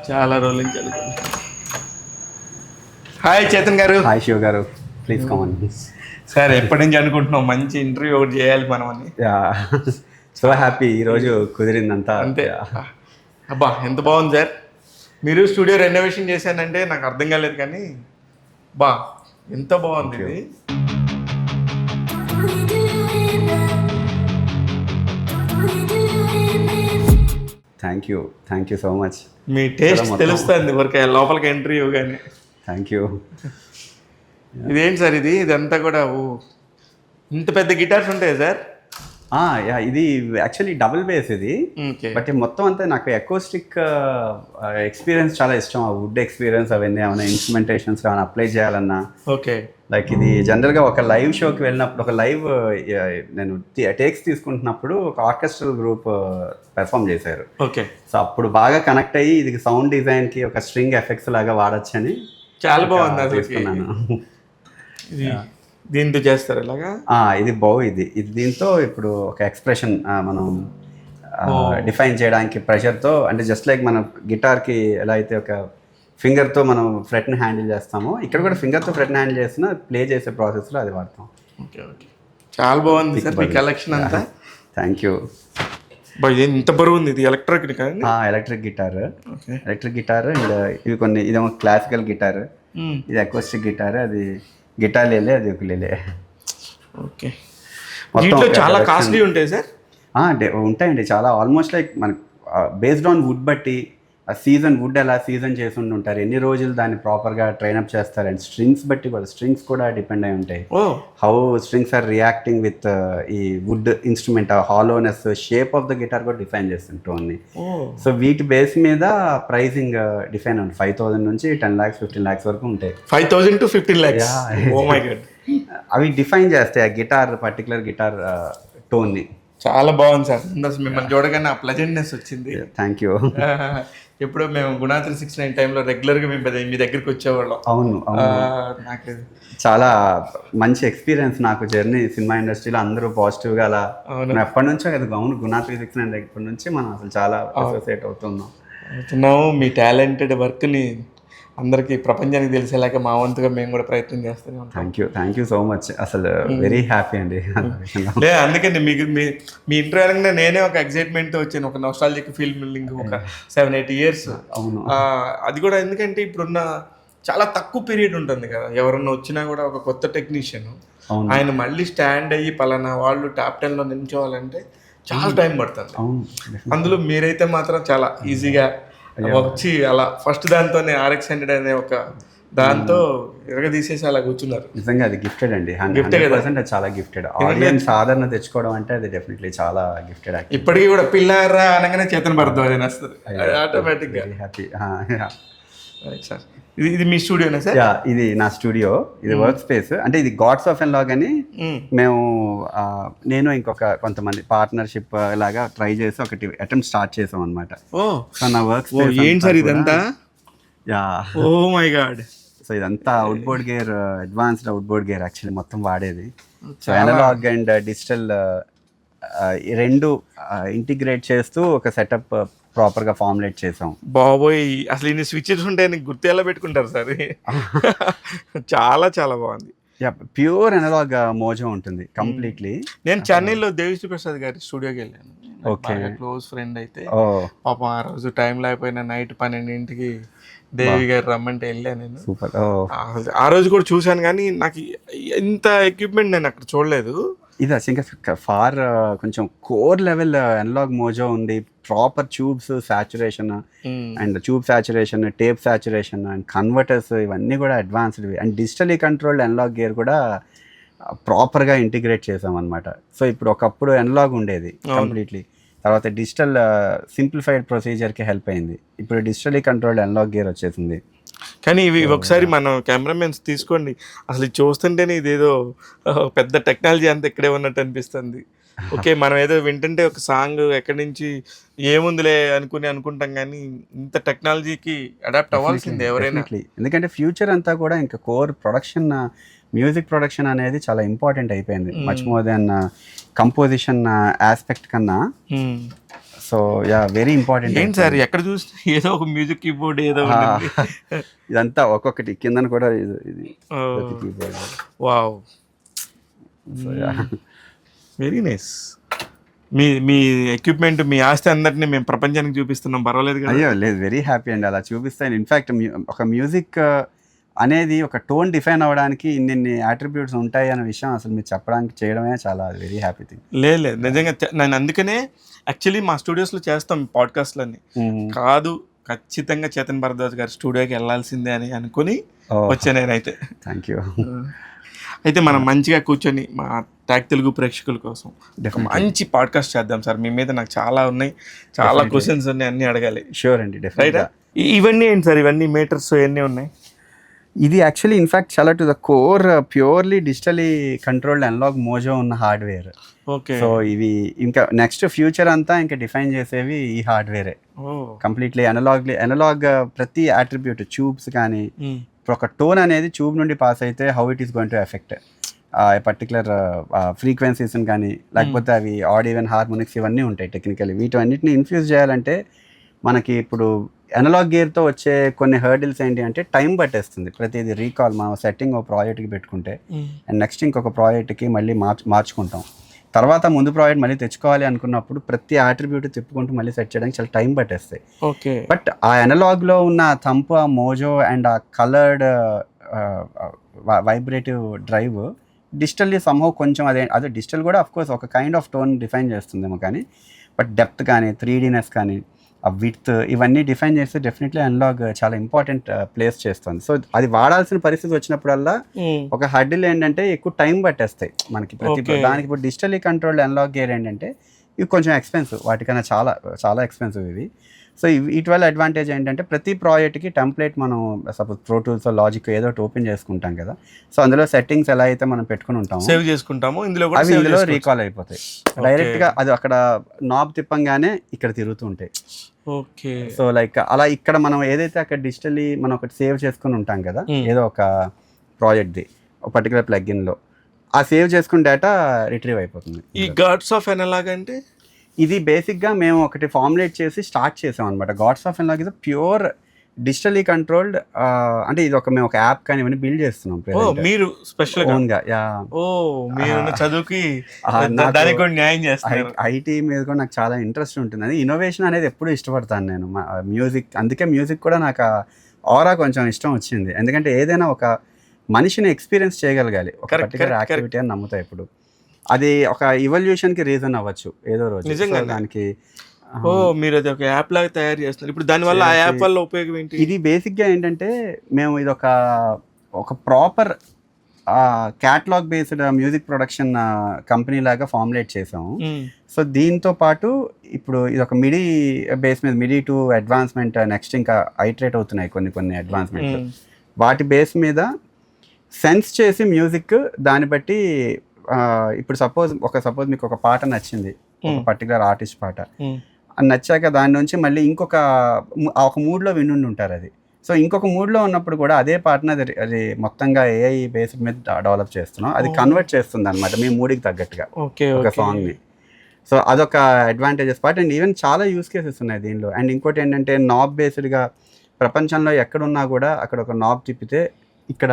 చాలా రోజుల నుంచి అనుకుంటున్నా. హాయ్ చేతన్ గారు. హాయ్ శివ గారు, ప్లీజ్ కమన్. సార్ ఎప్పటి నుంచి అనుకుంటున్నాం మంచి ఇంటర్వ్యూ ఒకటి చేయాలి మనం అని. సో హ్యాపీ ఈరోజు కుదిరిందంతా. అంతే. అబ్బా ఎంత బాగుంది సార్. మీరు స్టూడియో రెనోవేషన్ చేశానంటే నాకు అర్థం కాలేదు కానీ బా ఎంత బాగుంది ఇది. Thank you so much. Me taste తెలుస్తుంది ఊరికే లోపలికి ఎంట్రీ ఇవ్వగానే. Thank you. ఇదేంటి సార్ ఇదంతా కూడా ఇంత పెద్ద గిటార్స్ ఉంటాయి సార్? ఇది యాక్చువల్లీ డబుల్ బేస్ ఇది. ఓకే. బట్ మొత్తం అంతా నాకు అకోస్టిక్ ఎక్స్పీరియన్స్ చాలా ఇష్టం. ఆ వుడ్ ఎక్స్పీరియన్స్ అవన్నీ ఏమైనా ఇన్స్ట్రుమెంటేషన్స్ ఏమైనా అప్లై చేయాలన్నా. ఓకే. లైక్ ఇది జనరల్గా ఒక లైవ్ షోకి వెళ్ళినప్పుడు, ఒక లైవ్ నేను టేక్స్ తీసుకుంటున్నప్పుడు ఒక ఆర్కెస్ట్రల్ గ్రూప్ పెర్ఫామ్ చేశారు. ఓకే. సో అప్పుడు బాగా కనెక్ట్ అయ్యి ఇది సౌండ్ డిజైన్కి ఒక స్ట్రింగ్ ఎఫెక్ట్స్ లాగా వాడచ్చని చాలా బాగుంది తీసుకున్నాను. దీంతో చేస్తారు ఇలాగా? ఇది ఇది దీంతో ఇప్పుడు ఒక ఎక్స్ప్రెషన్ మనం డిఫైన్ చేయడానికి ప్రెషర్తో, అంటే జస్ట్ లైక్ మన గిటార్కి ఎలా అయితే ఒక ఫింగర్తో మనం ఫ్రెట్ని హ్యాండిల్ చేస్తామో, ఇక్కడ కూడా ఫింగర్తో ఫ్రెట్ని హ్యాండిల్ చేస్తున్నా ప్లే చేసే ప్రాసెస్లో అది వాడతాం. Okay okay. చాలా బాగుంది సార్ మీ కలెక్షన్ అంతా. Thank you. ఇంత బరువు ఉంది. ఇది ఎలక్ట్రిక్ కానీ? ఎలక్ట్రిక్ గిటార్ అండ్ ఇవి కొన్ని, ఇదేమో క్లాసికల్ గిటార్, ఇది అకోస్టిక్ గిటార్, అది గిటార్ లేలే, అది ఉకులేలే. ఓకే. దీంట్లో చాలా కాస్ట్లీ ఉంటాయి సార్? ఉంటాయండి చాలా. ఆల్మోస్ట్ లైక్ మనకి బేస్డ్ ఆన్ వుడ్ బట్టి ఆ సీజన్, వుడ్ ఎలా సీజన్ చేసి ఉంటారు, ఎన్ని రోజులు దాన్ని ప్రాపర్గా ట్రైన్అప్ చేస్తారు, అండ్ స్ట్రింగ్స్ బట్టి కూడా, స్ట్రింగ్స్ కూడా డిపెండ్ అయి ఉంటాయి. How strings are reacting with ఈ వుడ్ ఇన్స్ట్రుమెంట్, ఆ hollowness, shape of the guitar కూడా డిఫైన్ చేస్తుంది టోన్ని. సో వీటి బేస్ మీద ప్రైసింగ్ డిఫైన్ ఉంది. 5,000 నుంచి 10 lakhs 15 lakhs వరకు ఉంటాయి. 5,000 to 15 lakhs. Oh my god. అవి డిఫైన్ చేస్తాయి ఆ గిటార్, పర్టికులర్ గిటార్ టోన్ని. చాలా బాగుంది సార్. అసలు మిమ్మల్ని చూడగానే ఆ ప్లెజెంట్నెస్ వచ్చింది. Thank you. ఎప్పుడో మేము గుణా 369 టైంలో రెగ్యులర్గా మేము మీ దగ్గరికి వచ్చేవాళ్ళం. అవును. నాకు చాలా మంచి ఎక్స్పీరియన్స్ నాకు జర్నీ సినిమా ఇండస్ట్రీలో. అందరూ పాజిటివ్గా అలా ఎప్పటి నుంచో కదా. అవును, గుణా 369 దగ్గర నుంచి మనం అసలు చాలా అసోసియేట్ అవుతున్నాము. మీ టాలెంటెడ్ వర్క్ని అందరికీ ప్రపంచానికి తెలిసేలాగా మా వంతుగా మేము కూడా ప్రయత్నం చేస్తూనే ఉంటాం. Thank you so much. అసలు వెరీ హ్యాపీ అండి. అందుకని మీ ఇంటర్వ్యూ అనగానే నేనే ఒక ఎక్సైట్మెంట్తో వచ్చాను. ఒక నోస్టాల్జిక్ ఫీలింగ్ ఒక 7-8 years. అవును. అది కూడా ఎందుకంటే ఇప్పుడున్న చాలా తక్కువ పీరియడ్ ఉంటుంది కదా. ఎవరన్నా వచ్చినా కూడా ఒక కొత్త టెక్నీషియన్ ఆయన మళ్ళీ స్టాండ్ అయ్యి పలానా వాళ్ళు టాప్ 10లో నిల్చోవాలంటే చాలా టైం పడుతుంది. అందులో మీరైతే మాత్రం చాలా ఈజీగా వచ్చి అలా ఫస్ట్ దాంతోనే RX100 అనే ఒక దాంతో తీసేసి అలా కూర్చున్నారు. నిజంగా అది గిఫ్టెడ్ అండి. 100% అది చాలా గిఫ్టెడ్. ఆడియన్స్ ఆదరణ తెచ్చుకోవడం అంటే అది డెఫినెట్లీ చాలా గిఫ్టెడ్. ఇప్పటికీ కూడా పిల్లారా అనగానే చేతన్ భరద్వాజ్ అని వస్తుంది ఆటోమేటిక్గా. హ్యాపీ. సార్ ఇది మీ స్టూడియోనా సార్? ఇది నా స్టూడియో. ఇది వర్క్ స్పేస్. అంటే ఇది గాడ్స్ ఆఫ్ ఎన్లాగ్ అని మేము, నేను ఇంకొక కొంతమంది పార్ట్నర్షిప్ లాగా ట్రై చేసి ఒకటి అటెంప్ట్ స్టార్ట్ చేసాం అనమాట. సో నా వర్క్ స్పేస్ ఏంటి సార్ ఇదంతా? Oh my god. సో ఇదంతా outboard gear, advanced outboard gear actually మొత్తం వాడేది. సో అనలాగ్ అండ్ డిజిటల్ రెండు ఇంటిగ్రేట్ చేస్తూ ఒక సెటప్ ప్రాపర్గా ఫార్ములేట్ చేసాం. బాబోయ్, అసలు ఇన్ని స్విచ్చెస్ ఉంటాయని గుర్తు ఎలా పెట్టుకుంటారు సార్? చాలా చాలా బాగుంది. ప్యూర్ అనలాగ్ మోజో ఉంటుంది కంప్లీట్లీ. నేను చెన్నైలో దేవిశ్రీ ప్రసాద్ గారి స్టూడియోకి వెళ్ళాను. క్లోజ్ ఫ్రెండ్ అయితే పాపం ఆ రోజు టైం లేకపోయినా నైట్ 12 దేవి గారు రమ్మంటే వెళ్ళాను నేను. సూపర్. ఆ రోజు కూడా చూశాను కానీ నాకు ఇంత ఎక్విప్మెంట్ నేను అక్కడ చూడలేదు. ఇది ఇంకా ఫార్ కొంచెం కోర్ లెవెల్ అనలాగ్ మోజో ఉంది. Proper tubes saturation and tube saturation, tape saturation and converters, ఇవన్నీ కూడా advanced. And digitally controlled analog gear కూడా ప్రాపర్గా ఇంటిగ్రేట్ చేసాం అనమాట. సో ఇప్పుడు ఒకప్పుడు అనలాగ్ ఉండేది కంప్లీట్లీ, తర్వాత డిజిటల్ సింప్లిఫైడ్ ప్రొసీజర్కి హెల్ప్ అయింది. ఇప్పుడు డిజిటలీ కంట్రోల్డ్ అనలాగ్ గేర్ వచ్చేసింది. కానీ ఇవి ఒకసారి మనం కెమెరామెన్స్ తీసుకోండి, అసలు ఇది చూస్తుంటేనే ఇదేదో పెద్ద టెక్నాలజీ అంతా ఇక్కడే ఉన్నట్టు అనిపిస్తుంది. ఓకే, మనం ఏదో వింటుంటే ఒక సాంగ్ ఎక్కడి నుంచి ఏముందిలే అనుకుంటాం, కానీ ఇంత టెక్నాలజీకి అడాప్ట్ అవ్వాల్సిందే ఎవరైనా. Definitely. ఎందుకంటే ఫ్యూచర్ అంతా కూడా ఇంకా కోర్ ప్రొడక్షన్, మ్యూజిక్ ప్రొడక్షన్ అనేది చాలా ఇంపార్టెంట్ అయిపోయింది, much more then composition aspect కన్నా. So yeah, very important. ఏంటి సార్ ఎక్కడ చూసినా ఏదో ఒక మ్యూజిక్ కీబోర్డ్ ఏదో ఉంటుంది. ఇదంతా ఒక్కొక్కటి కిందన కూడా ఇది కీబోర్డ్. Wow, very nice. మీ ఎక్విప్మెంట్, మీ ఆస్తి అందరినీ మేము ప్రపంచానికి చూపిస్తున్నాం, పర్వాలేదు కదా? అయ్యో లేదు, వెరీ హ్యాపీ అండి అలా చూపిస్తాను. ఇన్ఫ్యాక్ట్ ఒక మ్యూజిక్ అనేది ఒక టోన్ డిఫైన్ అవ్వడానికి ఇన్ని అట్రిబ్యూట్స్ ఉంటాయి అనే విషయం అసలు మీరు చెప్పడానికి చేయడమే చాలా వెరీ హ్యాపీ థింగ్. లేదు నిజంగా నేను అందుకనే యాక్చువల్లీ మా స్టూడియోస్లో చేస్తాం పాడ్కాస్ట్లన్నీ. కాదు, ఖచ్చితంగా చేతన్ భరద్వాజ్ గారి స్టూడియోకి వెళ్ళాల్సిందే అని అనుకుని వచ్చా నేనైతే. Thank you. అయితే మనం మంచిగా కూర్చొని మా ట్యాగ్ తెలుగు ప్రేక్షకుల కోసం ఒక మంచి పాడ్కాస్ట్ చేద్దాం సార్. మీ మీద నాకు చాలా ఉన్నాయి, చాలా క్వశ్చన్స్ ఉన్నాయి, అన్నీ అడగాలి. షూర్ అండి, రైట్. ఇవన్నీ ఏంటి సార్, ఇవన్నీ మీటర్స్ ఎన్ని ఉన్నాయి? ఇది యాక్చువల్లీ ఇన్ఫ్యాక్ట్ చాలా to the core purely digitally controlled analog mojo ఉన్న హార్డ్వేర్. ఓకే. సో ఇవి ఇంకా నెక్స్ట్ ఫ్యూచర్ అంతా ఇంకా డిఫైన్ చేసేవి ఈ హార్డ్వేరే. కంప్లీట్లీ అనలాగ్ ప్రతి అట్రిబ్యూట్, ట్యూబ్స్ కానీ ఇప్పుడు ఒక టోన్ అనేది ట్యూబ్ నుండి పాస్ అయితే how it is going to effect particular frequencies కానీ, లేకపోతే అవి ఆడ్ ఈవెన్ హార్మోనిక్స్ ఇవన్నీ ఉంటాయి టెక్నికలీ. వీటన్నిటిని ఇన్ఫ్యూజ్ చేయాలంటే మనకి ఇప్పుడు అనలాగ్ గేర్తో వచ్చే కొన్ని హర్డిల్స్ ఏంటి అంటే టైం పట్టేస్తుంది. ప్రతిదీ రీకాల్ మనం సెట్టింగ్ ఒక ప్రాజెక్ట్కి పెట్టుకుంటే అండ్ నెక్స్ట్ ఇంకొక ప్రాజెక్ట్కి మళ్ళీ మార్చుకుంటాం. తర్వాత ముందు ప్రాజెక్ట్ మళ్ళీ తెచ్చుకోవాలి అనుకున్నప్పుడు ప్రతి ఆట్రిబ్యూట్ తిప్పుకుంటూ మళ్ళీ సెట్ చేయడానికి చాలా టైం పట్టేస్తాయి. ఓకే. బట్ ఆ అనలాగ్లో ఉన్న థంప్, ఆ మోజో అండ్ ఆ కలర్డ్ వైబ్రేటివ్ డ్రైవ్ డిజిటల్లీ సమ్హౌ కొంచెం అదే డిజిటల్ కూడా అఫ్కోర్స్ ఒక కైండ్ ఆఫ్ టోన్ డిఫైన్ చేస్తుందేమో, కానీ బట్ డెప్త్ కానీ 3Dనెస్ కానీ ఆ విడ్త్ ఇవన్నీ డిఫైన్ చేస్తే డెఫినెట్లీ అనలాగ్ చాలా ఇంపార్టెంట్ ప్లేస్ చేస్తుంది. సో అది వాడాల్సిన పరిస్థితి వచ్చినప్పుడల్లా ఒక హర్డిల్ ఏంటంటే ఎక్కువ టైం పట్టేస్తాయి మనకి ప్రతి దానికి. ఇప్పుడు డిజిటల్లీ కంట్రోల్డ్ అనలాగ్ గేర్ ఏంటంటే ఇవి కొంచెం ఎక్స్పెన్సివ్, వాటికన్నా చాలా చాలా ఎక్స్పెన్సివ్ ఇవి. సో వీటి వల్ల అడ్వాంటేజ్ ఏంటంటే ప్రతి ప్రాజెక్ట్కి టెంప్లెట్ మనం సపోజ్ ప్రో టూల్స్, లాజిక్ ఏదో ఒకటి ఓపెన్ చేసుకుంటాం కదా, సో అందులో సెట్టింగ్స్ ఎలా అయితే మనం పెట్టుకుని ఉంటాము సేవ్ చేసుకుంటాము, అవి ఇందులో రీకాల్ అయిపోతాయి డైరెక్ట్గా. అది అక్కడ నాబ్ తిప్పంగానే ఇక్కడ తిరుగుతూ ఉంటాయి. ఓకే. సో లైక్ అలా ఇక్కడ మనం ఏదైతే అక్కడ డిజిటల్లీ మనం ఒకటి సేవ్ చేసుకుని ఉంటాం కదా, ఏదో ఒక ప్రాజెక్ట్ది ఒక పర్టికులర్ ప్లగ్ఇన్లో, ఆ సేవ్ చేసుకున్న డేటా రిట్రీవ్ అయిపోతుంది. ఈ గాడ్స్ ఆఫ్ అనలాగ్ అంటే ఇది బేసిక్గా మేము ఒకటి ఫార్ములేట్ చేసి స్టార్ట్ చేసాం అనమాట. గాడ్స్ ఆఫ్ అనలాగ్ ఇది ప్యూర్ డిజిటల్లీ కంట్రోల్డ్, అంటే ఇది మేము ఒక యాప్ కానీ ఇవన్నీ బిల్డ్ చేస్తున్నాం మీరు స్పెషల్ ఓన్గా. చదువుకి న్యాయం చేస్తారు. ఐటీ మీద కూడా నాకు చాలా ఇంట్రెస్ట్ ఉంటుంది. అది ఇన్నోవేషన్ అనేది ఎప్పుడు ఇష్టపడతాను నేను. మ్యూజిక్, అందుకే మ్యూజిక్ కూడా నాకు ఆరా కొంచెం ఇష్టం వచ్చింది. ఎందుకంటే ఏదైనా ఒక మనిషిని ఎక్స్పీరియన్స్ చేయగలగాలి ఒక పర్టికులర్ యాక్టివిటీ అని నమ్ముతా ఇప్పుడు. అది ఒక ఇవల్యూషన్కి రీజన్ అవ్వచ్చు ఏదో రోజు నిజంగా దానికి. మీరు అది ఒక యాప్ లాగా తయారు చేస్తున్నారు ఇప్పుడు. దానివల్ల ఆ యాప్ వల్ల ఉపయోగం ఏంటి? ఇది బేసిక్గా ఏంటంటే మేము ఇది ఒక proper catalogue based music production company లాగా ఫార్ములేట్ చేసాము. సో దీంతో పాటు ఇప్పుడు ఇది ఒక మిడీ బేస్ మీద, మిడీ టు అడ్వాన్స్మెంట్ నెక్స్ట్ ఇంకా ఐటరేట్ అవుతున్నాయి కొన్ని అడ్వాన్స్మెంట్. వాటి బేస్ మీద సెన్స్ చేసి మ్యూజిక్ దాన్ని బట్టి ఇప్పుడు సపోజ్ మీకు ఒక పాట నచ్చింది, ఒక పర్టికులర్ ఆర్టిస్ట్ పాట అది నచ్చాక దాని నుంచి మళ్ళీ ఒక మూడ్లో వినుండి ఉంటారు అది. సో ఇంకొక మూడ్లో ఉన్నప్పుడు కూడా అదే పాటను అది మొత్తంగా ఏఐ బేస్డ్ మీద డెవలప్ చేస్తున్నాం. అది కన్వర్ట్ చేస్తుంది అనమాట మీ మూడికి తగ్గట్టుగా ఒక సాంగ్ని. సో అదొక అడ్వాంటేజెస్ పార్ట్. అండ్ ఈవెన్ చాలా యూస్ కేసెస్ ఉన్నాయి దీనిలో. అండ్ ఇంకోటి ఏంటంటే నాబ్ బేస్డ్గా ప్రపంచంలో ఎక్కడున్నా కూడా అక్కడ ఒక నాబ్ తిప్పితే ఇక్కడ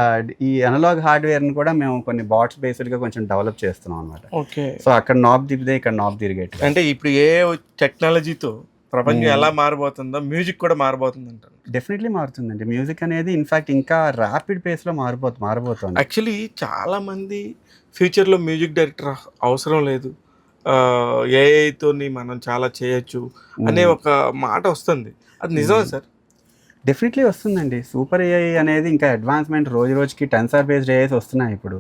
ఈ అనలాగ్ హార్డ్వేర్ని కూడా మేము కొన్ని బాట్స్ బేస్డ్గా కొంచెం డెవలప్ చేస్తున్నాం అనమాట. ఓకే. సో అక్కడ నాబ్ తిప్పితే ఇక్కడ నాబ్ తిరిగేట్టు. అంటే ఇప్పుడు ఏ టెక్నాలజీతో ప్రపంచం ఎలా మారబోతుందో మ్యూజిక్ కూడా మారబోతుంది అంటారు. డెఫినెట్లీ మారుతుందండి. మ్యూజిక్ అనేది ఇన్ఫాక్ట్ ఇంకా ర్యాపిడ్ పేస్లో మారబోతుంది. యాక్చువల్లీ చాలామంది ఫ్యూచర్లో మ్యూజిక్ డైరెక్టర్ అవసరం లేదు, ఏఐతో మనం చాలా చేయొచ్చు అనే ఒక మాట వస్తుంది. అది నిజమే సార్? డెఫినెట్లీ వస్తుందండి. సూపర్ ఏఐ అనేది ఇంకా అడ్వాన్స్మెంట్ రోజుకి టెన్సర్ బేస్డ్ ఏఐస్ వస్తున్నాయి ఇప్పుడు.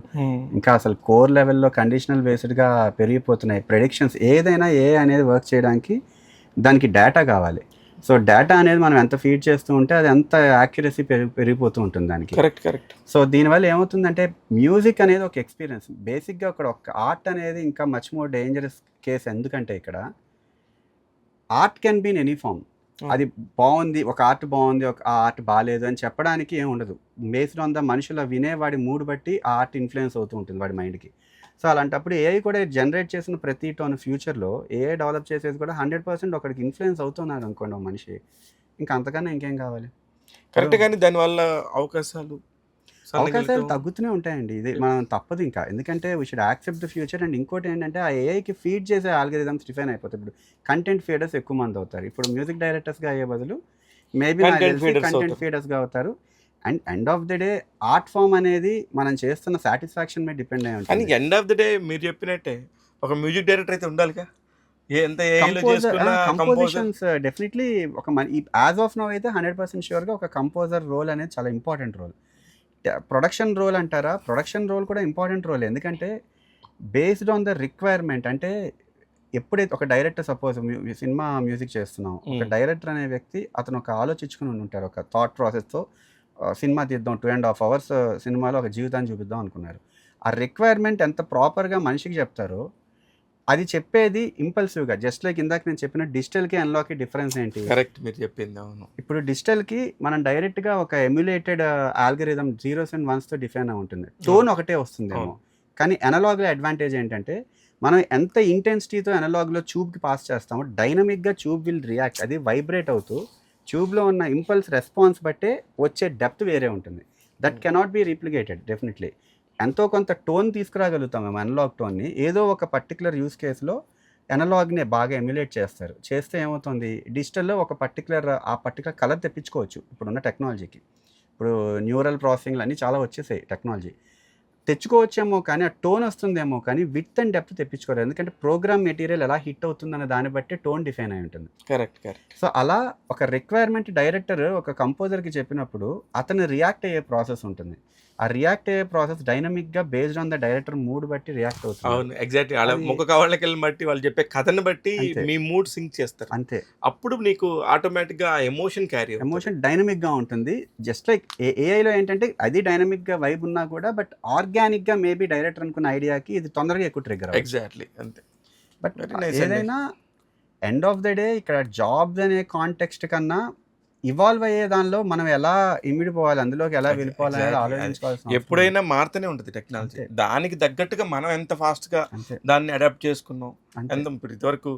ఇంకా అసలు కోర్ లెవెల్లో కండిషనల్ బేస్డ్గా పెరిగిపోతున్నాయి. ప్రెడిక్షన్స్ ఏదైనా ఏఐ అనేది వర్క్ చేయడానికి దానికి డేటా కావాలి. సో డేటా అనేది మనం ఎంత ఫీడ్ చేస్తూ ఉంటే అది ఎంత యాక్యురసీ పెరిగిపోతూ ఉంటుంది దానికి. కరెక్ట్. సో దీనివల్ల ఏమవుతుందంటే మ్యూజిక్ అనేది ఒక ఎక్స్పీరియన్స్. బేసిక్గా ఒక ఆర్ట్ అనేది ఇంకా మచ్ మోర్ డేంజరస్ కేస్. ఎందుకంటే ఇక్కడ art can be in any form. అది బాగుంది, ఒక ఆర్ట్ బాగుంది, ఒక ఆర్ట్ బాగాలేదు అని చెప్పడానికి ఏమి ఉండదు. బేస్డ్ ఆన్ ద మనుషుల వినేవాడి మూడ్ బట్టి ఆ ఆర్ట్ ఇన్ఫ్లుయెన్స్ అవుతూ ఉంటుంది వాడి మైండ్కి. సో అలాంటప్పుడు ఏఐ కూడా జనరేట్ చేసిన ప్రతి టోన్ ఫ్యూచర్లో ఏఐ డెవలప్ చేసేది కూడా 100% ఒకడికి ఇన్ఫ్లుయెన్స్ అవుతున్నారు అనుకోండి ఒక మనిషి. ఇంకా అంతకన్నా ఇంకేం కావాలి. కరెక్ట్. కానీ దానివల్ల అవకాశాలు తగ్గుతూనే ఉంటాయండి. ఇది మనం తప్పదు ఇంకా. ఎందుకంటే we should accept the future. And ఇంకోటి ఏంటంటే ఆ ఏఐకి ఫీడ్ చేసే ఆల్గరిథమ్స్ డిఫైన్ అయిపోతాయి. ఇప్పుడు కంటెంట్ ఫీడర్స్ ఎక్కువ మంది అవుతారు. ఇప్పుడు మ్యూజిక్ డైరెక్టర్స్గా అయ్యే బదులు మేబీ కంటెంట్ ఫీడర్స్గా అవుతారు. And end of the day art form అనేది మనం చేస్తున్న సాటిస్ఫాక్షన్ మీద డిపెండ్ అయి ఉంటుంది. కానీ ఎండ్ ఆఫ్ ద డే మీరు చెప్పినట్టే ఒక మ్యూజిక్ డైరెక్టర్ అయితే ఉండాలిగా. ఎంత కంపోజిషన్స్ డెఫినెట్లీ ఒక యాజ్ ఆఫ్ నౌ అయితే 100% షూర్గా ఒక కంపోజర్ రోల్ అనేది చాలా ఇంపార్టెంట్ రోల్. ప్రొడక్షన్ రోల్ అంటారా, ప్రొడక్షన్ రోల్ కూడా ఇంపార్టెంట్ రోల్. ఎందుకంటే బేస్డ్ ఆన్ ద రిక్వైర్మెంట్. అంటే ఎప్పుడైతే ఒక డైరెక్టర్ సపోజ్ సినిమా మ్యూజిక్ చేస్తున్నాం, ఒక డైరెక్టర్ అనే వ్యక్తి అతను ఒక ఆలోచించుకుని ఉంటారు. ఒక థాట్ ప్రాసెస్తో సినిమా తీద్దాం, 2.5 hours సినిమాలో ఒక జీవితాన్ని చూపిద్దాం అనుకున్నారు. ఆ రిక్వైర్మెంట్ ఎంత ప్రాపర్గా మనిషికి చెప్తారో అది చెప్పేది ఇంపల్సివ్గా. జస్ట్ లైక్ ఇందాక నేను చెప్పిన డిజిటల్కి అనలాగ్కి డిఫరెన్స్ ఏంటి? కరెక్ట్, మీరు చెప్పింది అవును. ఇప్పుడు డిజిటల్కి మనం డైరెక్ట్గా ఒక emulated algorithm 0s and 1s define అయి ఉంటుంది. టోన్ ఒకటే వస్తుందేమో. కానీ అనలాగ్లో అడ్వాంటేజ్ ఏంటంటే మనం ఎంత ఇంటెన్సిటీతో అనలాగ్లో ట్యూబ్కి పాస్ చేస్తామో డైనమిక్గా ట్యూబ్ విల్ రియాక్ట్. అది వైబ్రేట్ అవుతూ ట్యూబ్లో ఉన్న ఇంపల్స్ రెస్పాన్స్ బట్టే వచ్చే డెప్త్ వేరే ఉంటుంది. That cannot be replicated. Definitely ఎంతో కొంత టోన్ తీసుకురాగలుగుతాం మేము అనలాగ్ టోన్ని. ఏదో ఒక పర్టికులర్ యూస్ కేసులో అనలాగ్ని బాగా ఎమ్యులేట్ చేస్తారు. చేస్తే ఏమవుతుంది, డిజిటల్లో ఒక పర్టికులర్ కలర్ తెప్పించుకోవచ్చు ఇప్పుడున్న టెక్నాలజీకి. ఇప్పుడు న్యూరల్ ప్రాసెసింగ్లు అన్నీ చాలా వచ్చేసాయి టెక్నాలజీ. తెచ్చుకోవచ్చేమో కానీ ఆ టోన్ వస్తుందేమో కానీ విడ్త్ అండ్ డెప్త్ తెప్పించుకోరు. ఎందుకంటే ప్రోగ్రామ్ మెటీరియల్ ఎలా హిట్ అవుతుందనే దాన్ని బట్టి టోన్ డిఫైన్ అయి ఉంటుంది. కరెక్ట్. సో అలా ఒక రిక్వైర్మెంట్ డైరెక్టర్ ఒక కంపోజర్కి చెప్పినప్పుడు అతను రియాక్ట్ అయ్యే ప్రాసెస్ ఉంటుంది. ఆ రియాక్ట్ అయ్యే ప్రాసెస్ డైనమిక్గా based on the director mood బట్టి రియాక్ట్ అవుతుంది. అవును, ఎగ్జాక్ట్లీ. అలా ముఖ కవళ్ళకి వెళ్ళి బట్టి వాళ్ళు చెప్పే కథను బట్టి మీ మూడ్ సింక్ చేస్తారు. అంతే. అప్పుడు నీకు ఆటోమేటిక్గా ఎమోషన్ క్యారీ ఎమోషన్ డైనమిక్గా ఉంటుంది. జస్ట్ లైక్ ఏఐలో ఏంటంటే అది డైనమిక్గా వైబ్ ఉన్నా కూడా బట్ ఆర్గానిక్గా మేబీ డైరెక్టర్ అనుకున్న ఐడియాకి ఇది తొందరగా ఎక్కువ ట్రిగ్గర్. ఎగ్జాక్ట్లీ అంతే. బట్ ఏదైనా ఎండ్ ఆఫ్ ద డే ఇక్కడ జాబ్స్ అనే కాంటెక్స్ట్ కన్నా ఇవాల్వ్ అయ్యే దానిలో మనం ఎలా ఇమిడిపోవాలి, అందులోకి ఎలా వెళ్ళిపోవాలి అనేది ఆలోచించుకోవాల్సిన. ఎప్పుడైనా మారుతూనే ఉంటుంది టెక్నాలజీ. దానికి తగ్గట్టుగా మనం ఎంత ఫాస్ట్గా దాన్ని అడాప్ట్ చేసుకున్నాం. ఎంత ఇప్పుడు ఇదివరకు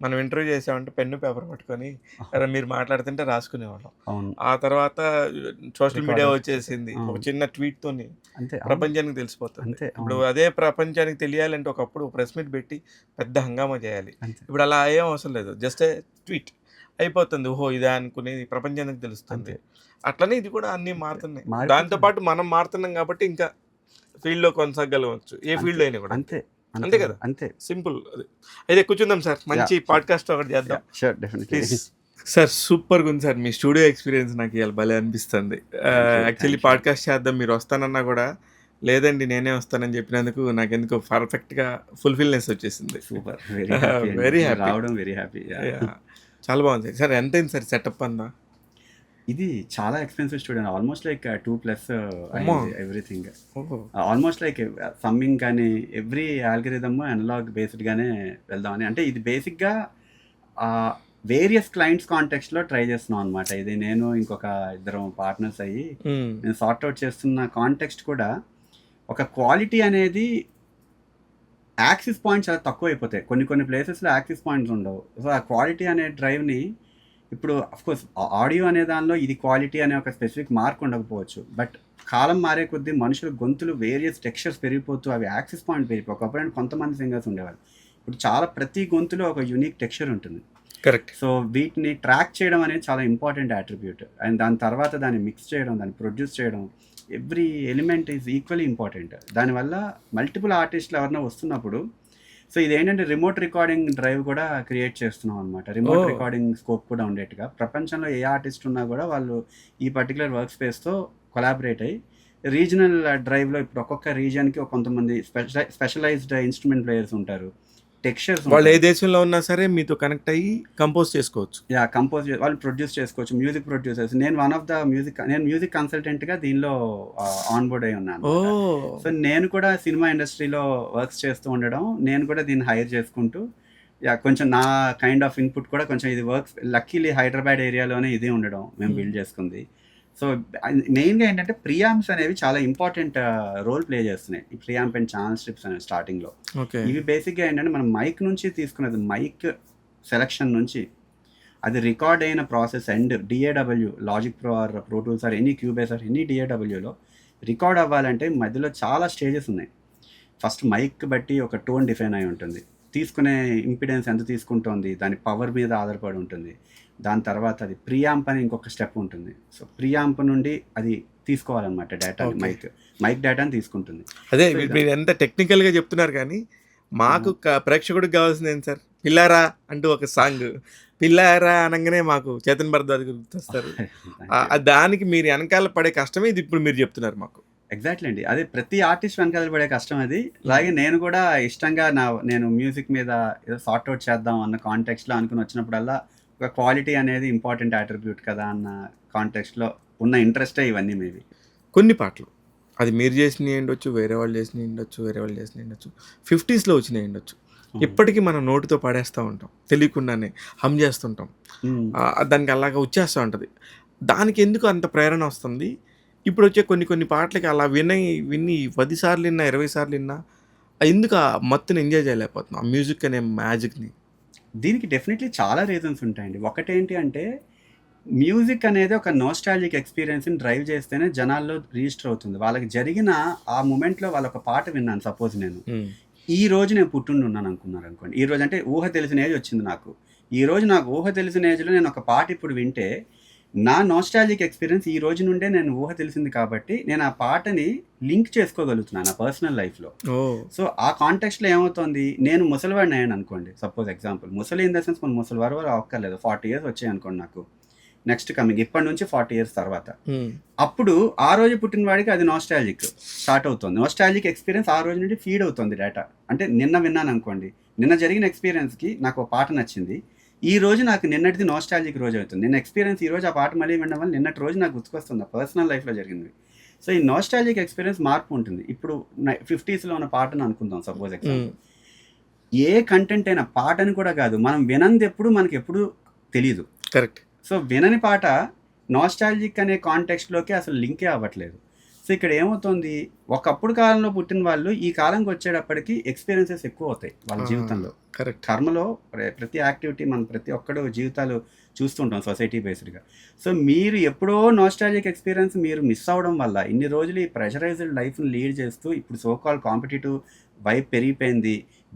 మనం ఇంటర్వ్యూ చేసామంటే పెన్ను పేపర్ పట్టుకొని మీరు మాట్లాడుతుంటే రాసుకునేవాళ్ళం. ఆ తర్వాత సోషల్ మీడియా వచ్చేసింది. ఒక చిన్న ట్వీట్తోని ప్రపంచానికి తెలిసిపోతుంది. ఇప్పుడు అదే ప్రపంచానికి తెలియాలంటే ఒకప్పుడు ప్రెస్ మీట్ పెట్టి పెద్ద హంగామా చేయాలి. ఇప్పుడు అలా ఏం అవసరం లేదు, జస్ట్ ట్వీట్ అయిపోతుంది. ఓహో ఇదే అనుకుని ప్రపంచానికి తెలుస్తుంది. అట్లనే ఇది కూడా అన్నీ మారుతున్నాయి. దాంతోపాటు మనం మారుతున్నాం కాబట్టి ఇంకా ఫీల్డ్లో కొనసాగలవచ్చు, ఏ ఫీల్డ్ అయినా కూడా. అంతే కదా, అంతే సింపుల్. అయితే కూర్చుందాం సార్, మంచి పాడ్కాస్ట్ ఒకటి చేద్దాం. సార్ సూపర్గా ఉంది సార్, మీ స్టూడియో ఎక్స్పీరియన్స్ నాకు ఇవాళ భలే అనిపిస్తుంది. యాక్చువల్లీ పాడ్కాస్ట్ చేద్దాం మీరు వస్తానన్నా కూడా లేదండి నేనే వస్తానని చెప్పినందుకు నాకు ఎందుకు పర్ఫెక్ట్గా ఫుల్ఫిల్నెస్ వచ్చేసింది. Super, very happy. చాలా బాగుంది సార్. ఎంత అయింది సార్ సెటప్ అందా? ఇది చాలా expensive studio, almost like 2+ everything. Almost like summing కానీ ఎవ్రీ ఆల్గరిథమ్ అనలాగ్ బేస్డ్గానే వెళ్దామని. అంటే ఇది బేసిక్గా వేరియస్ క్లయింట్స్ కాంటెక్స్ట్లో ట్రై చేస్తున్నాం అనమాట. ఇది నేను ఇంకొక 2 పార్ట్నర్స్ అయ్యి నేను సార్ట్అవుట్ చేస్తున్న కాంటెక్స్ట్ కూడా ఒక క్వాలిటీ అనేది యాక్సిస్ పాయింట్స్ చాలా తక్కువ అయిపోతాయి. కొన్ని ప్లేసెస్లో యాక్సిస్ పాయింట్స్ ఉండవు. సో ఆ క్వాలిటీ అనే డ్రైవ్ని ఇప్పుడు అఫ్కోర్స్ ఆడియో అనే దానిలో ఇది క్వాలిటీ అనే ఒక స్పెసిఫిక్ మార్క్ ఉండకపోవచ్చు. బట్ కాలం మారే కొద్దీ మనుషుల గొంతులు వేరియస్ టెక్స్చర్స్ పెరిగిపోతూ అవి యాక్సిస్ పాయింట్ పెరిగిపోయి ఒకప్పుడు కొంతమంది సింగర్స్ ఉండేవాళ్ళు. ఇప్పుడు చాలా ప్రతి గొంతులో ఒక యూనిక్ టెక్స్చర్ ఉంటుంది. కరెక్ట్. సో వీటిని ట్రాక్ చేయడం అనేది చాలా ఇంపార్టెంట్ అట్రిబ్యూట్. అండ్ దాని తర్వాత దాన్ని మిక్స్ చేయడం, దాన్ని ప్రొడ్యూస్ చేయడం, every element is equally important. దానివల్ల మల్టిపుల్ ఆర్టిస్టులు ఎవరైనా వస్తున్నప్పుడు సో ఇదేంటంటే రిమోట్ రికార్డింగ్ డ్రైవ్ కూడా క్రియేట్ చేస్తున్నాం అనమాట. రిమోట్ రికార్డింగ్ స్కోప్ కూడా ఉండేట్టుగా ప్రపంచంలో ఏ ఆర్టిస్ట్ ఉన్నా కూడా వాళ్ళు ఈ పర్టికులర్ వర్క్ స్పేస్తో కొలాబరేట్ అయ్యి రీజనల్ డ్రైవ్లో ఇప్పుడు ఒక్కొక్క రీజియన్కి కొంతమంది స్పెషలైజ్డ్ ఇన్స్ట్రుమెంట్ ప్లేయర్స్ ఉంటారు. టెక్స్చర్స్ వాళ్ళు ఏ దేశంలో ఉన్నా సరే మీతో కనెక్ట్ అయ్యి కంపోజ్ చేసుకోవచ్చు. కంపోజ్ వాళ్ళు ప్రొడ్యూస్ చేసుకోవచ్చు, మ్యూజిక్ ప్రొడ్యూసర్స్. నేను వన్ ఆఫ్ ద మ్యూజిక్ కన్సల్టెంట్గా దీనిలో ఆన్ బోర్డ్ అయి ఉన్నాను. ఓ సో నేను కూడా సినిమా ఇండస్ట్రీలో వర్క్స్ చేస్తూ ఉండడం, నేను కూడా దీన్ని హైర్ చేసుకుంటూ కొంచెం నా కైండ్ ఆఫ్ ఇన్పుట్ కూడా కొంచెం ఇది వర్క్స్ లక్కీలీ హైదరాబాద్ ఏరియాలోనే ఇది ఉండడం మేము బిల్డ్ చేసుకుంది. సో మెయిన్గా ఏంటంటే ప్రియాంప్స్ అనేవి చాలా ఇంపార్టెంట్ రోల్ ప్లే చేస్తున్నాయి. ఈ ప్రియాంప్ అండ్ ఛానల్ స్ట్రిప్స్ అనేవి స్టార్టింగ్లో ఇవి బేసిక్గా ఏంటంటే మనం మైక్ నుంచి తీసుకున్నది, మైక్ సెలెక్షన్ నుంచి అది రికార్డ్ అయిన process and DAW, Logic Pro or Pro Tools or any Cubase or any డిఏడబ్ల్యూలో రికార్డ్ అవ్వాలంటే మధ్యలో చాలా స్టేజెస్ ఉన్నాయి. ఫస్ట్ మైక్ బట్టి ఒక టోన్ డిఫైన్ అయి ఉంటుంది, తీసుకునే ఇంపిడెన్స్ ఎంత తీసుకుంటుంది దాని పవర్ మీద ఆధారపడి ఉంటుంది. దాని తర్వాత అది ప్రియాంప్ అని ఇంకొక స్టెప్ ఉంటుంది. సో ప్రియాంప్ నుండి అది తీసుకోవాలన్నమాట డేటా, మైక్ డేటాని తీసుకుంటుంది. అదే మీరు ఎంత టెక్నికల్గా చెప్తున్నారు కానీ మాకు ప్రేక్షకుడికి కావాల్సింది ఏంటి సార్, పిల్లారా అంటూ ఒక సాంగ్, పిల్లారా అనగానే మాకు చేతన్ భరద్వాజ్ గుర్తొస్తారు. దానికి మీరు వెనకాల పడే కష్టమే ఇది ఇప్పుడు మీరు చెప్తున్నారు మాకు. ఎగ్జాక్ట్లీ అండి, అదే ప్రతి ఆర్టిస్ట్ వెనకాల పడే కష్టం అది. అలాగే నేను కూడా ఇష్టంగా నేను మ్యూజిక్ మీద ఏదో సార్ట్అవుట్ చేద్దాం అన్న కాంటెక్స్ట్లో అనుకుని వచ్చినప్పుడల్లా ఒక క్వాలిటీ అనేది ఇంపార్టెంట్ అట్రిబ్యూట్ కదా అన్న కాంటెక్స్ట్లో ఉన్న ఇంట్రెస్టే ఇవన్నీ. మేబీ కొన్ని పాటలు అది మీరు చేసినవి ఉండొచ్చు, వేరే వాళ్ళు చేసినవి ఉండొచ్చు, వేరే వాళ్ళు చేసినవి ఉండొచ్చు, 50స్లో వచ్చినవి ఉండొచ్చు, ఇప్పటికీ మనం నోటితో పాడేస్తూ ఉంటాం, తెలియకుండానే హమ్ చేస్తుంటాం, దానికి అలాగా వచ్చేస్తూ ఉంటుంది. దానికి ఎందుకు అంత ప్రేరణ వస్తుంది? ఇప్పుడు వచ్చే కొన్ని పాటలకి అలా విని 10 సార్లు విన్నా, 20 సార్లు విన్నా ఎందుకు ఆ మత్తుని ఎంజాయ్ చేయలేకపోతున్నాం, ఆ మ్యూజిక్ అనే మ్యాజిక్ని? దీనికి డెఫినెట్లీ చాలా రీజన్స్ ఉంటాయండి. ఒకటేంటి అంటే మ్యూజిక్ అనేది ఒక నోస్టాలజిక్ ఎక్స్పీరియన్స్ని డ్రైవ్ చేస్తేనే జనాల్లో రిజిస్టర్ అవుతుంది. వాళ్ళకి జరిగిన ఆ మూమెంట్లో వాళ్ళ ఒక పాట విన్నాను, సపోజ్ నేను ఈ రోజు నేను పుట్టుండి ఉన్నాను అనుకున్నారు అనుకోండి, ఈ రోజు అంటే ఊహ తెలిసిన ఏజ్ వచ్చింది నాకు, ఈ రోజు నాకు ఊహ తెలిసిన ఏజ్లో నేను ఒక పాట ఇప్పుడు వింటే నా నోస్టాలజిక్ ఎక్స్పీరియన్స్ ఈ రోజు నుండే నేను ఊహ తెలిసింది కాబట్టి నేను ఆ పాటని లింక్ చేసుకోగలుగుతున్నాను నా పర్సనల్ లైఫ్లో. సో ఆ కాంటెక్స్ట్లో ఏమవుతుంది, నేను ముసలివాడిని అయ్యాను అనుకోండి, సపోజ్ ఎగ్జాంపుల్, ముసలి ఇన్ ద సెన్స్ మన ముసలివారు వారు అక్కర్లేదు, 40 years వచ్చాయి అనుకోండి నాకు నెక్స్ట్ కమింగ్ ఇప్పటి నుంచి 40 years తర్వాత, అప్పుడు ఆ రోజు పుట్టిన వాడికి అది నోస్టాలజిక్ స్టార్ట్ అవుతుంది. నోస్టాలజిక్ ఎక్స్పీరియన్స్ ఆ రోజు నుండి ఫీడ్ అవుతుంది డేటా. అంటే నిన్న విన్నాను అనుకోండి, నిన్న జరిగిన ఎక్స్పీరియన్స్కి నాకు ఒక పాట నచ్చింది, ఈ రోజు నాకు నిన్నటిది నోస్టాలజిక్ రోజు అవుతుంది. నిన్న ఎక్స్పీరియన్స్ ఈ రోజు ఆ పాట మళ్ళీ వినడం వల్ల నిన్నటి రోజు నాకు గుర్తుకొస్తుంది, పర్సనల్ లైఫ్లో జరిగింది. సో ఈ నోస్టాలజిక్ ఎక్స్పీరియన్స్ మార్పు ఉంటుంది. ఇప్పుడు 50sలో ఉన్న పాటను అనుకుందాం సపోజ్ ఎగ్జాంపుల్, ఏ కంటెంట్ అయినా పాటని కూడా కాదు, మనం వినంది ఎప్పుడు మనకి ఎప్పుడు తెలియదు. కరెక్ట్. సో వినని పాట నాస్టాలజిక్ అనే కాంటెక్స్ట్లోకి అసలు లింకే అవ్వట్లేదు. సో ఇక్కడ ఏమవుతుంది, ఒకప్పుడు కాలంలో పుట్టిన వాళ్ళు ఈ కాలంకి వచ్చేటప్పటికి ఎక్స్పీరియన్సెస్ ఎక్కువ అవుతాయి వాళ్ళ జీవితంలో. కరెక్ట్. కర్మలో ప్రతి యాక్టివిటీ మనం ప్రతి ఒక్కడు జీవితాలు చూస్తుంటాం సొసైటీ బేస్డ్గా. సో మీరు ఎప్పుడో నాస్టాలజిక్ ఎక్స్పీరియన్స్ మీరు మిస్ అవ్వడం వల్ల ఇన్ని రోజులు ఈ ప్రెషరైజ్డ్ లైఫ్ని లీడ్ చేస్తూ ఇప్పుడు సోకాల్ కాంపిటేటివ్ వైపు పెరిగిపోయింది.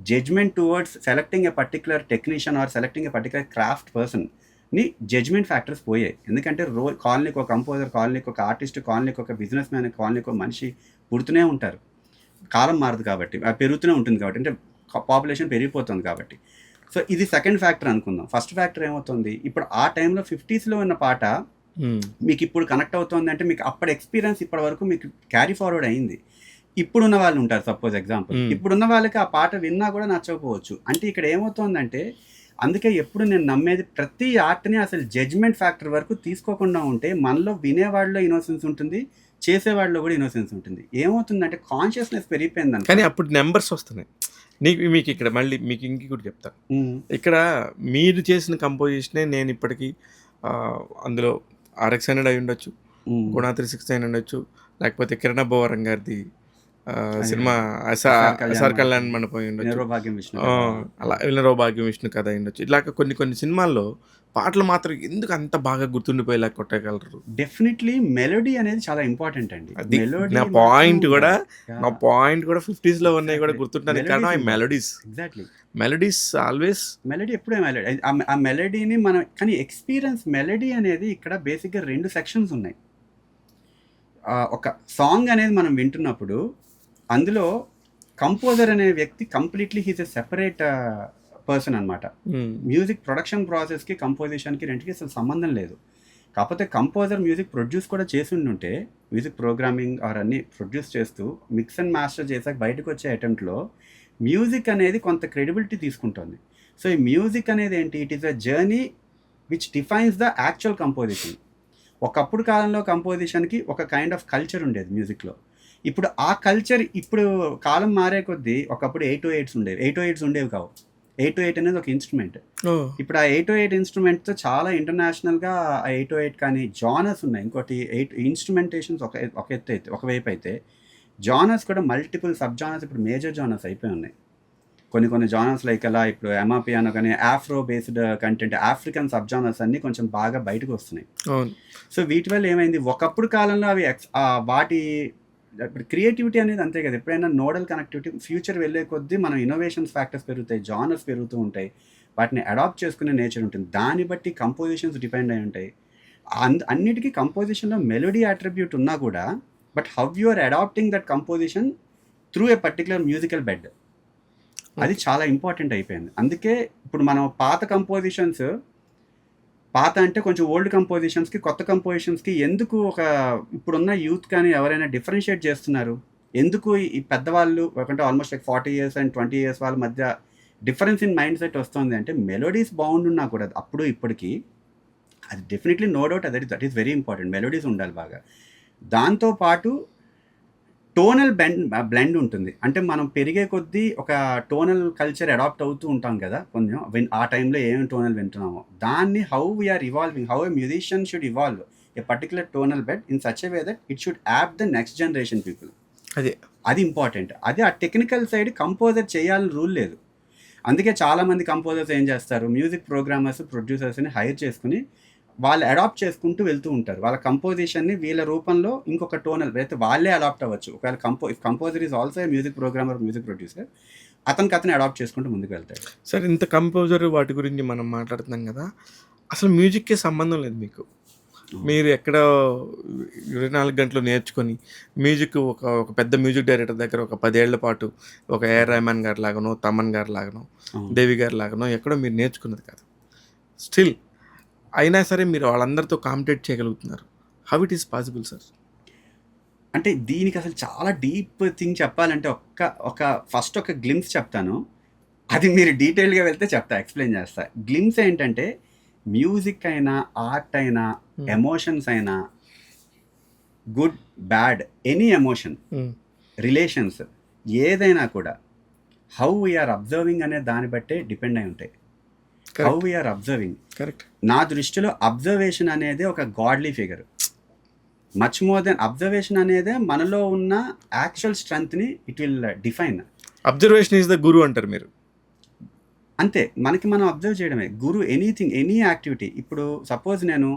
Judgement towards selecting a particular technician or selecting a particular craft person ని జడ్జ్మెంట్ ఫ్యాక్టర్స్ పోయాయి. ఎందుకంటే కాలనీకి ఒక కంపోజర్, కాలనీకి ఒక ఆర్టిస్ట్, కాలనీకి ఒక బిజినెస్ మ్యాన్, కాలనీకి ఒక మనిషి పుడుతూనే ఉంటారు. కాలం మారదు కాబట్టి, పెరుగుతూనే ఉంటుంది కాబట్టి, అంటే పాపులేషన్ పెరిగిపోతుంది కాబట్టి. సో ఇది సెకండ్ ఫ్యాక్టర్ అనుకుందాం. ఫస్ట్ ఫ్యాక్టర్ ఏమవుతుంది, ఇప్పుడు ఆ టైంలో 50sలో ఉన్న పాట మీకు ఇప్పుడు కనెక్ట్ అవుతుంది అంటే మీకు అప్పటి ఎక్స్పీరియన్స్ ఇప్పటి వరకు మీకు క్యారీ ఫార్వర్డ్ అయింది. ఇప్పుడున్న వాళ్ళు ఉంటారు సపోజ్ ఎగ్జాంపుల్, ఇప్పుడున్న వాళ్ళకి ఆ పాట విన్నా కూడా నచ్చకపోవచ్చు. అంటే ఇక్కడ ఏమవుతుందంటే, అందుకే ఎప్పుడు నేను నమ్మేది ప్రతి ఆర్ట్ని అసలు జడ్జ్మెంట్ ఫ్యాక్టర్ వరకు తీసుకోకుండా ఉంటే మనలో వినేవాడిలో ఇన్నోసెన్స్ ఉంటుంది, చేసేవాడిలో కూడా ఇన్నోసెన్స్ ఉంటుంది. ఏమవుతుందంటే కాన్షియస్నెస్ పెరిగిపోయింది. కానీ అప్పుడు నెంబర్స్ వస్తున్నాయి. మీకు ఇక్కడ మళ్ళీ మీకు ఇంకొకటి చెప్తాను. ఇక్కడ మీరు చేసిన కంపోజిషనే నేను ఇప్పటికీ అందులో RX 100 అయి ఉండొచ్చు, గుణ 360 అయి ఉండొచ్చు, లేకపోతే కిరణ్ అబ్బవరం గారిది సినిమా అసార్ కళ్యాణ్ మండపం ఉండొచ్చు, అలా వినరో భాగ్యం విష్ణు కథ ఉండొచ్చు. ఇలాగ కొన్ని సినిమాల్లో పాటలు మాత్రం ఎందుకు అంత బాగా గుర్తుండిపోయేలా కొట్టగలరు? డెఫినెట్లీ మెలోడీ అనేది చాలా ఇంపార్టెంట్ అండి. నా పాయింట్ కూడా 50sలో ఉన్నాయి కూడా గుర్తుంటాను కారణం melodies. Exactly, melodies always, melody ఎప్పుడే మెలోడీ. ఆ మెలోడీని మనం కానీ ఎక్స్పీరియన్స్ మెలోడీ అనేది ఇక్కడ బేసిక్గా 2 సెక్షన్స్ ఉన్నాయి. ఒక సాంగ్ అనేది మనం వింటున్నప్పుడు అందులో కంపోజర్ అనే వ్యక్తి completely he's a separate person అనమాట. మ్యూజిక్ ప్రొడక్షన్ ప్రాసెస్కి కంపోజిషన్కి రెండుకి అసలు సంబంధం లేదు. కాకపోతే కంపోజర్ మ్యూజిక్ ప్రొడ్యూస్ కూడా చేసి ఉంటే, మ్యూజిక్ ప్రోగ్రామింగ్ ఆర్ అన్ని ప్రొడ్యూస్ చేస్తూ మిక్స్ అండ్ మాస్టర్ చేసాక బయటకు వచ్చే అటెంప్ట్లో మ్యూజిక్ అనేది కొంత క్రెడిబిలిటీ తీసుకుంటుంది. సో ఈ మ్యూజిక్ అనేది ఏంటి, it is a journey which defines the actual composition. ఒకప్పుడు కాలంలో కంపోజిషన్కి ఒక కైండ్ ఆఫ్ కల్చర్ ఉండేది మ్యూజిక్లో. ఇప్పుడు ఆ కల్చర్ ఇప్పుడు కాలం మారే కొద్దీ, ఒకప్పుడు 808s ఉండేవి, 808s ఉండేవి కావు. 808 అనేది ఒక ఇన్స్ట్రుమెంట్. ఇప్పుడు ఆ 808 ఇన్స్ట్రుమెంట్తో చాలా ఇంటర్నేషనల్గా ఆ 808 కానీ జానర్స్ ఉన్నాయి. ఇంకోటి 8 ఇన్స్ట్రుమెంటేషన్స్ ఒక ఎత్తు అయితే, ఒకవైపు అయితే జానర్స్ కూడా మల్టిపుల్ సబ్ జానర్స్ ఇప్పుడు మేజర్ జానర్స్ అయిపోయి ఉన్నాయి. కొన్ని జానర్స్ లైక్ అలా ఇప్పుడు ఎమాపియానో కానీ Afro based content, African sub genres అన్నీ కొంచెం బాగా బయటకు వస్తున్నాయి. సో వీటి వల్ల ఏమైంది, ఒకప్పుడు కాలంలో అవి వాటి ఇప్పుడు క్రియేటివిటీ అనేది అంతే కదా, ఎప్పుడైనా నోడల్ కనెక్టివిటీ ఫ్యూచర్ వెళ్ళే కొద్దీ మనం ఇన్నోవేషన్స్ ఫ్యాక్టర్స్ పెరుగుతాయి, జానర్స్ పెరుగుతూ ఉంటాయి, వాటిని అడాప్ట్ చేసుకునే నేచర్ ఉంటుంది. దాన్ని బట్టి కంపోజిషన్స్ డిపెండ్ అయి ఉంటాయి. అన్నిటికీ కంపోజిషన్లో మెలోడీ అట్రిబ్యూట్ ఉన్నా కూడా, but how you are adapting that composition through a particular musical bed, అది చాలా ఇంపార్టెంట్ అయిపోయింది. అందుకే ఇప్పుడు మనం పాత కంపోజిషన్స్, పాత అంటే కొంచెం ఓల్డ్ కంపోజిషన్స్కి కొత్త కంపోజిషన్స్కి ఎందుకు ఇప్పుడున్న యూత్ కానీ ఎవరైనా డిఫరెన్షియేట్ చేస్తున్నారు, ఎందుకు ఈ పెద్దవాళ్ళు అంటే almost like 40 years and 20 years వాళ్ళ మధ్య డిఫరెన్స్ ఇన్ మైండ్ సెట్ వస్తుంది అంటే, మెలోడీస్ బాగుండున్నా కూడా అప్పుడు ఇప్పటికీ అది definitely no doubt that is very important, melodies ఉండాలి బాగా. దాంతోపాటు టోనల్ బ్లెండ్ ఉంటుంది. అంటే మనం పెరిగే కొద్దీ ఒక టోనల్ కల్చర్ అడాప్ట్ అవుతూ ఉంటాం కదా కొంచెం, ఆ టైంలో ఏమేమి టోనల్ వింటున్నామో దాన్ని how we are evolving, how a musician should evolve a particular tonal bed in such a way that it should app the next generation people. అది ఇంపార్టెంట్. అది ఆ టెక్నికల్ సైడ్ కంపోజర్ చేయాలని రూల్ లేదు. అందుకే చాలామంది కంపోజర్స్ ఏం చేస్తారు, మ్యూజిక్ ప్రోగ్రామర్స్, ప్రొడ్యూసర్స్ని హైర్ చేసుకుని వాళ్ళు అడాప్ట్ చేసుకుంటూ వెళ్తూ ఉంటారు. వాళ్ళ కంపోజిషన్ని వీళ్ళ రూపంలో ఇంకొక టోనల్ అయితే వాళ్ళే అడాప్ట్ అవ్వచ్చు. ఒకవేళ composer is also a music programmer, music producer, అతను అడాప్ట్ చేసుకుంటూ ముందుకు వెళ్తాడు. సార్ ఇంత కంపోజర్ వాటి గురించి మనం మాట్లాడుతున్నాం కదా, అసలు మ్యూజిక్కి సంబంధం లేదు మీకు. మీరు ఎక్కడ 24 గంటలు నేర్చుకొని మ్యూజిక్ ఒక పెద్ద మ్యూజిక్ డైరెక్టర్ దగ్గర ఒక 10 ఏళ్ల పాటు ఒక ఏఆర్ రెహమాన్ గారి లాగానో, తమన్ గారి లాగానో, దేవి గారి లాగానో ఎక్కడో మీరు నేర్చుకున్నది కాదు. స్టిల్ అయినా సరే మీరు వాళ్ళందరితో కాంపిటేట్ చేయగలుగుతున్నారు. How it is possible sir? అంటే దీనికి అసలు చాలా డీప్ థింగ్ చెప్పాలంటే ఒక ఫస్ట్ ఒక గ్లిమ్స్ చెప్తాను, అది మీరు డీటెయిల్గా వెళ్తే ఎక్స్ప్లెయిన్ చేస్తా. గ్లిమ్స్ ఏంటంటే మ్యూజిక్ అయినా, ఆర్ట్ అయినా, ఎమోషన్స్ అయినా, good bad any emotion, relations ఏదైనా కూడా హౌ వీఆర్ అబ్జర్వింగ్ అనే దాన్ని బట్టే డిపెండ్ అయి ఉంటాయి. How we are observing. కరెక్ట్. నా దృష్టిలో అబ్జర్వేషన్ అనేది ఒక godly figure. Much more then observation అనేది మనలో ఉన్న యాక్చువల్ స్ట్రెంగ్త్ని it will define. Observation is the guru అంటారు మీరు. అంతే, మనకి మనం అబ్జర్వ్ చేయడమే గురు. Anything, any activity. ఇప్పుడు సపోజ్ నేను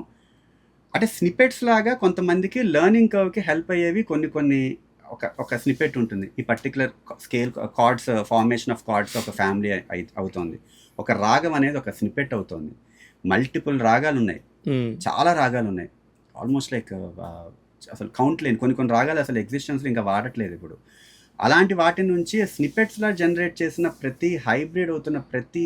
అంటే స్నిపెట్స్ లాగా కొంతమందికి లెర్నింగ్ కర్వ్కి హెల్ప్ అయ్యేవి కొన్ని ఒక స్నిపెట్ ఉంటుంది. ఈ particular scale cards, formation of cards ఒక ఫ్యామిలీ అవుతుంది. ఒక రాగం అనేది ఒక స్నిపెట్ అవుతుంది. మల్టిపుల్ రాగాలు ఉన్నాయి, చాలా రాగాలు ఉన్నాయి, ఆల్మోస్ట్ లైక్ అసలు కౌంట్ లేని కొన్ని రాగాలు అసలు ఎగ్జిస్టెన్స్లో ఇంకా వాడట్లేదు ఇప్పుడు. అలాంటి వాటి నుంచి స్నిపెట్స్లా జనరేట్ చేసిన ప్రతి హైబ్రిడ్ అవుతున్న ప్రతి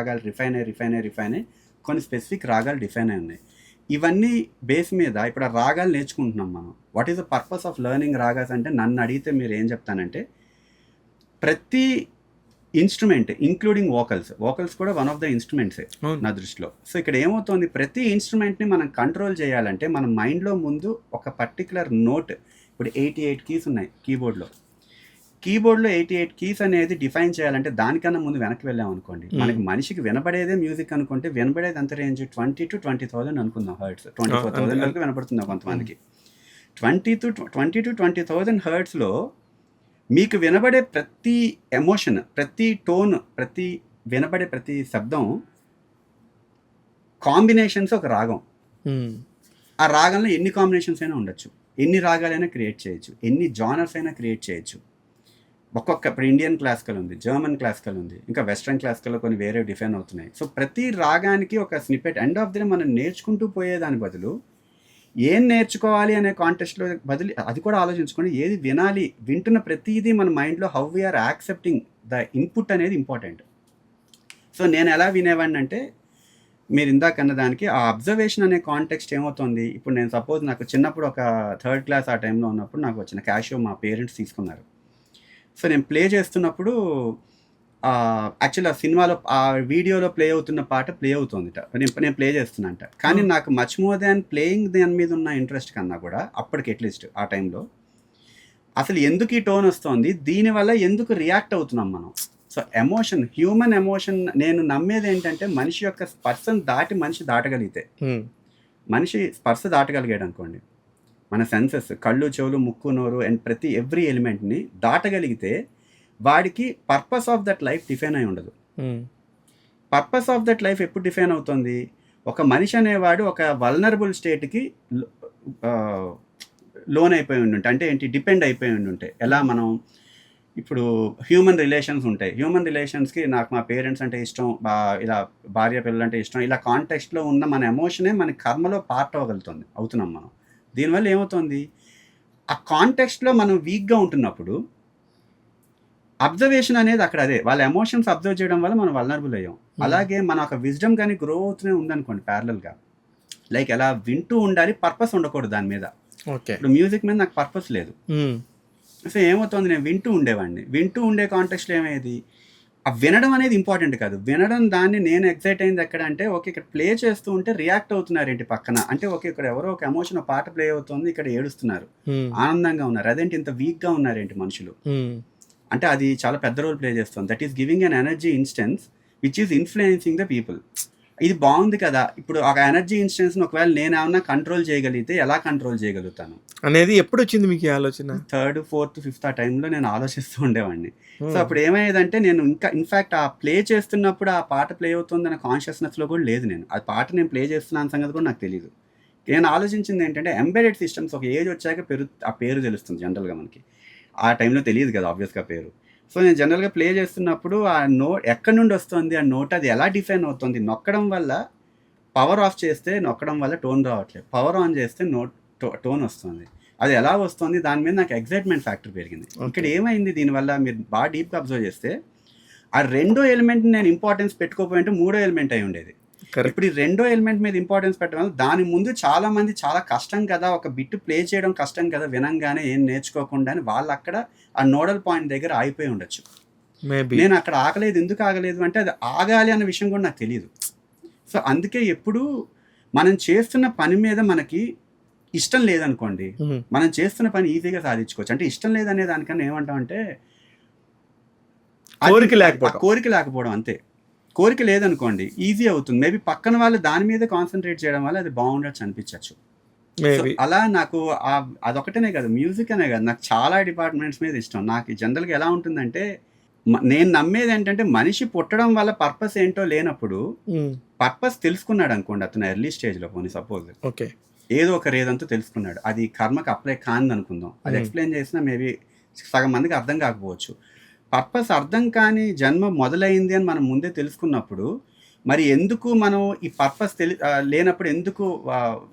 రాగాలు రిఫైన్ అయ్యి కొన్ని స్పెసిఫిక్ రాగాలు డిఫైన్ అయి ఉన్నాయి. ఇవన్నీ బేస్ మీద ఇప్పుడు ఆ రాగాలు నేర్చుకుంటున్నాం మనం. What is the purpose of learning ragas అంటే, నన్ను అడిగితే మీరు ఏం చెప్తానంటే, ప్రతి ఇన్స్ట్రుమెంట్ ఇంక్లూడింగ్ వోకల్స్ కూడా వన్ ఆఫ్ ద ఇన్స్ట్రుమెంట్సే నా దృష్టిలో. సో ఇక్కడ ఏమవుతుంది, ప్రతి ఇన్స్ట్రుమెంట్ని మనం కంట్రోల్ చేయాలంటే మన మైండ్లో ముందు ఒక పర్టికులర్ నోట్, ఇప్పుడు 88 కీస్ ఉన్నాయి కీబోర్డ్లో 88 కీస్ అనేది డిఫైన్ చేయాలంటే దానికన్నా ముందు వెనక్కి వెళ్ళాం అనుకోండి, మనకి మనిషికి వినబడేదే మ్యూజిక్ అనుకుంటే వినబడేది ఎంత రేంజ్ 20 to 20,000 అనుకుందాం హర్ట్స్. 24,000 వరకు వినపడుతుంది కొంతమందికి. 20 to 20,000 హర్ట్స్లో మీకు వినబడే ప్రతి ఎమోషన్, ప్రతి టోన్, వినబడే ప్రతి శబ్దం కాంబినేషన్స్ ఒక రాగం. ఆ రాగంలో ఎన్ని కాంబినేషన్స్ అయినా ఉండొచ్చు, ఎన్ని రాగాలైనా క్రియేట్ చేయొచ్చు, ఎన్ని జానర్స్ అయినా క్రియేట్ చేయొచ్చు. ఇప్పుడు ఇండియన్ క్లాసికల్ ఉంది, జర్మన్ క్లాసికల్ ఉంది, ఇంకా వెస్ట్రన్ క్లాసికల్లో కొన్ని వేరే డిఫైన్ అవుతున్నాయి. సో ప్రతి రాగానికి ఒక snippet. End of the day మనం నేర్చుకుంటూ పోయేదాని బదులు ఏం నేర్చుకోవాలి అనే కాంటెస్ట్లో బదులు అది కూడా ఆలోచించుకొని ఏది వినాలి, వింటున్న ప్రతిదీ మన మైండ్లో how we are accepting the input అనేది ఇంపార్టెంట్. సో నేను ఎలా వినేవాడిని అంటే, మీరు ఇందాక అన్న దానికి ఆ అబ్జర్వేషన్ అనే కాంటెక్స్ట్ ఏమవుతుంది, ఇప్పుడు నేను సపోజ్ నాకు చిన్నప్పుడు ఒక 3rd class ఆ టైంలో ఉన్నప్పుడు నాకు వచ్చిన క్యాషియో మా పేరెంట్స్ తీసుకున్నారు. సో నేను ప్లే చేస్తున్నప్పుడు యాక్చువల్లీ ఆ సినిమాలో ఆ వీడియోలో ప్లే అవుతున్న పాట ప్లే అవుతుందిట, నేను ప్లే చేస్తున్నట్ట. కానీ నాకు మచ్ మోర్ దాన్ ప్లేయింగ్ దాని మీద ఉన్న ఇంట్రెస్ట్ కన్నా కూడా అప్పటికి అట్లీస్ట్ ఆ టైంలో అసలు ఎందుకు ఈ టోన్ వస్తుంది, దీనివల్ల ఎందుకు రియాక్ట్ అవుతున్నాం మనం. సో ఎమోషన్, హ్యూమన్ ఎమోషన్, నేను నమ్మేది ఏంటంటే మనిషి యొక్క స్పర్శను దాటి మనిషి దాటగలిగితే, మనిషి స్పర్శ దాటగలిగాడు అనుకోండి, మన సెన్సెస్ కళ్ళు చెవులు ముక్కు నోరు అండ్ ప్రతి ఎవ్రీ ఎలిమెంట్ని దాటగలిగితే వాడికి purpose of that life define అయి ఉండదు. పర్పస్ ఆఫ్ దట్ లైఫ్ ఎప్పుడు డిఫైన్ అవుతుంది, ఒక మనిషి అనేవాడు ఒక వల్నరబుల్ స్టేట్కి లోన్ అయిపోయి ఉండుంటే, అంటే ఏంటి, డిపెండ్ అయిపోయి ఉండుంటే. ఎలా మనం ఇప్పుడు హ్యూమన్ రిలేషన్స్ ఉంటాయి, హ్యూమన్ రిలేషన్స్కి నాకు మా పేరెంట్స్ అంటే ఇష్టం, ఇలా భార్య పిల్లలు అంటే ఇష్టం, ఇలా కాంటెక్స్ట్లో ఉన్న మన ఎమోషనే మన కర్మలో పార్ట్ అవుతున్నాం మనం. దీనివల్ల ఏమవుతుంది, ఆ కాంటెక్స్ట్లో మనం వీక్గా ఉంటున్నప్పుడు అబ్జర్వేషన్ అనేది అక్కడ అదే, వాళ్ళ ఎమోషన్స్ అబ్జర్వ్ చేయడం వల్ల మనం వల్నరబుల్ అయ్యాం. అలాగే మన ఒక విజ్డమ్ కానీ గ్రో అవుతూనే ఉందనుకోండి ప్యారలల్గా, లైక్ ఎలా వింటూ ఉండాలి, పర్పస్ ఉండకూడదు దాని మీద. ఇప్పుడు మ్యూజిక్ మీద నాకు పర్పస్ లేదు, సో ఏమవుతుంది, నేను వింటూ ఉండే కాంటెక్స్లో ఏమయ్యేది, ఆ వినడం అనేది ఇంపార్టెంట్ కాదు, వినడం దాన్ని నేను ఎక్సైట్ అయింది ఎక్కడ అంటే, ఓకే ఇక్కడ ప్లే చేస్తూ ఉంటే రియాక్ట్ అవుతున్నారు ఏంటి పక్కన, అంటే ఓకే ఇక్కడ ఎవరో ఒక ఎమోషన్ పాట ప్లే అవుతుంది, ఇక్కడ ఏడుస్తున్నారు, ఆనందంగా ఉన్నారు, అదేంటి ఇంత వీక్గా ఉన్నారేంటి మనుషులు, అంటే అది చాలా పెద్ద రోల్ ప్లే చేస్తుంది. That is giving an energy instance which is influencing the people. ఇది బాగుంది కదా, ఇప్పుడు ఒక ఎనర్జీ ఇన్స్టెన్స్ని ఒకవేళ నేను ఏమన్నా కంట్రోల్ చేయగలిగితే ఎలా కంట్రోల్ చేయగలుగుతాను అనేది ఎప్పుడు వచ్చింది మీకు ఈ ఆలోచన? 3rd, 4th, 5th ఆ టైంలో నేను ఆలోచిస్తూ ఉండేవాడిని. సో అప్పుడు ఏమయ్యేదంటే, నేను ఇంకా ఇన్ఫ్యాక్ట్ ఆ ప్లే చేస్తున్నప్పుడు ఆ పాట ప్లే అవుతుందన్న కాన్షియస్నెస్లో కూడా లేదు నేను, ఆ పాట నేను ప్లే చేస్తున్నాను సంగతి కూడా నాకు తెలియదు. నేను ఆలోచించింది ఏంటంటే, ఎంబెడెడ్ సిస్టమ్స్ ఒక ఏజ్ వచ్చాక ఆ పేరు తెలుస్తుంది జనరల్గా మనకి, ఆ టైంలో తెలియదు కదా ఆబ్వియస్గా పేరు. సో నేను జనరల్గా ప్లే చేస్తున్నప్పుడు ఆ ఎక్కడి నుండి వస్తుంది ఆ నోట్, అది ఎలా డిఫైన్ అవుతుంది, నొక్కడం వల్ల పవర్ ఆఫ్ చేస్తే నొక్కడం వల్ల టోన్ రావట్లేదు, పవర్ ఆన్ చేస్తే టోన్ వస్తుంది, అది ఎలా వస్తుంది, దాని మీద నాకు ఎక్సైట్మెంట్ ఫ్యాక్టర్ పెరిగింది. ఇక్కడ ఏమైంది, దీనివల్ల మీరు బాగా డీప్గా అబ్జర్వ్ చేస్తే ఆ రెండో ఎలిమెంట్ నేను ఇంపార్టెన్స్ పెట్టుకోపోయింటే మూడో ఎలిమెంట్ అయి ఉండేది. ఇప్పుడు ఈ రెండో ఎలిమెంట్ మీద ఇంపార్టెన్స్ పెట్టడం వల్ల, దాని ముందు చాలా మంది చాలా కష్టం కదా, ఒక బిట్ ప్లే చేయడం కష్టం కదా, వినంగానే ఏం నేర్చుకోకుండా అని వాళ్ళు అక్కడ ఆ నోడల్ పాయింట్ దగ్గర ఆగిపోయి ఉండొచ్చు. నేను అక్కడ ఆగలేదు, ఎందుకు ఆగలేదు అంటే అది ఆగాలి అన్న విషయం కూడా నాకు తెలియదు. సో అందుకే ఎప్పుడు మనం చేస్తున్న పని మీద మనకి ఇష్టం లేదనుకోండి, మనం చేస్తున్న పని ఈజీగా సాధించుకోవచ్చు. అంటే ఇష్టం లేదనే దానికన్నా ఏమంటామంటే కోరిక లేకపోవడం అంతే. కోరిక లేదనుకోండి ఈజీ అవుతుంది, మేబీ పక్కన వాళ్ళు దాని మీద కాన్సన్ట్రేట్ చేయడం వల్ల అది బాగుండొచ్చు అనిపించవచ్చు. అలా నాకు అదొకటనే కాదు, మ్యూజిక్ అనే కాదు, నాకు చాలా డిపార్ట్మెంట్స్ మీద ఇష్టం. నాకు జనరల్గా ఎలా ఉంటుందంటే, నేను నమ్మేది ఏంటంటే, మనిషి పుట్టడం వల్ల పర్పస్ ఏంటో లేనప్పుడు పర్పస్ తెలుసుకున్నాడు అనుకోండి అతను ఎర్లీ స్టేజ్లో, పోనీ సపోజ్ ఓకే ఏదో ఒక రేదంతా తెలుసుకున్నాడు, అది కర్మకి అప్లై కాని అనుకుందాం, అది ఎక్స్ప్లెయిన్ చేసినా మేబీ సగం మందికి అర్థం కాకపోవచ్చు. పర్పస్ అర్థం కాని జన్మ మొదలైంది అని మనం ముందే తెలుసుకున్నప్పుడు, మరి ఎందుకు మనం ఈ పర్పస్ లేనప్పుడు ఎందుకు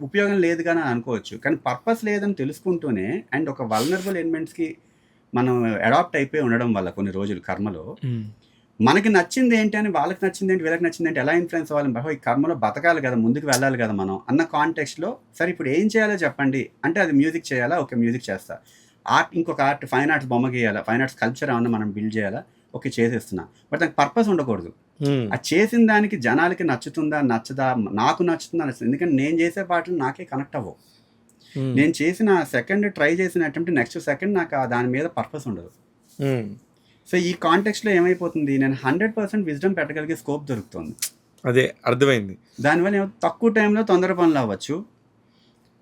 ఉపయోగం లేదు కానీ అనుకోవచ్చు. కానీ పర్పస్ లేదని తెలుసుకుంటూనే అండ్ ఒక వల్నరబుల్ ఎలిమెంట్స్కి మనం అడాప్ట్ అయిపోయి ఉండడం వల్ల కొన్ని రోజులు కర్మలో మనకి నచ్చింది ఏంటి అని, వాళ్ళకి నచ్చింది ఏంటి, వీళ్ళకి నచ్చింది ఏంటి, ఎలా ఇన్ఫ్లుయెన్స్ అవ్వాలి, ఈ కర్మలో బతకాలి కదా, ముందుకు వెళ్ళాలి కదా మనం అన్న కాంటెక్స్ట్లో, సరే ఇప్పుడు ఏం చేయాలో చెప్పండి అంటే, అది మ్యూజిక్ చేయాలా, ఓకే మ్యూజిక్ చేస్తా, ఇంకొక ఆర్ట్, ఫైన్ ఆర్ట్స్ బొమ్మ గీయాలా, ఫైన్ ఆర్ట్స్ కల్చర్ ఏమన్నా మనం బిల్డ్ చేయాలా, ఓకే చేసేస్తున్నా, బట్ దానికి పర్పస్ ఉండకూడదు. అది చేసిన దానికి జనాలకి నచ్చుతుందా నచ్చదా, నాకు నచ్చుతుందా నచ్చుతుంది, ఎందుకంటే నేను చేసే పాటలు నాకే కనెక్ట్ అవ్వవు. నేను చేసిన సెకండ్ ట్రై చేసిన అటెంప్ట్ నెక్స్ట్ సెకండ్ నాకు దాని మీద పర్పస్ ఉండదు. సో ఈ కాంటెక్స్ట్లో ఏమైపోతుంది, నేను 100% విజ్డమ్ పెట్టగలిగే స్కోప్ దొరుకుతుంది. అదే అర్థమైంది. దానివల్ల తక్కువ టైంలో తొందర పనులు అవ్వచ్చు.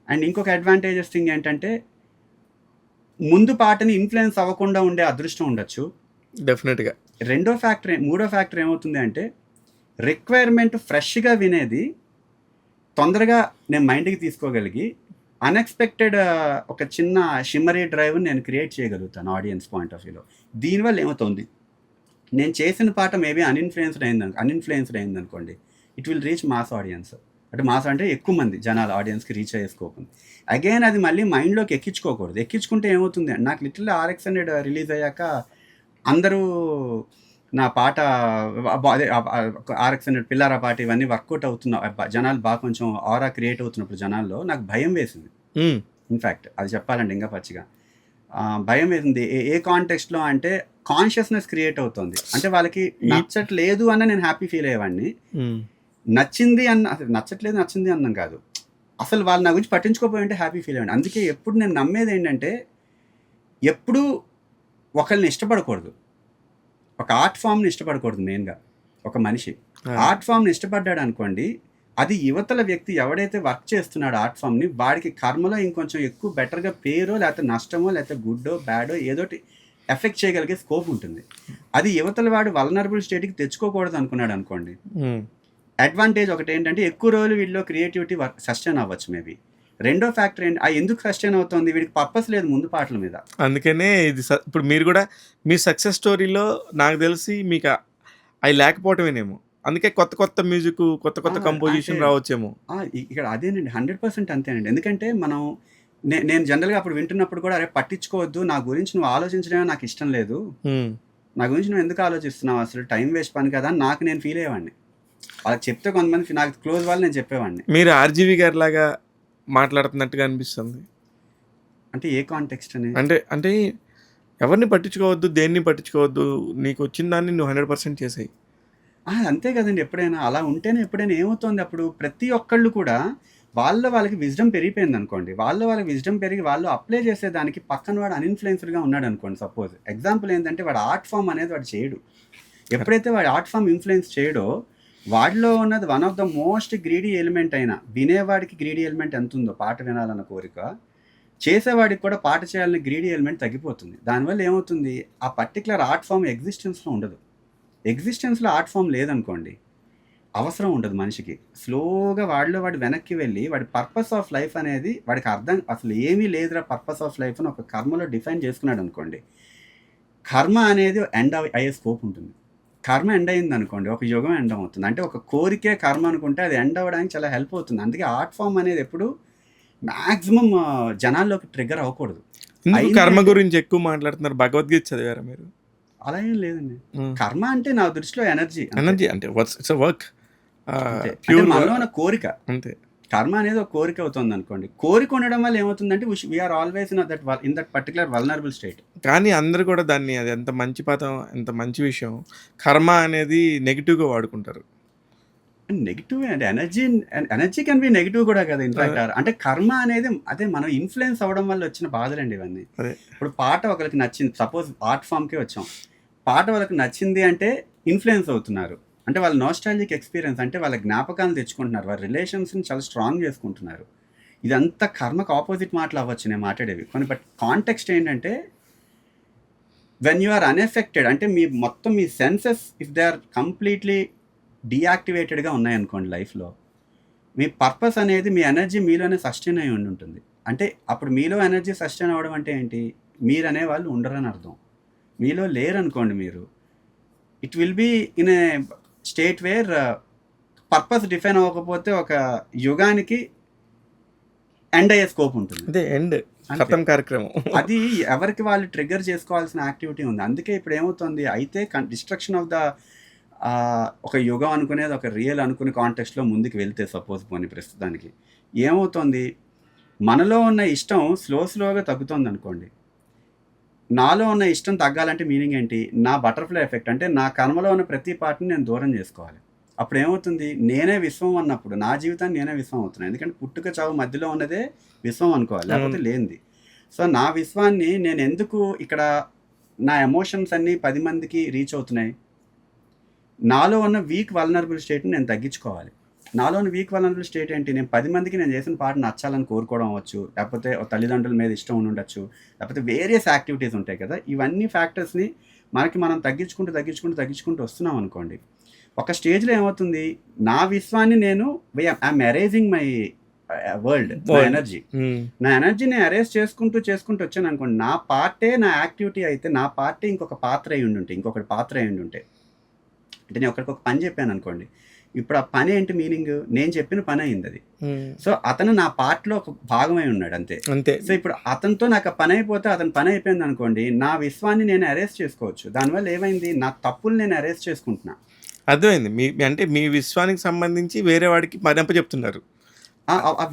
అండ్ ఇంకొక అడ్వాంటేజెస్ థింగ్ ఏంటంటే, ముందు పాటని ఇన్ఫ్లుయెన్స్ అవ్వకుండా ఉండే అదృష్టం ఉండొచ్చు డెఫినెట్గా. మూడో ఫ్యాక్టర్ ఏమవుతుంది అంటే, రిక్వైర్మెంట్ ఫ్రెష్గా వినేది తొందరగా నేను మైండ్కి తీసుకోగలిగి అన్ఎక్స్పెక్టెడ్ ఒక చిన్న షిమ్మరీ డ్రైవ్ని నేను క్రియేట్ చేయగలుగుతాను ఆడియన్స్ పాయింట్ ఆఫ్ వ్యూలో. దీనివల్ల ఏమవుతుంది, నేను చేసిన పాట మేబీ అన్ఇన్ఫ్లుయెన్స్డ్ అయింది అనుకోండి, it will reach mass audience. అంటే మాస్ అంటే ఎక్కువ మంది జనాలు ఆడియన్స్కి రీచ్ అయ్యే స్కోప్ ఉంది. అగైన్ అది మళ్ళీ మైండ్లోకి ఎక్కించుకోకూడదు. ఎక్కించుకుంటే ఏమవుతుంది, నాకు లిటిల్ RX100 రిలీజ్ అయ్యాక అందరూ నా పాట అదే RX100 పిల్లారా పాట ఇవన్నీ వర్కౌట్ అవుతున్నా, జనాలు బాగా కొంచెం ఆరా క్రియేట్ అవుతున్నప్పుడు జనాల్లో నాకు భయం వేసింది. ఇన్ఫ్యాక్ట్ అది చెప్పాలంటే ఇంకా పచ్చిగా భయం వేసింది. ఏ కాంటెక్స్ట్‌లో అంటే కాన్షియస్‌నెస్ క్రియేట్ అవుతుంది. అంటే వాళ్ళకి నచ్చట్లేదు అన్న నేను హ్యాపీ ఫీల్ అయ్యేవాడిని. నచ్చింది అసలు నచ్చింది అన్నాను కాదు. అసలు వాళ్ళు నా గురించి పట్టించుకోకపోయి ఉంటే హ్యాపీ ఫీల్ అయ్యాను. అందుకే ఎప్పుడు నేను నమ్మేది ఏంటంటే, ఎప్పుడూ ఒకళ్ళని ఇష్టపడకూడదు. ఒక ఆర్ట్ ఫామ్‌ని ఇష్టపడకూడదు మెయిన్‌గా ఒక మనిషి. ఆర్ట్ ఫామ్‌ని ఇష్టపడ్డాడు అనుకోండి, అది యువతల వ్యక్తి ఎవడైతే వర్క్ చేస్తున్నాడో ఆర్ట్ ఫామ్‌ని, వాడికి కర్మలో ఇంకొంచెం ఎక్కువ బెటర్‌గా పేరో, లేకపోతే నష్టమో, లేకపోతే గుడ్డో, బ్యాడో ఏదోటి ఎఫెక్ట్ చేయగలిగే స్కోప్ ఉంటుంది. అది యువతల వాడు వల్నరబుల్ స్టేట్‌కి తెచ్చుకోకూడదు అనుకున్నాడు అనుకోండి, అడ్వాంటేజ్ ఒకటి ఏంటంటే ఎక్కువ రోజులు వీడిలో క్రియేటివిటీ వర్క్ సస్టైన్ అవ్వచ్చు మేబీ. రెండో ఫ్యాక్టర్ ఏంటి, ఎందుకు సస్టైన్ అవుతుంది, వీడికి పర్పస్ లేదు ముందు పాటల మీద. అందుకనే ఇది ఇప్పుడు మీరు కూడా మీ సక్సెస్ స్టోరీలో నాకు తెలిసి మీకు అవి లేకపోవటమేనేమో. అందుకే కొత్త కొత్త మ్యూజిక్, కొత్త కొత్త కంపోజిషన్ రావచ్చేమో. ఇక్కడ అదేనండి 100% అంతేనండి. ఎందుకంటే మనం నేను జనరల్గా అప్పుడు వింటున్నప్పుడు కూడా, అరే పట్టించుకోవద్దు, నా గురించి నువ్వు ఆలోచించడమే నాకు ఇష్టం లేదు, నా గురించి నువ్వు ఎందుకు ఆలోచిస్తున్నావు, అసలు టైం వేస్ట్ పని కదా అని నాకు నేను ఫీల్ అయ్యేవాడిని. అలా చెప్తే కొంతమంది నాకు క్లోజ్ వాళ్ళు నేను చెప్పేవాడిని. మీరు ఆర్జీవి గారి లాగా మాట్లాడుతున్నట్టుగా అనిపిస్తుంది. అంటే ఏ కాంటెక్స్ట్ అని? అంటే ఎవరిని పట్టించుకోవద్దు, దేన్ని పట్టించుకోవద్దు, నీకు వచ్చిన దాన్ని నువ్వు 100% చేసేయి. అంతే కదండి. ఎప్పుడైనా అలా ఉంటేనే ఎప్పుడైనా ఏమవుతుంది, అప్పుడు ప్రతి ఒక్కళ్ళు కూడా వాళ్ళకి విజ్డమ్ పెరిగిపోయింది అనుకోండి, వాళ్ళకి విజ్డమ్ పెరిగి వాళ్ళు అప్లై చేసే దానికి పక్కన వాడు అన్ఇన్ఫ్లుయెన్స్డ్గా ఉన్నాడు అనుకోండి. సపోజ్ ఎగ్జాంపుల్ ఏంటంటే, వాడు ఆర్ట్ ఫామ్ అనేది వాడు చేయడు. ఎప్పుడైతే వాడు ఆర్ట్ ఫామ్ ఇన్ఫ్లుయెన్స్ చేయడో, వాడిలో ఉన్నది one of the most greedy element అయినా, వినేవాడికి గ్రీడీ ఎలిమెంట్ ఎంత ఉందో పాట వినాలన్న కోరిక, చేసేవాడికి కూడా పాట చేయాలనే గ్రీడీ ఎలిమెంట్ తగ్గిపోతుంది. దానివల్ల ఏమవుతుంది, ఆ పర్టికులర్ ఆర్ట్ ఫామ్ ఎగ్జిస్టెన్స్లో ఉండదు. ఎగ్జిస్టెన్స్లో ఆర్ట్ ఫామ్ లేదనుకోండి, అవసరం ఉండదు మనిషికి. స్లోగా వాడిలో వాడు వెనక్కి వెళ్ళి వాడి పర్పస్ ఆఫ్ లైఫ్ అనేది వాడికి అర్థం, అసలు ఏమీ లేదురా పర్పస్ ఆఫ్ లైఫ్ అని ఒక కర్మలో డిఫైన్ చేసుకున్నాడు అనుకోండి, కర్మ అనేది ఎండ్ అయ్యే స్కోప్ ఉంటుంది. కర్మ ఎండ్ అయింది అనుకోండి, ఒక యుగం ఎండ్ అవుతుంది. అంటే ఒక కోరికే కర్మ అనుకుంటే అది ఎండ్ అవ్వడానికి చాలా హెల్ప్ అవుతుంది. అందుకే ఆర్ట్ ఫామ్ అనేది ఎప్పుడు మ్యాక్సిమం జనాల్లోకి ట్రిగ్గర్ అవ్వకూడదు. కర్మ గురించి ఎక్కువ మాట్లాడుతున్నారు, భగవద్గీత చదివారా మీరు? అలా ఏం లేదండి. కర్మ అంటే నా దృష్టిలో ఎనర్జీ అంటే వర్క్, మనలో ఉన్న కోరిక అంతే. కర్మ అనేది ఒక కోరిక అవుతుంది అనుకోండి. కోరిక ఉండడం వల్ల ఏమవుతుందంటే we are always in that particular vulnerable state. కానీ అందరూ కూడా దాన్ని, అది ఎంత మంచి పదం, ఎంత మంచి విషయం, కర్మ అనేది నెగిటివ్గా వాడుకుంటారు. నెగిటివ్ అండి. ఎనర్జీ కెన్ బి నెగిటివ్ కూడా కదా ఇన్ఫాక్ట్. అంటే కర్మ అనేది అదే మనం ఇన్ఫ్లుయెన్స్ అవ్వడం వల్ల వచ్చిన బాధలండి ఇవన్నీ. ఇప్పుడు పాట ఒకరికి నచ్చింది, సపోజ్ ఆర్ట్ ఫామ్కే వచ్చాం, పాట వాళ్ళకి నచ్చింది అంటే ఇన్ఫ్లుయెన్స్ అవుతున్నారు, అంటే వాళ్ళ నోస్టాలజిక్ ఎక్స్పీరియన్స్, అంటే వాళ్ళ జ్ఞాపకాలను తెచ్చుకుంటున్నారు, వాళ్ళ రిలేషన్స్ని చాలా స్ట్రాంగ్ చేసుకుంటున్నారు. ఇదంతా కర్మకు ఆపోజిట్ మాటలు అవ్వచ్చు నేను మాట్లాడేవి కొన్ని. బట్ కాంటెక్స్ట్ ఏంటంటే, వెన్ యు ఆర్ అన్ఎఫెక్టెడ్, అంటే మీ senses if they are completely డీయాక్టివేటెడ్గా ఉన్నాయనుకోండి లైఫ్లో, మీ పర్పస్ అనేది, మీ ఎనర్జీ మీలోనే సస్టైన్ అయి ఉంటుంది. అంటే అప్పుడు మీలో ఎనర్జీ సస్టైన్ అవ్వడం అంటే ఏంటి, మీరు అనేవాళ్ళు ఉండరని అర్థం. మీలో లేరనుకోండి మీరు, it will be in a state where purpose define అవ్వకపోతే ఒక యుగానికి ఎండ్ అయ్యే స్కోప్ ఉంటుంది. అదే ఎండ్ కార్యక్రమం. అది ఎవరికి వాళ్ళు ట్రిగ్గర్ చేసుకోవాల్సిన యాక్టివిటీ ఉంది. అందుకే ఇప్పుడు ఏమవుతుంది, అయితే డిస్ట్రక్షన్ ఆఫ్ ద ఒక యుగం అనుకునేది ఒక రియల్ అనుకునే కాంటెక్స్ట్లో ముందుకు వెళ్తే, సపోజ్ పోనీ ప్రస్తుతానికి ఏమవుతుంది, మనలో ఉన్న ఇష్టం స్లోగా తగ్గుతుంది అనుకోండి. నాలో ఉన్న ఇష్టం తగ్గాలంటే మీనింగ్ ఏంటి, నా బటర్ఫ్లై ఎఫెక్ట్, అంటే నా కర్మలో ఉన్న ప్రతి పార్ట్ని నేను దూరం చేసుకోవాలి. అప్పుడు ఏమవుతుంది, నేనే విశ్వం అన్నప్పుడు నా జీవితాన్ని నేనే విశ్వం అవుతున్నాను. ఎందుకంటే పుట్టుక చావు మధ్యలో ఉన్నదే విశ్వం అనుకోవాలి, లేకపోతే లేనిది. సో నా విశ్వాన్ని నేను ఎందుకు ఇక్కడ, నా ఎమోషన్స్ అన్నీ 10 మందికి రీచ్ అవుతున్నాయి, నాలో ఉన్న వీక్ వల్నరబుల్ స్టేట్ని నేను తగ్గించుకోవాలి. నాలో ఉన్న వీక్ వల్నరబుల్ స్టేట్ ఏంటి, నేను 10 మందికి నేను చేసిన పాట నచ్చాలని కోరుకోవడం అవ్వచ్చు, లేకపోతే తల్లిదండ్రుల మీద ఇష్టం ఉండి ఉండొచ్చు, లేకపోతే వేరియస్ యాక్టివిటీస్ ఉంటాయి కదా. ఇవన్నీ ఫ్యాక్టర్స్ని మనం తగ్గించుకుంటూ వస్తున్నాం అనుకోండి. ఒక స్టేజ్లో ఏమవుతుంది, నా విశ్వాన్ని నేను ఐఎమ్ అరేజింగ్ మై వరల్డ్, నా ఎనర్జీ, నా ఎనర్జీని అరేంజ్ చేసుకుంటూ వచ్చాను అనుకోండి. నా పార్టే నా యాక్టివిటీ అయితే, నా పార్టీ ఇంకొక పాత్ర అయి ఉండుంటే, ఇంకొకటి పాత్ర అయి ఉండుంటే, అంటే నేను ఒకరికి ఒక పని చెప్పాను అనుకోండి, ఇప్పుడు ఆ పని ఏంటి మీనింగ్, నేను చెప్పిన పని అయింది అది. సో అతను నా పార్ట్లో ఒక భాగమై ఉన్నాడు అంతే. సో ఇప్పుడు అతనితో నాకు పని అయిపోతే, అతని పని అయిపోయింది అనుకోండి, నా విశ్వాన్ని నేను అరెస్ట్ చేసుకోవచ్చు. దానివల్ల ఏమైంది, నా తప్పులు నేను అరెస్ట్ చేసుకుంటున్నా. అర్థమైంది. అంటే మీ విశ్వానికి సంబంధించి వేరే వాడికి మరింప చెప్తున్నారు.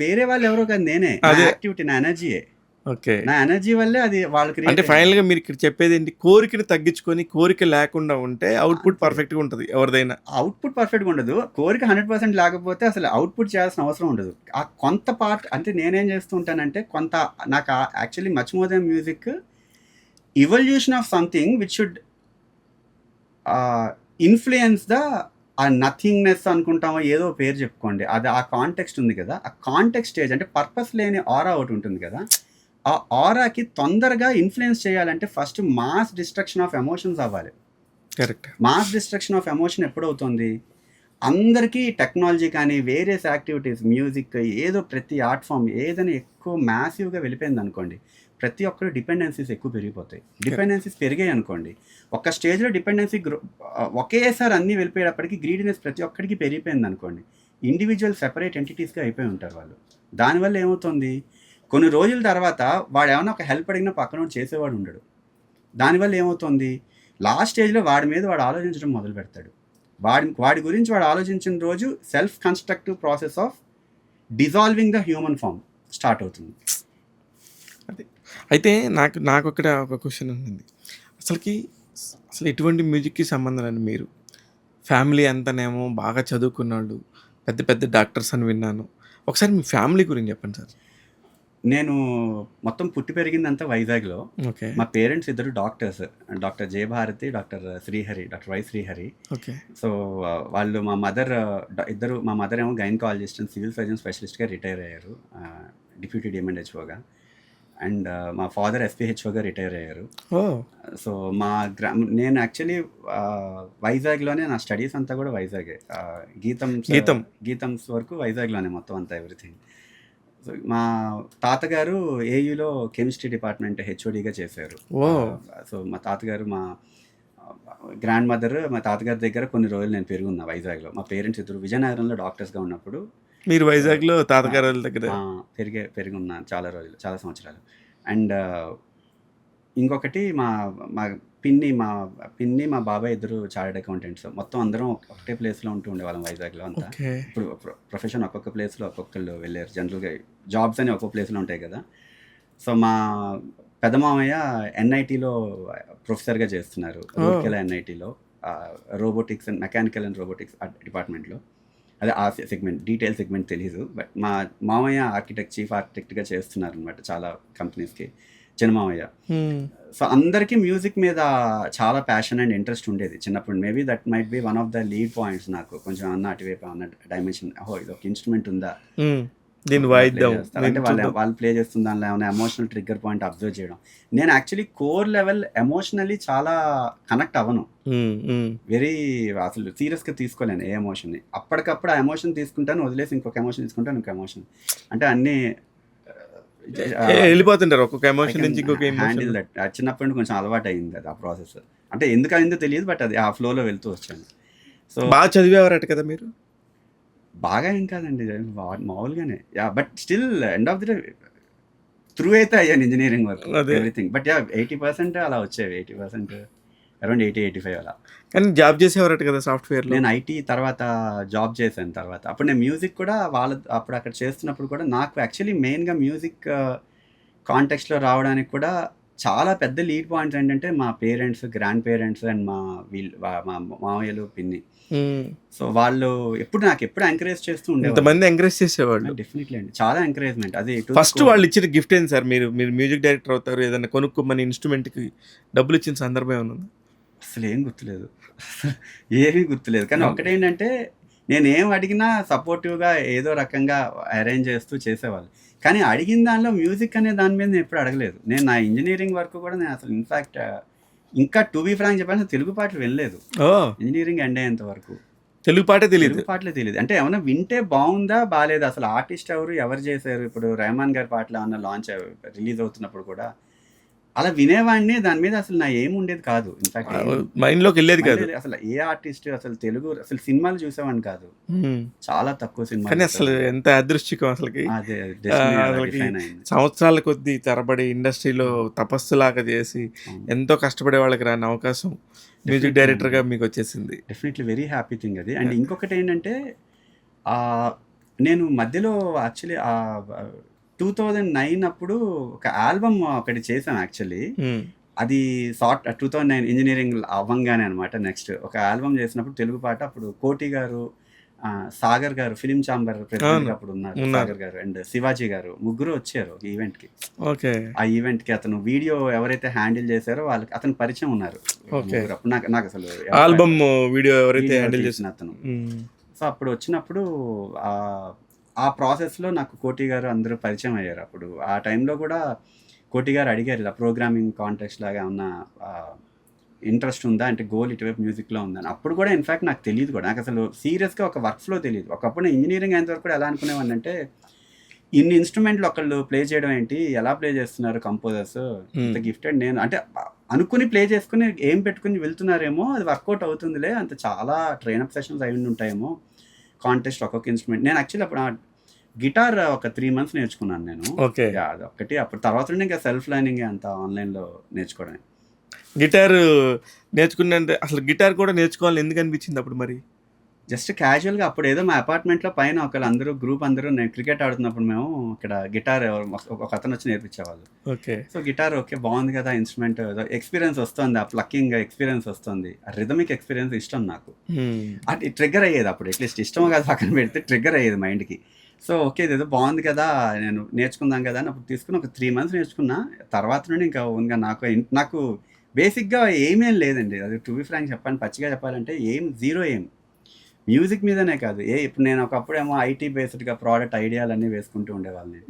వేరే వాళ్ళు ఎవరో కాదు, నేనే, యాక్టివిటీ, నా ఎనర్జీయే. ఓకే. నా ఎనర్జీ వల్లే అది వాళ్ళు అంటే క్రియేట్ ఫైనల్‌గా మీరు ఇక్కడ చెప్పేది ఏంటి? కోరికని తగ్గించుకొని, కోరిక లేకుండా ఉంటే అవుట్‌పుట్ అంతే. పర్ఫెక్ట్‌గా ఉంటది ఎవరిదైనా. అవుట్‌పుట్ పర్ఫెక్ట్‌గా ఉండదు. కోరిక 100% లేకపోతే అసలు అవుట్‌పుట్ చేయాల్సిన అవసరం ఉండదు. ఆ కొంత పార్ట్ అంటే నేనేం చేస్తూ ఉంటానంటే కొంత నాకు actually much more then music evolution of something which should influence ఆ నథింగ్‌నెస్ అనుకుంటామో ఏదో పేరు చెప్పుకోండి. అది ఆ కాంటెక్స్ట్ ఉంది కదా! ఆ కాంటెక్స్ట్ స్టేజ్ అంటే పర్పస్ లేని ఆరా ఒకటి ఉంటుంది కదా! ఆ ఆరాకి తొందరగా ఇన్‌ఫ్లుయెన్స్ చేయాలంటే first mass destruction of emotions అవ్వాలి. Correct. Mass destruction of emotion ఎప్పుడవుతుంది? అందరికీ టెక్నాలజీ కానీ, వేరియస్ యాక్టివిటీస్ మ్యూజిక్ ఏదో ప్రతి ఆర్ట్ ఫార్మ్ ఏదైనా ఎక్కువ మ్యాసివ్‌గా వెళ్ళిపోయిందనుకోండి. ప్రతి ఒక్కరు డిపెండెన్సీస్ ఎక్కువ పెరిగిపోతాయి. డిపెండెన్సీస్ పెరిగాయనుకోండి. ఒక స్టేజ్‌లో డిపెండెన్సీ ఒకేసారి అన్నీ వెళ్ళిపోయేటప్పటికి గ్రీడీనెస్ ప్రతి ఒక్కడికి పెరిగిపోయిందనుకోండి. ఇండివిడ్యువల్ సెపరేట్ ఎంటిటీస్‌గా అయిపోయి ఉంటారు వాళ్ళు. దానివల్ల ఏమవుతుంది? కొన్ని రోజుల తర్వాత వాడేమన్నా ఒక హెల్ప్ అడిగినా పక్కనోడు చేసేవాడు ఉండడు. దానివల్ల ఏమవుతుంది? లాస్ట్ స్టేజ్‌లో వాడి మీద వాడు ఆలోచించడం మొదలుపెడతాడు. వాడి గురించి వాడు ఆలోచించిన రోజు self constructive process of dissolving the human form start అవుతుంది. అది. అయితే నాకొక్కడ ఒక క్వెషన్ ఉండింది. అసలకి అసలు ఎటువంటి మ్యూజిక్‌కి సంబంధం లేని మీరు, ఫ్యామిలీ అంతానేమో బాగా చదువుకున్నోళ్ళు, పెద్ద పెద్ద డాక్టర్స్ అని విన్నాను. ఒకసారి మీ ఫ్యామిలీ గురించి చెప్పండి సార్? నేను మొత్తం పుట్టి పెరిగిందంతా వైజాగ్‌లో. ఓకే. మా పేరెంట్స్ ఇద్దరు doctors. Doctor Jayabharathi, doctor Srihari, doctor Y. Srihari. Okay. So, వాళ్ళు మా మదర్ ఇద్దరు మా మదర్ ఏమో గైనకాలజిస్ట్ అండ్ సివిల్ సర్జన్ స్పెషలిస్ట్‌గా రిటైర్ అయ్యారు. డిప్యూటీ డీఎంఎండ్‌హెచ్ఓగా. అండ్ మా ఫాదర్ ఎస్‌పీహెచ్ఓగా రిటైర్ అయ్యారు. ఓహ్! సో, నేను యాక్చువల్లీ వైజాగ్‌లోనే నా స్టడీస్ అంతా కూడా వైజాగే. గీతం. గీతంస్ వరకు వైజాగ్‌లోనే మొత్తం అంతా ఎవ్రీథింగ్. సో, మా తాతగారు ఏయూలో కెమిస్ట్రీ డిపార్ట్మెంట్ హెచ్ఓడిగా చేశారు. ఓహ్! సో, మా తాతగారు గ్రాండ్ మదర్ మా తాతగారి దగ్గర కొన్ని రోజులు నేను పెరుగున్నా వైజాగ్‌లో. మా పేరెంట్స్ ఇద్దరు విజయనగరంలో డాక్టర్స్‌గా ఉన్నప్పుడు మీరు వైజాగ్‌లో తాతగారోళ్ళ దగ్గర. ఆ! పెరిగున్నాను చాలా రోజులు, చాలా సంవత్సరాలు. అండ్ ఇంకొకటి మా పిన్ని, మా బాబాయ్ ఇద్దరు చార్టర్డ్ అకౌంటెంట్స్. మొత్తం అందరం ఒకటే ప్లేస్‌లో ఉంటూ ఉండేవాళ్ళం వైజాగ్‌లో అంతా. ఓకే. ఇప్పుడు ప్రొఫెషన్ ఒక్కొక్క ప్లేస్‌లో ఒక్కొక్కళ్ళు వెళ్ళారు. జనరల్‌గా జాబ్స్ అని ఒక్కో ప్లేస్‌లో ఉంటాయి కదా! సో, మా పెద్ద మామయ్య ఎన్ఐటీలో ప్రొఫెసర్‌గా చేస్తున్నారు. రూర్కెలా ఎన్ఐటీలో robotics and mechanical and robotics డిపార్ట్మెంట్‌లో. అదే ఆ సెగ్మెంట్ డీటెయిల్ సెగ్మెంట్ తెలీదు. బట్ మా మామయ్య చీఫ్ ఆర్కిటెక్ట్‌గా చేస్తున్నారనమాట చాలా కంపెనీస్‌కి. చిన్న మామయ్య. హ్మ్. సో, అందరికీ మ్యూజిక్ మీద చాలా ప్యాషన్ అండ్ ఇంట్రెస్ట్ ఉండేది చిన్నప్పుడు. Maybe that might be one of the lead points నాకు. కొంచెం అటువైపు ఏమన్నా డైమెన్షన్ ఇదొక ఇన్‌స్ట్రుమెంట్ ఉందా? దీన్ని ప్లే వాయిద్దాం. చేస్తారు. అంటే వాళ్ళు ప్లే చేస్తున్న దానిలో ఏమైనా ఎమోషనల్ ట్రిగ్గర్ పాయింట్ అబ్జర్వ్ చేయడం. నేను యాక్చువల్లీ కోర్ లెవెల్ ఎమోషనల్లీ చాలా కనెక్ట్ అవ్వను. వెరీ అసలు సీరియస్‌గా తీసుకోలేను ఏ ఎమోషన్‌ని. అప్పటికప్పుడు ఆ ఎమోషన్ తీసుకుంటాను, వదిలేసి ఇంకొక ఎమోషన్ తీసుకుంటాను, ఇంకో ఎమోషన్. అంటే అన్నీ వెళ్ళిపోతుంటారు ఒక్కొక్క ఐ ఎమోషన్ కెన్ నుంచి ఇంకొక హ్యాండిల్ ఎమోషన్. దట్. చిన్నప్పటి నుండి కొంచెం అలవాటయింది అది ఆ ప్రాసెస్. అంటే ఎందుకయిందో తెలీదు. బట్ అది ఆ ఫ్లోలో వెళ్తూ వచ్చాను. సో, బాగా చదివేవారట కదా మీరు? బాగా ఏం కాదండి. మామూలుగానే. Yeah! But still end of the day through అయితే అయ్యాను ఇంజినీరింగ్ వరకు అదే. ఎవ్రీథింగ్. But yeah! 80% అలా వచ్చేవి. 80% అరౌండ్ 85 అలా. కానీ జాబ్ చేసేవారట కదా సాఫ్ట్‌వేర్‌లో? నేను ఐటీ తర్వాత జాబ్ చేశాను తర్వాత. అప్పుడు నేను మ్యూజిక్ కూడా అప్పుడు అక్కడ చేస్తున్నప్పుడు కూడా నాకు యాక్చువల్లీ మెయిన్‌గా మ్యూజిక్ కాంటెక్స్ట్‌లో రావడానికి కూడా చాలా పెద్ద లీడ్ పాయింట్స్ ఏంటంటే మా పేరెంట్స్, గ్రాండ్ పేరెంట్స్ అండ్ మా మామయ్యలు, పిన్ని. హ్మ్. సో, వాళ్ళు నాకెప్పుడు ఎంకరేజ్ చేస్తూ ఉండేవాళ్ళు. ఇంతమంది ఎంకరేజ్ చేసేవాళ్ళు. డెఫినెట్‌లీ అండి. చాలా ఎంకరేజ్‌మెంట్. అది ఫస్ట్ వాళ్ళు ఇచ్చిన గిఫ్ట్ ఏంటి సార్? మీరు మ్యూజిక్ డైరెక్టర్ అవుతారు. ఏదైనా కొనుక్కోమని ఇన్‌స్ట్రుమెంట్‌కి డబ్బులు ఇచ్చిన సందర్భం ఏమైనా ఉందా? అసలేం గుర్తులేదు. ఏమీ గుర్తులేదు. కానీ ఒక్కటేంటంటే నేనేం అడిగినా సపోర్టివ్‌గా ఏదో రకంగా అరేంజ్ చేస్తూ చేసేవాళ్ళు. కానీ అడిగిన దానిలో మ్యూజిక్ అనే దాని మీద నేనెప్పుడు అడగలేదు. నేను నా ఇంజినీరింగ్ వరకు కూడా నేను అసలు ఇన్‌ఫాక్ట్ ఇంకా టు బీ ఫ్రాంక్ చెప్పాలంటే తెలుగు పాటలు వినలేదు. ఓహ్! ఇంజినీరింగ్ ఎండ్ అయ్యేంత వరకు. తెలుగు పాటే తెలీదు. తెలుగు పాటలే తెలీదు. అంటే ఏమన్నా వింటే బావుందా? బాలేదా? అసలు ఆర్టిస్ట్ ఎవరు చేశారు? ఇప్పుడు రెహమాన్ గారి పాటలు ఏమన్నా రిలీజ్ అవుతున్నప్పుడు కూడా అలా వినేవాడిని. దాని మీద అసలు నా ఏం ఉండేది కాదు. ఇన్‌ఫాక్ట్ మైండ్‌లోకి వెళ్ళేది కాదు. అసలు ఏ ఆర్టిస్ట్ అసలు అసలు సినిమాలు చూసేవాడిని కాదు. చాలా తక్కువ సినిమాలు. కానీ అసలు ఎంత అదృష్టం అసలకి. అదే డెస్టినీ అలా అసలకి డిఫైన్ అయింది. సంవత్సరాల కొద్దీ తరబడి ఇండస్ట్రీలో తపస్సులాగా చేసి అవును. ఎంతో కష్టపడే వాళ్ళకి రాని అవకాశం మ్యూజిక్ డైరెక్టర్‌గా మీకు వచ్చేసింది. డెఫినెట్‌లీ వెరీ హ్యాపీ థింగ్ అది. అండ్ ఇంకొకటి ఏంటంటే నేను మధ్యలో యాక్చువల్లీ 2009 అప్పుడు ఒక ఆల్బమ్ ఒకటి చేసాం యాక్చువల్లీ. అది 2009 ఇంజనీరింగ్ అవ్వంగానే అనమాట. నెక్స్ట్ ఒక ఆల్బమ్ చేసినప్పుడు తెలుగు పాట, అప్పుడు కోటి గారు, సాగర్ గారు, ఫిలిం ఛాంబర్ ప్రెసిడెంట్ అప్పుడు ఉన్నారు, సాగర్ గారు అండ్ శివాజీ గారు, ముగ్గురు వచ్చారు ఈవెంట్ కి. ఆ ఈవెంట్ కి అతను వీడియో ఎవరైతే హ్యాండిల్ చేశారో వాళ్ళకి అతను పరిచయం ఉన్నారు. అప్పుడు నాకు అసలు ఆల్బమ్ వీడియో ఎవరైతే హ్యాండిల్ చేసిన అతను. సో అప్పుడు వచ్చినప్పుడు ఆ ప్రాసెస్లో నాకు కోటి గారు అందరూ పరిచయం అయ్యారు. అప్పుడు ఆ టైంలో కూడా కోటి గారు అడిగారు, ఇలా ప్రోగ్రామింగ్ కాంటెస్ట్ లాగా ఉన్న ఇంట్రెస్ట్ ఉందా అంటే, గోల్ ఇటువైపు మ్యూజిక్లో ఉందని. అప్పుడు కూడా ఇన్ఫ్యాక్ట్ నాకు తెలియదు కూడా, నాకు అసలు సీరియస్గా ఒక వర్క్ ఫ్లో తెలియదు. ఒకప్పుడు ఇంజనీరింగ్ అయినంత వరకు కూడా ఎలా అనుకునేవాడిని అంటే, ఇన్ని ఇన్స్ట్రుమెంట్లు ఒకళ్ళు ప్లే చేయడం ఏంటి, ఎలా ప్లే చేస్తున్నారు కంపోజర్స్, ఇంత గిఫ్టెడ్. నేను అంటే అనుకుని ప్లే చేసుకుని ఏం పెట్టుకుని వెళ్తున్నారేమో, అది వర్కౌట్ అవుతుందిలే, అంత చాలా ట్రైనప్ సెషన్స్ అయి ఉంటాయేమో కాంటెస్ట్ ఒక్కొక్క ఇన్స్ట్రుమెంట్. నేను యాక్చువల్లీ అప్పుడు గిటార్ ఒక 3 months నేర్చుకున్నాను నేను. అదొక్కటి. అప్పుడు తర్వాత నుండి ఇంకా సెల్ఫ్ లర్నింగ్ అంతా ఆన్లైన్లో నేర్చుకోవడం. గిటార్ నేర్చుకున్నంటే అసలు గిటార్ కూడా నేర్చుకోవాలని ఎందుకు అనిపించింది అప్పుడు? మరి జస్ట్ క్యాజువల్గా అప్పుడు ఏదో మా అపార్ట్మెంట్లో పైన ఒకళ్ళు గ్రూప్ అందరూ, నేను క్రికెట్ ఆడుతున్నప్పుడు మేము ఇక్కడ గిటార్ ఒక అతను వచ్చి నేర్పించేవాళ్ళు. సో గిటార్ ఓకే బాగుంది కదా ఇన్స్ట్రుమెంట్, ఎక్స్పీరియన్స్ వస్తుంది, ఆ ప్లక్కింగ్ ఎక్స్పీరియన్స్ వస్తుంది, ఆ రిథమిక్ ఎక్స్పీరియన్స్ ఇష్టం నాకు. అది ట్రిగ్గర్ అయ్యేది అప్పుడు, అట్లీస్ట్ ఇష్టం కాదు పక్కన పెడితే ట్రిగ్గర్ అయ్యేది మైండ్కి. సో ఓకే ఇదేదో బాగుంది కదా, నేను నేర్చుకుందాం కదా అని అప్పుడు తీసుకుని ఒక 3 months నేర్చుకున్నా. తర్వాత నుండి ఇంకా నాకు బేసిక్గా ఏమేం లేదండి. అది టు బి ఫ్రాంక్ చెప్పాను, పచ్చిగా చెప్పాలంటే జీరో మ్యూజిక్ మీదనే కాదు. ఇప్పుడు నేను ఒకప్పుడేమో ఐటీ బేస్డ్గా ప్రోడక్ట్ ఐడియాలన్నీ వేసుకుంటూ ఉండేవాళ్ళని,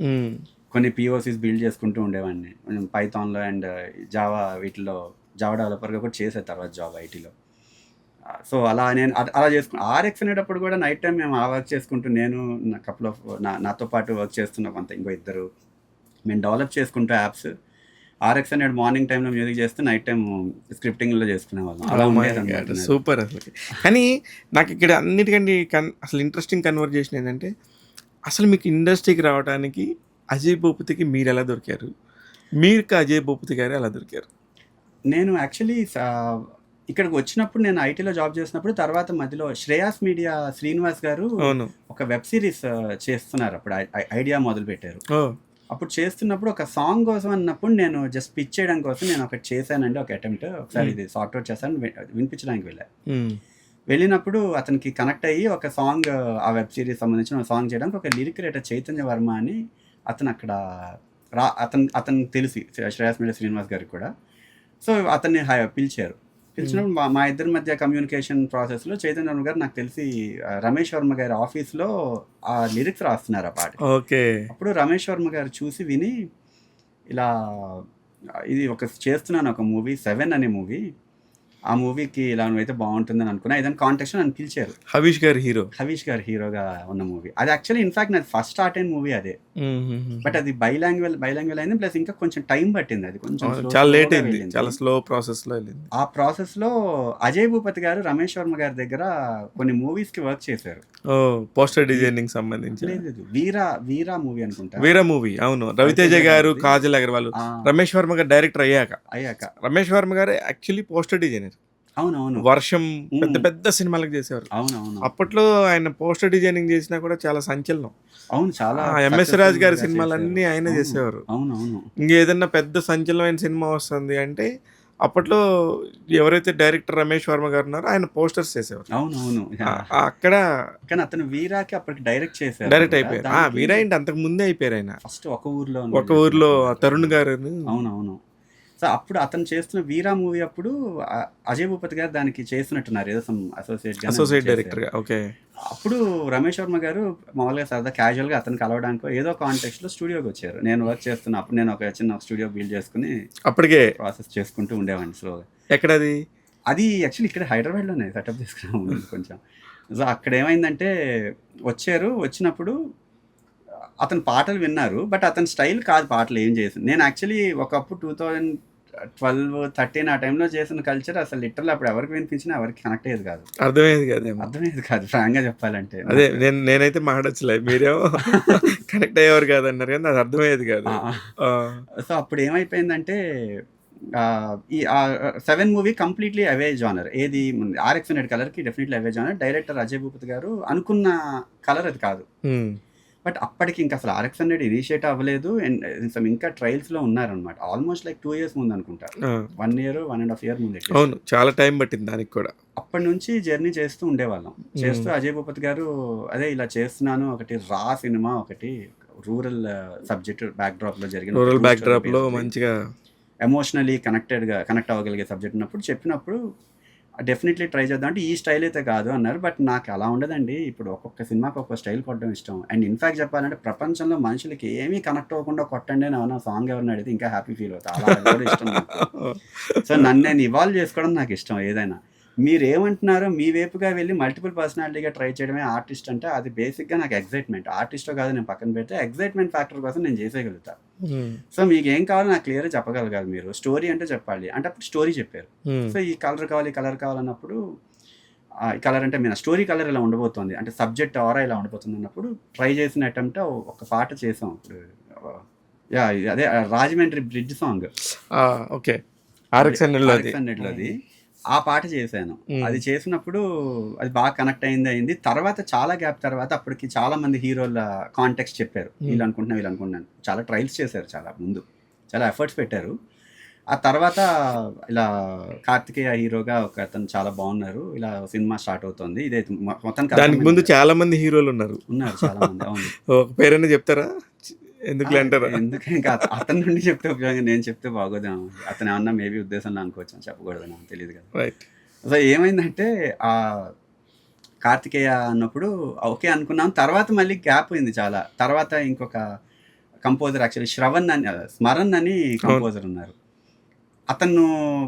కొన్ని POCs బిల్డ్ చేసుకుంటూ ఉండేవాడిని, పైథాన్లో అండ్ జావా, వీటిలో జావా డెవలపర్గా కూడా చేసే తర్వాత జాబ్ ఐటీలో. సో అలా నేను అలా చేసుకున్నాను. RX అనేటప్పుడు కూడా నైట్ టైం మేము ఆ వర్క్ చేసుకుంటూ, నేను కపుల్ ఆఫ్ నాతో పాటు వర్క్ చేస్తున్న కొంత ఇంకో ఇద్దరు, మేము డెవలప్ చేసుకుంటూ యాప్స్. RX అనేది మార్నింగ్ టైంలో మ్యూజిక్ చేస్తే నైట్ టైం స్క్రిప్టింగ్లో చేసుకునే వాళ్ళం. అలా ఉండేది. సూపర్ అసలు. కానీ నాకు ఇక్కడ అన్నిటికంటే అసలు ఇంట్రెస్టింగ్ కన్వర్జేషన్ ఏంటంటే, అసలు మీకు ఇండస్ట్రీకి రావడానికి అజయ్ భూపతికి మీరు ఎలా దొరికారు, మీకు అజయ్ భూపతి గారు ఎలా దొరికారు? నేను యాక్చువల్లీ ఇక్కడికి వచ్చినప్పుడు, నేను ఐటీలో జాబ్ చేసినప్పుడు, తర్వాత మధ్యలో శ్రేయాస్ మీడియా శ్రీనివాస్ గారు ఒక వెబ్ సిరీస్ చేస్తున్నారు. అప్పుడు ఐడియా మొదలు పెట్టారు. అప్పుడు చేస్తున్నప్పుడు ఒక సాంగ్ కోసం అన్నప్పుడు నేను జస్ట్ పిచ్ చేయడం కోసం నేను ఒకటి చేశానండి, ఒక అటెంప్ట్. ఒకసారి ఇది సార్ట్అవుట్ చేశాను, వినిపించడానికి వెళ్ళినప్పుడు అతనికి కనెక్ట్ అయ్యి ఒక సాంగ్, ఆ వెబ్ సిరీస్ సంబంధించిన సాంగ్ చేయడానికి ఒక లిరిక్ రైటర్ చైతన్య వర్మ అని అతను అక్కడ అతను తెలిసి శ్రేయాస్ మీడియా శ్రీనివాస్ గారికి కూడా. సో అతన్ని పిలిచినప్పుడు మా ఇద్దరి మధ్య కమ్యూనికేషన్ ప్రాసెస్లో చైతన్య వర్మ గారు నాకు తెలిసి రమేష్ వర్మ గారి ఆఫీస్లో ఆ లిరిక్స్ రాస్తున్నారు ఆ పాట. అప్పుడు రమేష్ వర్మ గారు చూసి విని, ఇలా ఇది చేస్తున్నాను ఒక మూవీ 7 అనే మూవీ, ఆ మూవీకి ఇలా నువ్వైతే బాగుంటుందని అనుకున్నా, ఏదైనా కాంటెక్స్ట్ నన్ను పిలిచారు. హవీష్ గారు హీరోగా ఉన్న మూవీ అది. యాక్చువల్లీ ఇన్ఫాక్ట్ నాది ఫస్ట్ స్టార్ట్ అయిన మూవీ అదే. బట్ అది బైలాంగ్వేజ్ అయింది, ప్లస్ ఇంకా కొంచెం టైం పట్టింది, అది కొంచెం చాలా లేట్ అయింది, చాలా స్లో ప్రాసెస్లో. ఆ ప్రాసెస్లో అజయ్ భూపతి గారు రమేష్ వర్మ గారి దగ్గర కొన్ని మూవీస్ కి వర్క్ చేశారు. పోస్టర్ డిజైనింగ్ సంబంధించి. లేదు, వీరా మూవీ అనుకుంటా. వీరా మూవీ, అవును, రవితేజ గారు, కాజల్ అగర్వాల్. రమేష్ వర్మ గారు డైరెక్టర్ అయ్యాక రమేష్ వర్మ గారు యాక్చువల్లీ పోస్టర్ డిజైనర్. అవునవును, వర్షం, పెద్ద సినిమాలకు చేసేవారు. అవునవును, అప్పట్లో ఆయన పోస్టర్ డిజైనింగ్ చేసినా కూడా చాలా సంచలనం. అవును, చాలా. MS రాజు గారి సినిమాలన్నీ ఆయనే చేసేవారు. అవునవును, ఇంకేదన్నా పెద్ద సంచలనమైన సినిమా వస్తుంది అంటే అప్పట్లో ఎవరైతే డైరెక్టర్ రమేష్ వర్మ గారు ఉన్నారో ఆయన పోస్టర్స్ చేసేవారు. అవునవును, అక్కడ. కానీ అతను వీరాకి అప్పటికి డైరెక్ట్ అయిపోయారు. వీరా ఏంటి అంతకు ముందే అయిపోయారు ఆయన. ఫస్ట్ ఒక ఊర్లో తరుణ్ గారు. అవునవును. సో అప్పుడు అతను చేస్తున్న వీరా మూవీ అప్పుడు అజయ్ భూపతి గారు దానికి చేస్తున్నట్టున్నారు, ఏదో అసోసియేట్ డైరెక్టర్. ఓకే. అప్పుడు రమేష్ వర్మ గారు మామూలుగా సరదా క్యాజువల్గా అతను కలవడానికి ఏదో కాంటెక్స్ట్లో స్టూడియోకి వచ్చారు. నేను వర్క్ చేస్తున్నా అప్పుడు, నేను ఒక చిన్న స్టూడియో బిల్డ్ చేసుకుని అప్పటికే ప్రాసెస్ చేసుకుంటూ ఉండేవాడిని స్లోగా. ఎక్కడది? అది యాక్చువల్లీ ఇక్కడ హైదరాబాద్లోనే సెటప్ చేసుకున్నాము కొంచెం. సో అక్కడ ఏమైందంటే వచ్చినప్పుడు అతను పాటలు విన్నారు, బట్ అతని స్టైల్ కాదు పాటలు ఏం చేసింది. నేను యాక్చువల్లీ ఒకప్పుడు 2012-13 ఆ టైంలో చేసిన కల్చర్ అసలు లిటరల్ అప్పుడు ఎవరికి వినిపించినా ఎవరికి కనెక్ట్ అయ్యేది కాదు, అర్థమయ్యేది కాదు ఫ్రాంక్గా చెప్పాలంటే. అదే నేనైతే మాట్లాడచ్చులే, మీరేమో కనెక్ట్ అయ్యేవారు కాదన్నారు కానీ అది అర్థమయ్యేది కాదు. సో అప్పుడు ఏమైపోయిందంటే ఈ 7 మూవీ కంప్లీట్లీ అవే జానర్. ఏది RX అనేది కలర్కి డెఫినెట్లీ అవే జానర్. డైరెక్టర్ అజయ్ భూపతి గారు అనుకున్న కలర్ అది కాదు. బట్ అప్పటికి ఇంకా అసలు RX 100 ఇనిషియేట్ అవ్వలేదు అండ్ ఇంకా ట్రయల్స్లో ఉన్నారనమాట. ఆల్మోస్ట్ లైక్ 2 years ముందు అనుకుంటా, 1 year 1.5 year ముందు. అవును, చాలా టైం పట్టింది దానికి కూడా. అప్పటి నుంచి జర్నీ చేస్తూ ఉండేవాళ్ళం. చేస్తూ అజయ్ భూపతి గారు అదే ఇలా చేస్తున్నాను, ఒకటి రా సినిమా, ఒకటి రూరల్ సబ్జెక్ట్ బ్యాక్డ్రాప్లో జరిగిన రూరల్ బ్యాక్డ్రాప్లో మంచిగా ఎమోషనలీ కనెక్ట్ అవ్వగలిగే సబ్జెక్ట్ ఉన్నప్పుడు చెప్పినప్పుడు డెఫినెట్లీ ట్రై చేద్దాం అంటే ఈ స్టైల్ అయితే కాదు అన్నారు. బట్ నాకు అలా ఉండదండి, ఇప్పుడు ఒక్కొక్క సినిమాకి ఒక్కొక్క స్టైల్ కొట్టడం ఇష్టం. అండ్ ఇన్ఫాక్ట్ చెప్పాలంటే ప్రపంచంలో మనుషులకి ఏమీ కనెక్ట్ అవ్వకుండా కొట్టండి అని ఏమన్నా సాంగ్ ఎవరిని అడిగితే ఇంకా హ్యాపీ ఫీల్ అవుతా. అలా అది కూడా ఇష్టం నాకు. సో నన్ను నేను ఇవాల్వ్ చేసుకోవడం నాకు ఇష్టం. ఏదైనా మీరు ఏమంటున్నారో మీ వైపుగా వెళ్ళి మల్టిపుల్ పర్సనాలిటీగా ట్రై చేయడమే ఆర్టిస్ట్ అంటే, అది బేసిక్గా నాకు ఎగ్జైట్మెంట్. ఆర్టిస్టో కాదు నేను పక్కన పెడితే ఎగ్జైట్మెంట్ ఫ్యాక్టర్ కోసం నేను చేసేయగలుగుతా. సో మీకు ఏం కావాలో నాకు క్లియర్గా చెప్పగలగాలి. మీరు స్టోరీ అంటే చెప్పాలి అంటే అప్పుడు స్టోరీ చెప్పారు. సో ఈ కలర్ కావాలి, కలర్ కావాలన్నప్పుడు ఈ కలర్ అంటే మీరు స్టోరీ కలర్ ఇలా ఉండబోతుంది అంటే సబ్జెక్ట్ ఆరా ఇలా ఉండబోతుంది అన్నప్పుడు ట్రై చేసిన అటెంప్ట్ ఒక పాట చేసాం. ఇప్పుడు అదే Rajahmundry bridge song, okay, RX 100లోది ఆ పాట చేశాను. అది చేసినప్పుడు అది బాగా కనెక్ట్ అయింది. తర్వాత చాలా గ్యాప్ తర్వాత అప్పటికి చాలా మంది హీరోల కాంటెక్స్ట్ చెప్పారు, వీళ్ళు అనుకుంటున్నాను. చాలా ట్రయల్స్ చేశారు, చాలా ముందు చాలా ఎఫర్ట్స్ పెట్టారు. ఆ తర్వాత ఇలా కార్తికేయ హీరోగా ఒక అతను చాలా బాగున్నారు, ఇలా సినిమా స్టార్ట్ అవుతుంది. ఇదే మొత్తం దానికి ముందు చాలా మంది హీరోలు ఉన్నారు చాలా మంది. అవును, ఒక పేరైనా చెప్తారా? ఎందుకు అంటారా? ఎందుకు ఇంకా అతని నుండి చెప్తే ఉపయోగంగా నేను చెప్తే బాగోదేమో, అతను ఏమన్నా మేబీ ఉద్దేశంలో అనుకోవచ్చు, చెప్పకూడదు, నాకు తెలియదు కదా. రైట్. సో ఏమైందంటే ఆ కార్తికేయ అన్నప్పుడు ఓకే అనుకున్నాం. తర్వాత మళ్ళీ గ్యాప్ అయింది చాలా. తర్వాత ఇంకొక కంపోజర్ యాక్చువల్లీ స్మరణ్ అని కంపోజర్ ఉన్నారు. అతను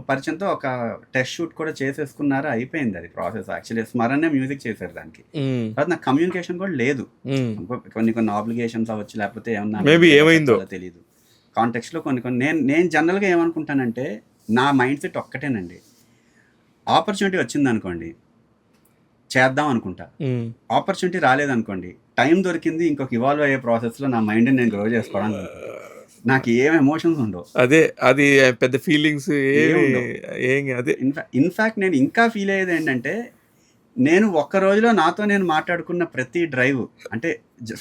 పరిచయంతో ఒక టెస్ట్ షూట్ కూడా చేసేసుకున్నారు, అయిపోయింది అది ప్రాసెస్. యాక్చువల్లీ స్మరణే మ్యూజిక్ చేశారు దానికి. తర్వాత నాకు కమ్యూనికేషన్ కూడా లేదు, కొన్ని ఆబ్లిగేషన్స్ అవ్వచ్చు, లేకపోతే ఏమన్నా తెలియదు కాంటెక్స్ట్లో కొన్ని. నేను జనరల్గా ఏమనుకుంటానంటే నా మైండ్ సెట్ ఒక్కటేనండి, ఆపర్చునిటీ వచ్చింది అనుకోండి చేద్దాం అనుకుంటా, ఆపర్చునిటీ రాలేదనుకోండి టైం దొరికింది ఇంకొక ఇవాల్వ్ అయ్యే ప్రాసెస్లో నా మైండ్ని నేను గ్రో చేసుకోవడానికి. నాకు ఏం ఎమోషన్స్ ఉండవు, అదే అది పెద్ద ఫీలింగ్స్ అదే. ఇన్ఫాక్ట్ నేను ఇంకా ఫీల్ అయ్యేది ఏంటంటే, నేను ఒక్క రోజులో నాతో నేను మాట్లాడుకున్న ప్రతి డ్రైవ్ అంటే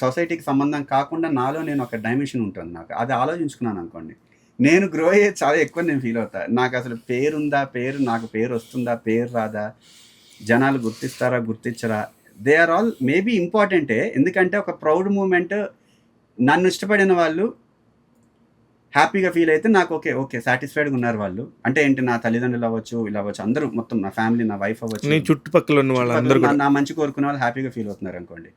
సొసైటీకి సంబంధం కాకుండా నాలో నేను ఒక డైమెన్షన్ ఉంటుంది నాకు. అది ఆలోచించుకున్నాను అనుకోండి, నేను గ్రో అయ్యే చాలా ఎక్కువ నేను ఫీల్ అవుతా. నాకు అసలు పేరుందా, నాకు పేరు వస్తుందా, పేరు రాదా, జనాలు గుర్తిస్తారా గుర్తించరా, దే ఆర్ ఆల్ మేబీ ఇంపార్టెంటే. ఎందుకంటే ఒక ప్రౌడ్ మూమెంట్, నన్ను ఇష్టపడిన వాళ్ళు హ్యాపీగా ఫీల్ అయితే నాకు ఓకే సాటిస్ఫైడ్గా ఉన్నారు వాళ్ళు. అంటే ఏంటి, నా తల్లిదండ్రులు అవ్వచ్చు, ఇలా అవ్వచ్చు, అందరూ మొత్తం నా ఫ్యామిలీ, నా వైఫ్ అవ్వచ్చు, చుట్టుపక్కల ఉన్న వాళ్ళందరూ నా మంచి కోరుకునే వాళ్ళు హ్యాపీగా ఫీల్ అవుతున్నారు అనుకోండి.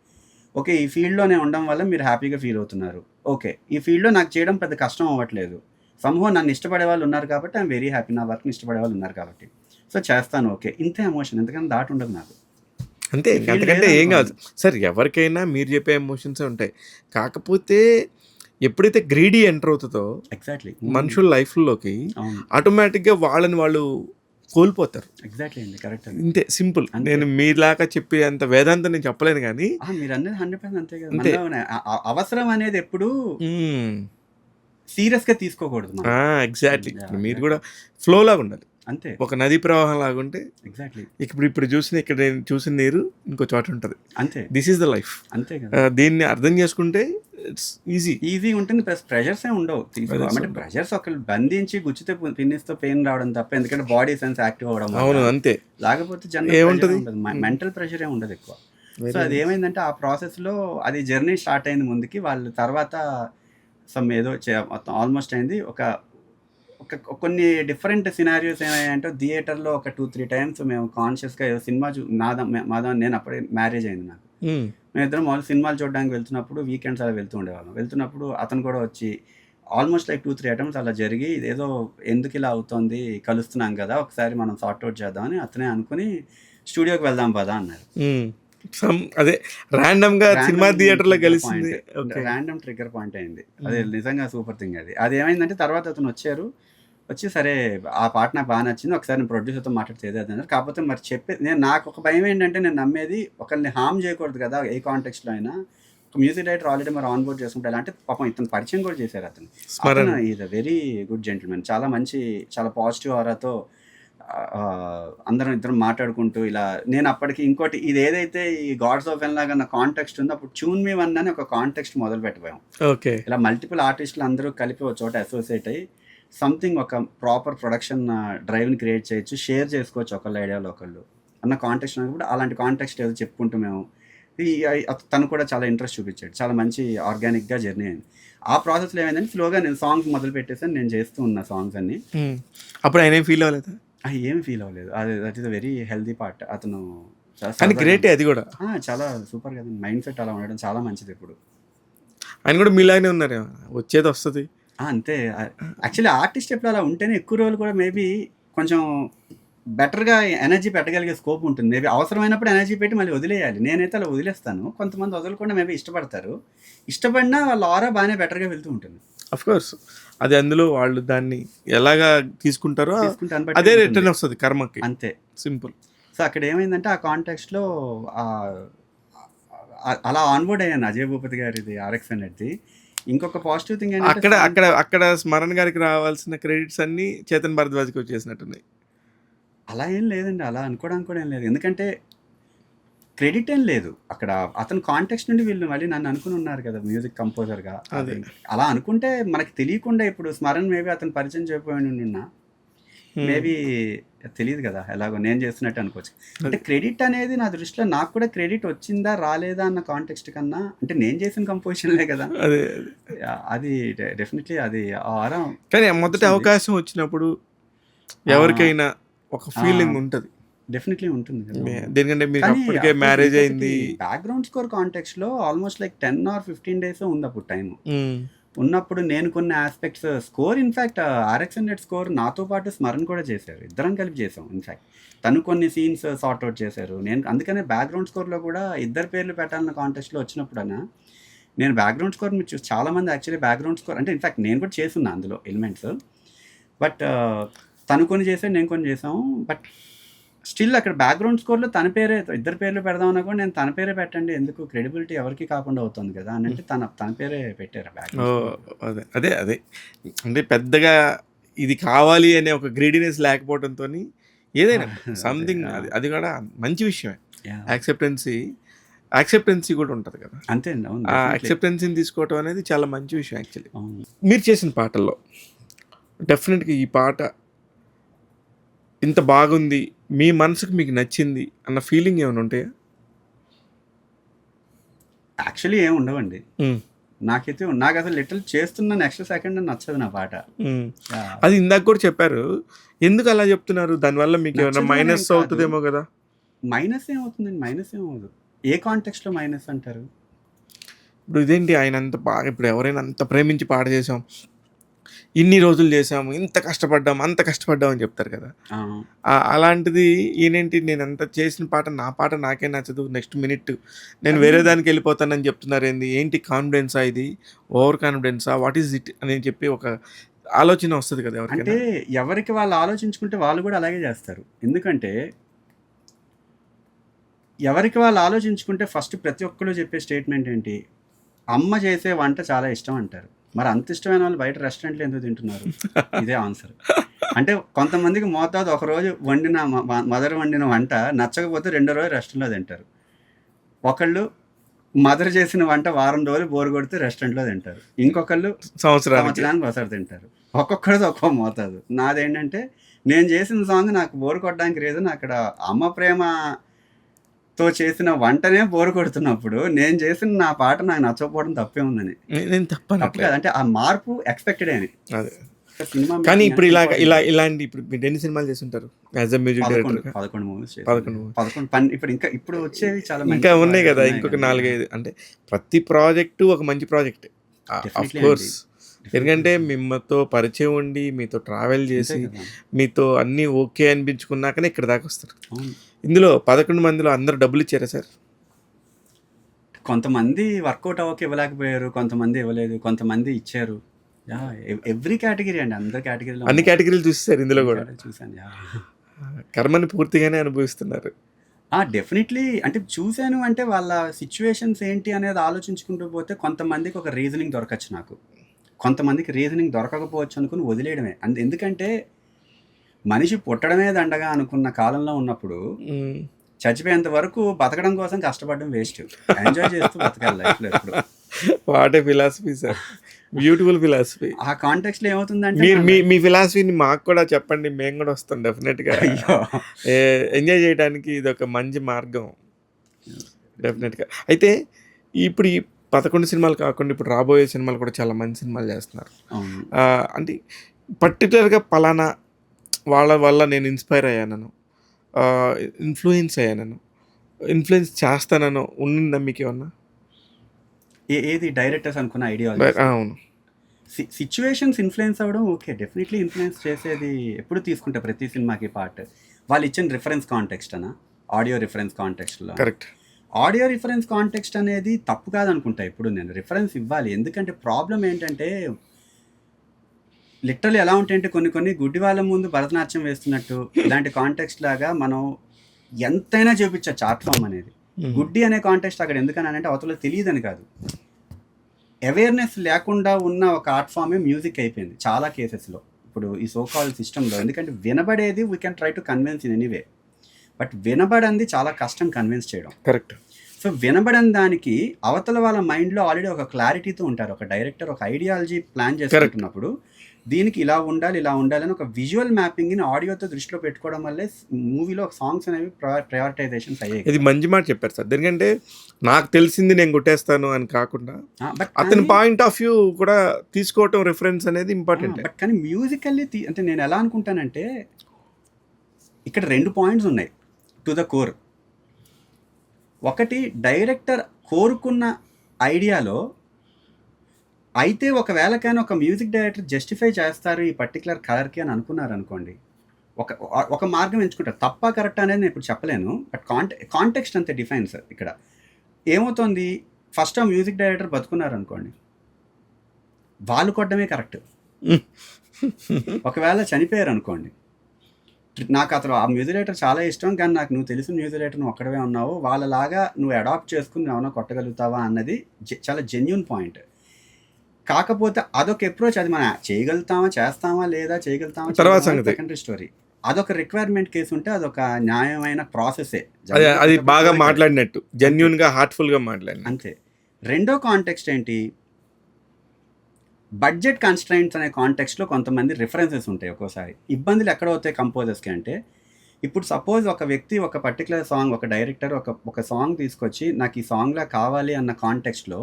ఓకే, ఈ ఫీల్డ్లోనే ఉండడం వల్ల మీరు హ్యాపీగా ఫీల్ అవుతున్నారు. ఓకే, ఈ ఫీల్డ్లో నాకు చేయడం పెద్ద కష్టం అవ్వట్లేదు. సంహో నన్ను ఇష్టపడే వాళ్ళు ఉన్నారు కాబట్టి ఐఎమ్ వెరీ హ్యాపీ, నా వర్క్ని ఇష్టపడే వాళ్ళు ఉన్నారు కాబట్టి సో చేస్తాను. ఓకే, ఇంతే ఎమోషన్, ఎందుకంటే దాటి ఉండదు నాకు. అంతే, అంతకంటే ఏం కాదు సార్. ఎవరికైనా మీరు చెప్పే ఎమోషన్స్ ఉంటాయి. కాకపోతే ఎప్పుడైతే గ్రీడీ ఎంటర్ అవుతుందో ఎగ్జాక్ట్లీ మనుషుల లైఫ్లోకి ఆటోమేటిక్గా వాళ్ళని వాళ్ళు కోల్పోతారు. ఎగ్జాక్ట్లీ అండి, కరెక్ట్. ఇంతే, సింపుల్. నేను మీలాగా చెప్పే అంత వేదాంతం నేను చెప్పలేను, కానీ మీరు అన్నది 100% అంతే కదా. అవసరం అనేది ఎప్పుడు సీరియస్గా తీసుకోకూడదు. ఎగ్జాక్ట్లీ, మీరు కూడా ఫ్లో లాగా ఉండాలి, అంతే. ఒక నది ప్రవాహం లాగా ఉంటే ఎగ్జాక్ట్లీ ఇప్పుడు ఇక్కడ నేను చూసిన నీరు ఇంకో చోట ఉంటుంది, అంతే. దిస్ ఈస్ ద లైఫ్, అంతే కదా. దీన్ని అర్థం చేసుకుంటే ఇట్స్ ఈజీ ఉంటుంది. ప్లస్ ప్రెషర్స్ ఏ ఉండవు తీసుకోవాలంటే. ప్రెషర్స్ ఒకళ్ళు బంధించి గుచ్చితే పిన్నిస్తో పెయిన్ రావడం తప్ప, ఎందుకంటే బాడీ సెన్స్ యాక్టివ్ అవ్వడం. అవును, అంతే. లేకపోతే జనరల్ మెంటల్ ప్రెషర్ ఏ ఉండదు ఎక్కువ. సో అది ఏమైందంటే ఆ ప్రాసెస్లో అది జర్నీ స్టార్ట్ అయింది ముందుకి. వాళ్ళు తర్వాత ఏదో మొత్తం ఆల్మోస్ట్ అయింది. కొన్ని డిఫరెంట్ సినారియోస్ ఏమయ్యాయంటే, థియేటర్లో ఒక 2-3 టైమ్స్ మేము కాన్షియస్గా ఏదో సినిమా మాధవ్ నేను అప్పుడే మ్యారేజ్ అయింది నాకు. మేమిద్దరం మామూలు సినిమాలు చూడడానికి వెళ్తున్నప్పుడు వీకెండ్స్ అలా వెళ్తున్నప్పుడు అతను కూడా వచ్చి ఆల్మోస్ట్ లైక్ 2-3 అటెంప్ట్స్ అలా జరిగి, ఇదేదో ఎందుకు ఇలా అవుతుంది, కలుస్తున్నాం కదా, ఒకసారి మనం సార్ట్అవుట్ చేద్దామని అతనే అనుకుని స్టూడియోకి వెళ్దాం పదా అన్నారు. అదే ర్యాండమ్ గా సినిమా థియేటర్ లో కలిసింది, ర్యాండమ్ ట్రిగ్గర్ పాయింట్ అయింది. అదే నిజంగా సూపర్ థింగ్ అది. అది ఏమైందంటే తర్వాత అతను వచ్చి సరే ఆ పాట నాకు బాగా నచ్చింది, ఒకసారి నేను ప్రొడ్యూసర్తో మాట్లాడితే అన్నారు. కాకపోతే మరి నాకు ఒక భయం ఏంటంటే, నేను నమ్మేది ఒకరిని హార్మ్ చేయకూడదు కదా ఏ కాంటెక్స్ట్లో అయినా. ఒక మ్యూజిక్ డైరెక్టర్ ఆల్రెడీ మరి ఆన్ బోర్డ్ చేసుకుంటే అంటే పాపం ఇతను పరిచయం కూడా చేశారు. అతను is a very good gentlemen, చాలా మంచి, చాలా పాజిటివ్ ఆరాతో అందరం ఇద్దరం మాట్లాడుకుంటూ ఇలా నేను అప్పటికి ఇంకోటి ఇది ఏదైతే ఈ గాడ్స్ ఆఫ్ ఎన్ లాగా నా కాంటెక్స్ట్ ఉందో అప్పుడు ట్యూన్ మీ వన్ అని ఒక కాంటెక్స్ట్ మొదలు పెట్టిపోయాం. ఓకే. ఇలా మల్టిపుల్ ఆర్టిస్టులు అందరూ కలిపి ఒక చోట అసోసియేట్ అయ్యి సంథింగ్ ఒక ప్రాపర్ ప్రొడక్షన్ డ్రైవ్ని క్రియేట్ చేయొచ్చు, షేర్ చేసుకోవచ్చు ఒకళ్ళ ఐడియాలో ఒకళ్ళు అన్న కాంటెక్స్ట్ ఉన్నప్పుడు అలాంటి కాంటెక్స్ట్ ఏదో చెప్పుకుంటూ మేము తను కూడా చాలా ఇంట్రెస్ట్ చూపించాడు. చాలా మంచి ఆర్గానిక్గా జర్నీ అయింది. ఆ ప్రాసెస్లో ఏమైందంటే స్లోగా నేను సాంగ్స్ మొదలు పెట్టేసాను, నేను చేస్తూ ఉన్న సాంగ్స్ అన్ని. అప్పుడు ఆయన ఫీల్ అవ్వలేదు? ఏం ఫీల్ అవ్వలేదు. అది that is a very healthy part. అతను గ్రేట్, అది కూడా చాలా సూపర్ కదా. మైండ్ సెట్ అలా ఉండడం చాలా మంచిది. ఇప్పుడు ఆయన కూడా మీలానే ఉన్నారు, వచ్చేది వస్తుంది అంతే. యాక్చువల్లీ ఆర్టిస్ట్ ఎప్పుడు అలా ఉంటేనే ఎక్కువ రోజులు కూడా మేబీ కొంచెం బెటర్గా ఎనర్జీ పెట్టగలిగే స్కోప్ ఉంటుంది. మేబీ అవసరమైనప్పుడు ఎనర్జీ పెట్టి మళ్ళీ వదిలేయాలి. నేనైతే అలా వదిలేస్తాను. కొంతమంది వదలకుండా మేబీ ఇష్టపడతారు. ఇష్టపడినా వాళ్ళ ఆరా బాగానే బెటర్గా వెళ్తూ ఉంటుంది. అఫ్ కోర్స్ అది అందులో వాళ్ళు దాన్ని ఎలాగా తీసుకుంటారో అదే రిటర్న్ వస్తుంది కర్మకి, అంతే సింపుల్. సో అక్కడ ఏమైందంటే ఆ కాంటెక్స్ట్లో అలా ఆన్బోర్డ్ అయ్యాను అజయ్ భూపతి గారిది RX అనేది. ఇంకొక పాజిటివ్ థింగ్ అక్కడ అక్కడ అక్కడ స్మరణ్ గారికి రావాల్సిన క్రెడిట్స్ అన్ని చేతన్ భరద్వాజ్కి వచ్చేసినట్టున్నాయి. అలా ఏం లేదండి, అలా అనుకోవడానికి కూడా ఏం లేదు. ఎందుకంటే క్రెడిట్ ఏం లేదు అక్కడ. అతను కాంటెక్స్ట్ నుండి వీళ్ళు మళ్ళీ నన్ను అనుకుని ఉన్నారు కదా మ్యూజిక్ కంపోజర్గా. అలా అనుకుంటే మనకి తెలియకుండా ఇప్పుడు స్మరణ్ మేబీ అతను పరిచయం చేయకపోయి ఉన్నా మేబీ తెలియదు కదా, ఎలాగో నేను చేస్తున్నట్టు అనుకోవచ్చు. అంటే క్రెడిట్ అనేది నా దృష్టిలో నాకు కూడా క్రెడిట్ వచ్చిందా రాలేదా అన్న కాంటెక్స్ట్ కన్నా అంటే నేను చేసిన కంపోజిషన్లే కదా, అది డెఫినెట్లీ అది ఆరా. కానీ మొదటి అవకాశం వచ్చినప్పుడు ఎవరికైనా ఒక ఫీలింగ్ ఉంటుంది, డెఫినెట్లీ ఉంటుంది. ఎందుకంటే మీకు అప్పటికే మ్యారేజ్ అయింది. బ్యాక్గ్రౌండ్ స్కోర్ కాంటెక్స్ట్ లో ఆల్మోస్ట్ లైక్ 10 or 15 days ఉంది అప్పుడు టైం. ఉన్నప్పుడు నేను కొన్ని aspects score in fact RX100 score నాతో పాటు స్మరణ్ కూడా చేశారు, ఇద్దరం కలిపి చేసాం. ఇన్ఫ్యాక్ట్ తను కొన్ని సీన్స్ సార్ట్ అవుట్ చేశారు. నేను అందుకనే బ్యాక్గ్రౌండ్ స్కోర్లో కూడా ఇద్దరు పేర్లు పెట్టాలన్న కాంటెస్ట్లో వచ్చినప్పుడైనా నేను బ్యాక్గ్రౌండ్ స్కోర్ మీరు చూసి చాలామంది యాక్చువల్లీ బ్యాక్గ్రౌండ్ స్కోర్ అంటే ఇన్ఫ్యాక్ట్ నేను కూడా చేస్తున్నా అందులో ఎలిమెంట్స్. బట్ తను కొన్ని చేసాను, నేను కొన్ని చేసాము. బట్ స్టిల్ అక్కడ బ్యాక్గ్రౌండ్ స్కోర్లో తన పేరే, ఇద్దరు పేర్లు పెడదామన్నా కూడా నేను తన పేరే పెట్టండి, ఎందుకు క్రెడిబిలిటీ ఎవరికి కాకుండా అవుతుంది కదా అని అంటే తన పేరే పెట్టారు బ్యాక్గ్రౌండ్. అదే అదే అంటే పెద్దగా ఇది కావాలి అనే ఒక గ్రీడీనెస్ లేకపోవడంతో ఏదైనా సంథింగ్ అది కూడా మంచి విషయమే. యాక్సెప్టెన్సీ కూడా ఉంటుంది కదా, అంతే అండి. ఆ యాక్సెప్టెన్సీని తీసుకోవటం అనేది చాలా మంచి విషయం యాక్చువల్లీ. మీరు చేసిన పాటల్లో డెఫినెట్గా ఈ పాట ఇంత బాగుంది, మీ మనసుకు మీకు నచ్చింది అన్న ఫీలింగ్ ఏమైనా ఉంటాయా? యాక్చువల్లీ ఏమి ఉండవండి నాకైతే. నాకు అసలు లిటిల్ చేస్తున్న నెక్స్ట్ సెకండ్ నచ్చదు నా పాట. అది ఇందాక కూడా చెప్పారు, ఎందుకు అలా చెప్తున్నారు? దానివల్ల మీకు ఏమైనా మైనస్ అవుతుందేమో కదా? మైనస్ ఏమవుతుందండి? మైనస్ ఏమవుతుంది? ఏ కాంటెక్స్ట్లో మైనస్ అంటారు? ఇప్పుడు ఇదేంటి ఆయన అంత బాగా, ఇప్పుడు ఎవరైనా అంత ప్రేమించి పాట చేసాం, ఇన్ని రోజులు చేసాము, ఇంత కష్టపడ్డాం, అంత కష్టపడ్డాం అని చెప్తారు కదా. అలాంటిది ఈయనేంటి, నేను అంత చేసిన పాట, నా పాట నాకే నచ్చదు, నెక్స్ట్ మినిట్ నేను వేరే దానికి వెళ్ళిపోతానని చెప్తున్నారు. ఏంటి కాన్ఫిడెన్సా, ఇది ఓవర్ కాన్ఫిడెన్సా, వాట్ ఈజ్ ఇట్ అని చెప్పి ఒక ఆలోచన వస్తుంది కదా. అంటే ఎవరికి వాళ్ళు ఆలోచించుకుంటే వాళ్ళు కూడా అలాగే చేస్తారు. ఎందుకంటే ఎవరికి వాళ్ళు ఆలోచించుకుంటే ఫస్ట్ ప్రతి ఒక్కరు చెప్పే స్టేట్మెంట్ ఏంటి, అమ్మ చేసే వంట చాలా ఇష్టం అంటారు. మరి అంత ఇష్టమైన వాళ్ళు బయట రెస్టారెంట్లో ఎందుకు తింటున్నారు? ఇదే ఆన్సర్. అంటే కొంతమందికి మోతాదు ఒకరోజు వండిన మదర్ వండిన వంట నచ్చకపోతే రెండో రోజు రెస్టారెంట్లో తింటారు. ఒకళ్ళు మదర్ చేసిన వంట వారం రోజులు బోరు కొడితే రెస్టారెంట్లో తింటారు. ఇంకొకళ్ళు సంవత్సరానికి ఒకసారి తింటారు. ఒక్కొక్కరిది ఒక్కో మోతాదు. నాదేంటంటే నేను చేసిన సాంగ్ నాకు బోరు కొట్టడానికి రీజన్ అక్కడ అమ్మ ప్రేమతో చేసిన వంటనే బోరు కొడుతున్నప్పుడు నేను చేసిన నా పాట నాకు నచ్చకపోవడం తప్పే ఉందని. తప్పు కాదు, అంటే ఆ మార్పు ఎక్స్పెక్టెడ్ అని. కానీ ఇప్పుడు ఇలాంటి ఇప్పుడు మీరు ఎన్ని సినిమాలు చేస్తుంటారు as a music director? 11 movies. 11 ఇప్పుడు వచ్చేవి చాలా ఇంకా ఉన్నాయి కదా, ఇంకొక 4-5. అంటే ప్రతి ప్రాజెక్టు ఒక మంచి ప్రాజెక్ట్ ఆఫ్ కోర్స్. ఎందుకంటే మిమ్మతో పరిచయం ఉండి మీతో ట్రావెల్ చేసి మీతో అన్నీ ఓకే అనిపించుకున్నాకనే ఇక్కడ దాకా వస్తారు. ఇందులో 11 మందిలో అందరూ డబ్బులు ఇచ్చారా సార్? కొంతమంది వర్కౌట్ అవ్వక ఇవ్వలేకపోయారు, కొంతమంది ఇవ్వలేదు, కొంతమంది ఇచ్చారు. ఎవ్రీ కేటగిరీ అండి, అందరు కేటగిరీలో అన్ని కేటగిరీలు చూస్తారు. ఇందులో కూడా చూసాను. కర్మని పూర్తిగానే అనుభవిస్తున్నారు. డెఫినెట్లీ. అంటే చూశాను అంటే వాళ్ళ సిచ్యువేషన్స్ ఏంటి అనేది ఆలోచించుకుంటూ పోతే కొంతమందికి ఒక రీజనింగ్ దొరకచ్చు, నాకు కొంతమందికి రీజనింగ్ దొరకకపోవచ్చు అనుకుని వదిలేయడమే. ఎందుకంటే మనిషి పుట్టడమే దండగా అనుకున్న కాలంలో ఉన్నప్పుడు చచ్చిపోయేంత వరకు బతకడం కోసం కష్టపడడం వేస్ట్. ఎంజాయ్ చేస్తూ బతకాలి లైఫ్లో ఎప్పుడు. What a philosophy sir, beautiful philosophy. ఆ కాంటెక్స్ట్ లో ఏమవుతుందంటే మీరు మీ ఫిలాసఫీని మాకు కూడా చెప్పండి, మేము కూడా వస్తాం డెఫినెట్గా. ఎంజాయ్ చేయడానికి ఇది ఒక మంచి మార్గం డెఫినెట్గా. అయితే ఇప్పుడు ఈ 11 సినిమాలు కాకుండా ఇప్పుడు రాబోయే సినిమాలు కూడా చాలా మంచి సినిమాలు చేస్తున్నారు. అంటే పర్టికులర్గా పలానా వాళ్ళ వల్ల నేను ఇన్స్పైర్ అయ్యానను, ఇన్ఫ్లుయెన్స్ అయ్యానను, ఇన్ఫ్లుయెన్స్ చేస్తానను ఉన్నిందా మీకు ఏమన్నా? ఏది డైరెక్టర్స్ అనుకున్న ఐడియా? అవును. సిచ్యువేషన్స్ ఇన్ఫ్లుయెన్స్ అవ్వడం ఓకే, డెఫినెట్లీ ఇన్ఫ్లుయెన్స్ చేసేది ఎప్పుడు తీసుకుంటే ప్రతి సినిమాకి పార్ట్. వాళ్ళు ఇచ్చిన రిఫరెన్స్ కాంటెక్స్ట్ అనా, audio reference context. Correct. Audio reference context అనేది తప్పు కాదనుకుంటా ఎప్పుడు నేను. రిఫరెన్స్ ఇవ్వాలి, ఎందుకంటే ప్రాబ్లం ఏంటంటే లిటరల్లీ ఎలా ఉంటాయంటే కొన్ని గుడ్డి వాళ్ళ ముందు భరతనాట్యం వేస్తున్నట్టు ఇలాంటి కాంటెక్స్ట్ లాగా మనం ఎంతైనా చూపించచ్చు ఆర్ట్ ఫామ్ అనేది. గుడ్డి అనే కాంటెక్స్ట్ అక్కడ ఎందుకని అంటే అవతల తెలియదని కాదు, అవేర్నెస్ లేకుండా ఉన్న ఒక ఆర్ట్ ఫామే మ్యూజిక్ అయిపోయింది చాలా కేసెస్లో ఇప్పుడు ఈ సోకాల్ సిస్టంలో. ఎందుకంటే వినబడేది we can try to convince in anyway, but వినబడంది చాలా కష్టం కన్విన్స్ చేయడం. కరెక్ట్. సో వినబడని దానికి అవతల వాళ్ళ మైండ్లో ఆల్రెడీ ఒక క్లారిటీతో ఉంటారు. ఒక డైరెక్టర్ ఒక ఐడియాలజీ ప్లాన్ చేసుకుంటున్నప్పుడు దీనికి ఇలా ఉండాలి అని ఒక విజువల్ మ్యాపింగ్ని ఆడియోతో దృష్టిలో పెట్టుకోవడం వల్లే మూవీలో సాంగ్స్ అనేవి ప్రయారిటైజేషన్స్ అయ్యాయి. ఇది మంచి మాట చెప్పారు సార్. ఎందుకంటే నాకు తెలిసింది నేను కొట్టేస్తాను అని కాకుండా బట్ అతని పాయింట్ ఆఫ్ వ్యూ కూడా తీసుకోవటం రిఫరెన్స్ అనేది ఇంపార్టెంట్. బట్ కానీ మ్యూజికల్లీ అంటే నేను ఎలా అనుకుంటానంటే ఇక్కడ 2 పాయింట్స్ ఉన్నాయి టు ద కోర్. ఒకటి, డైరెక్టర్ కోరుకున్న ఐడియాలో అయితే ఒకవేళ కానీ ఒక మ్యూజిక్ డైరెక్టర్ జస్టిఫై చేస్తారు ఈ పర్టికులర్ కలర్కి అని అనుకున్నారు అనుకోండి, ఒక మార్గం ఎంచుకుంటారు. తప్ప కరెక్ట్ అనేది నేను ఇప్పుడు చెప్పలేను, బట్ కాంటెక్స్ట్ అంతే డిఫైన్స్. ఇక్కడ ఏమవుతుంది, ఫస్ట్ ఆ మ్యూజిక్ డైరెక్టర్ బతుకున్నారు అనుకోండి, వాళ్ళు కొట్టడమే కరెక్ట్. ఒకవేళ చనిపోయారు అనుకోండి, నాకు అతను ఆ మ్యూజిక్ డైరెక్టర్ చాలా ఇష్టం కానీ నాకు నువ్వు తెలిసిన మ్యూజిక్ డైరెక్టర్ నువ్వు ఒక్కడవే ఉన్నావు, వాళ్ళలాగా నువ్వు అడాప్ట్ చేసుకుని ఏమైనా కొట్టగలుగుతావా అన్నది చాలా జెన్యూన్ పాయింట్. కాకపోతే అదొక అప్రోచ్, అది మనం చేస్తామా లేదా సెకండరీ స్టోరీ. అదొక రిక్వైర్మెంట్ కేసు ఉంటే అదొక న్యాయమైన ప్రాసెసే, అది బాగా మాట్లాడినట్టు జెన్యూన్ గా హార్ట్ఫుల్ గా మాట్లాడిన అంతే. రెండో కాంటెక్స్ట్ ఏంటి, బడ్జెట్ కన్స్ట్రైంట్స్ అనే కాంటెక్స్ట్లో కొంతమంది రిఫరెన్సెస్ ఉంటాయి. ఒక్కోసారి ఇబ్బందులు ఎక్కడ అవుతాయి కంపోజర్స్కి అంటే, ఇప్పుడు సపోజ్ ఒక వ్యక్తి ఒక పర్టికులర్ సాంగ్, ఒక డైరెక్టర్ ఒక సాంగ్ తీసుకొచ్చి నాకు ఈ సాంగ్లా కావాలి అన్న కాంటెక్స్ట్లో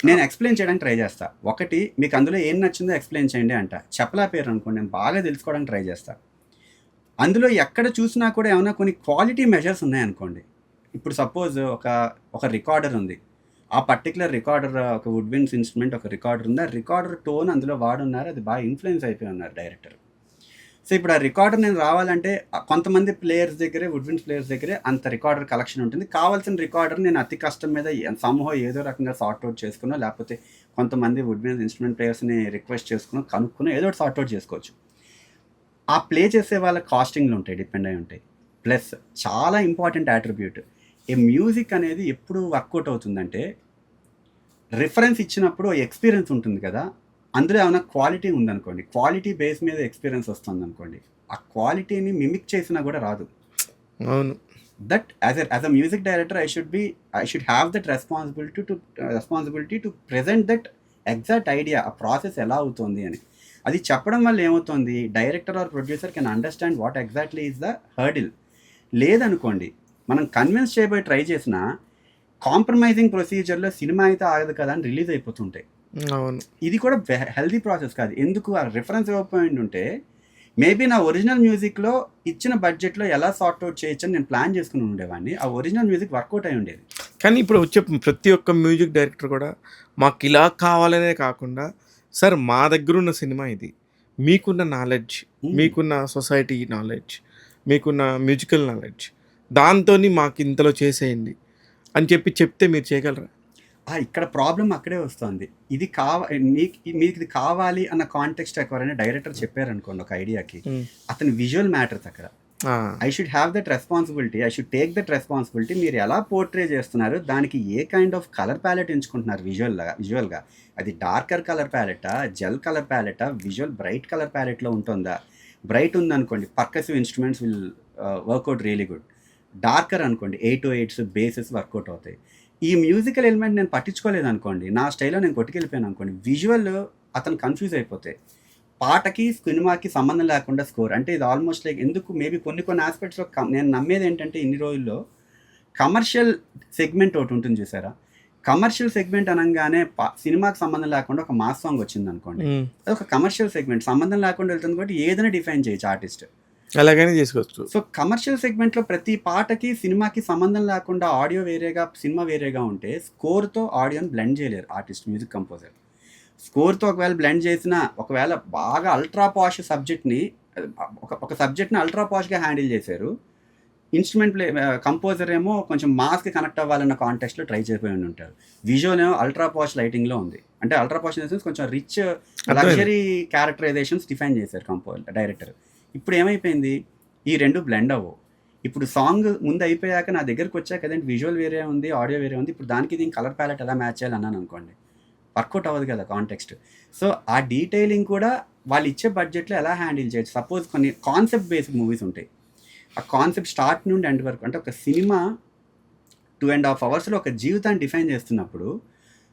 నేను ఎక్స్ప్లెయిన్ చేయడానికి ట్రై చేస్తా. ఒకటి, మీకు అందులో ఏం నచ్చిందో ఎక్స్ప్లెయిన్ చేయండి అంట. చెప్పలా పేరు అనుకోండి, నేను బాగా తెలుసుకోవడానికి ట్రై చేస్తా. అందులో ఎక్కడ చూసినా కూడా ఏమైనా కొన్ని క్వాలిటీ మెజర్స్ ఉన్నాయనుకోండి. ఇప్పుడు సపోజ్ ఒక రికార్డర్ ఉంది, ఆ పర్టికులర్ రికార్డర్ ఒక వుడ్విన్స్ ఇన్స్ట్రుమెంట్ ఒక రికార్డర్ ఉంది, ఆ రికార్డర్ టోన్ అందులో వాడున్నారు, అది బాగా ఇన్ఫ్లుయెన్స్ అయిపోయి ఉన్నారు డైరెక్టర్. సో ఇప్పుడు ఆ రికార్డర్ నేను రావాలంటే కొంతమంది ప్లేయర్స్ దగ్గరే, వుడ్విన్స్ ప్లేయర్స్ దగ్గరే అంత రికార్డర్ కలెక్షన్ ఉంటుంది. కావాల్సిన రికార్డర్ నేను అతి కష్టం మీద సమూహం ఏదో రకంగా సార్ట్అవుట్ చేసుకున్నా, లేకపోతే కొంతమంది వుడ్విన్స్ ఇన్స్ట్రుమెంట్ ప్లేయర్స్ని రిక్వెస్ట్ చేసుకున్నా, కనుక్కున్నా ఏదో ఒకటి సార్ట్అవుట్ చేసుకోవచ్చు. ఆ ప్లే చేసే వాళ్ళ కాస్టింగ్లు ఉంటాయి, డిపెండ్ అయి ఉంటాయి. ప్లస్ చాలా ఇంపార్టెంట్ అట్రిబ్యూట్, ఈ మ్యూజిక్ అనేది ఎప్పుడు వర్కౌట్ అవుతుందంటే రిఫరెన్స్ ఇచ్చినప్పుడు ఎక్స్పీరియన్స్ ఉంటుంది కదా, అందులో ఏమైనా క్వాలిటీ ఉందనుకోండి, క్వాలిటీ బేస్ మీద ఎక్స్పీరియన్స్ వస్తుంది అనుకోండి, ఆ క్వాలిటీని మిమిక్ చేసినా కూడా రాదు. అవును. That as a music director I should have that responsibility to present that exact idea, ఆ ప్రాసెస్ ఎలా అవుతుంది అని. అది చెప్పడం వల్ల ఏమవుతుంది, director or producer can understand what exactly is the hurdle. లేదనుకోండి, మనం కన్విన్స్ చేయబోయి ట్రై చేసినా కాంప్రమైజింగ్ ప్రొసీజర్లో సినిమా అయితే ఆగదు కదా అని రిలీజ్ అయిపోతుంటాయి. అవును. ఇది కూడా హెల్దీ ప్రాసెస్ కాదు. ఎందుకు, ఆ రిఫరెన్స్ ఇవ్వకపోయింది ఉంటే మేబీ నా ఒరిజినల్ మ్యూజిక్లో ఇచ్చిన బడ్జెట్లో ఎలా సార్ట్అవుట్ చేయొచ్చు అని నేను ప్లాన్ చేసుకుని ఉండేవాడిని, ఆ ఒరిజినల్ మ్యూజిక్ వర్కౌట్ అయి ఉండేది. కానీ ఇప్పుడు వచ్చే ప్రతి ఒక్క మ్యూజిక్ డైరెక్టర్ కూడా మాకు ఇలా కావాలనే కాకుండా, సార్ మా దగ్గర ఉన్న సినిమా ఇది, మీకున్న నాలెడ్జ్, మీకున్న సొసైటీ నాలెడ్జ్, మీకున్న మ్యూజికల్ నాలెడ్జ్, దాంతో మాకు ఇంతలో చేసేయండి అని చెప్తే మీరు చేయగలరా? ఇక్కడ ప్రాబ్లం అక్కడే వస్తుంది. ఇది మీకు ఇది కావాలి అన్న కాంటెక్స్ట్ ఎవరైనా డైరెక్టర్ చెప్పారనుకోండి ఒక ఐడియాకి, అతని విజువల్ మ్యాటర్స్ అక్కడ. I should have that responsibility, I should take that responsibility. మీరు ఎలా పోర్ట్రే చేస్తున్నారు, దానికి a kind of colour palette ఎంచుకుంటున్నారు విజువల్గా, అది డార్కర్ కలర్ ప్యాలెటా, జెల్ కలర్ ప్యాలెటా, విజువల్ బ్రైట్ కలర్ ప్యాలెట్లో ఉంటుందా, బ్రైట్ ఉందనుకోండి percussive instruments will work out really good. Darker అనుకోండి 808s బేసెస్ వర్కౌట్ అవుతాయి. ఈ మ్యూజికల్ ఎలిమెంట్ నేను పట్టించుకోలేదు అనుకోండి, నా స్టైల్లో నేను కొట్టుకెళ్ళిపోయాను అనుకోండి, విజువల్ అతను కన్ఫ్యూజ్ అయిపోతాయి. పాటకి సినిమాకి సంబంధం లేకుండా స్కోర్ అంటే ఇది ఆల్మోస్ట్ లైక్ ఎందుకు మేబీ కొన్ని ఆస్పెక్ట్స్లో నేను నమ్మేది ఏంటంటే ఇన్ని రోజుల్లో కమర్షియల్ సెగ్మెంట్ ఒకటి ఉంటుంది చూసారా, కమర్షియల్ సెగ్మెంట్ అనగానే సినిమాకి సంబంధం లేకుండా ఒక మాస్ సాంగ్ వచ్చింది అనుకోండి, అది ఒక కమర్షియల్ సెగ్మెంట్, సంబంధం లేకుండా వెళ్తుంది కాబట్టి ఏదైనా డిఫైన్ చేయొచ్చు ఆర్టిస్ట్, అలాగనే చేసుకోవచ్చు. సో కమర్షియల్ సెగ్మెంట్లో ప్రతి పాటకి సినిమాకి సంబంధం లేకుండా ఆడియో వేరేగా సినిమా వేరేగా ఉంటే స్కోర్తో ఆడియోని బ్లెండ్ చేయలేరు ఆర్టిస్ట్ మ్యూజిక్ కంపోజర్. స్కోర్తో ఒకవేళ బ్లెండ్ చేసిన ఒకవేళ బాగా అల్ట్రా పాష్ సబ్జెక్ట్ని ఒక సబ్జెక్ట్ని అల్ట్రా పాష్గా హ్యాండిల్ చేశారు, ఇన్స్ట్రుమెంట్ కంపోజర్ ఏమో కొంచెం మాస్కి కనెక్ట్ అవ్వాలన్న కాంటెక్స్ట్లో ట్రై చేయబోయి ఉంటారు. విజువల్ ఏమో అల్ట్రా పాష్ లైటింగ్లో ఉంది, అంటే ultra posh in the sense కొంచెం రిచ్ లగ్జరీ క్యారెక్టరైజేషన్స్ డిఫైన్ చేశారు డైరెక్టర్. ఇప్పుడు ఏమైపోయింది, ఈ రెండు బ్లెండ్ అవ్వవు. ఇప్పుడు సాంగ్ ముందు అయిపోయాక నా దగ్గరకు వచ్చాక కదండి విజువల్ వేరే ఉంది, ఆడియో వేరే ఉంది, ఇప్పుడు దానికి దీని కలర్ ప్యాలెట్ ఎలా మ్యాచ్ చేయాలి అన్నాను అనుకోండి, వర్కౌట్ అవ్వదు కదా కాంటెక్స్ట్. సో ఆ డీటెయిలింగ్ కూడా వాళ్ళు ఇచ్చే బడ్జెట్లో ఎలా హ్యాండిల్ చేయొచ్చు. సపోజ్ కొన్ని కాన్సెప్ట్ బేస్డ్ మూవీస్ ఉంటాయి, ఆ కాన్సెప్ట్ స్టార్ట్ నుండి ఎండ్ వరకు, అంటే ఒక సినిమా 2.5 hours ఒక జీవితాన్ని డిఫైన్ చేస్తున్నప్పుడు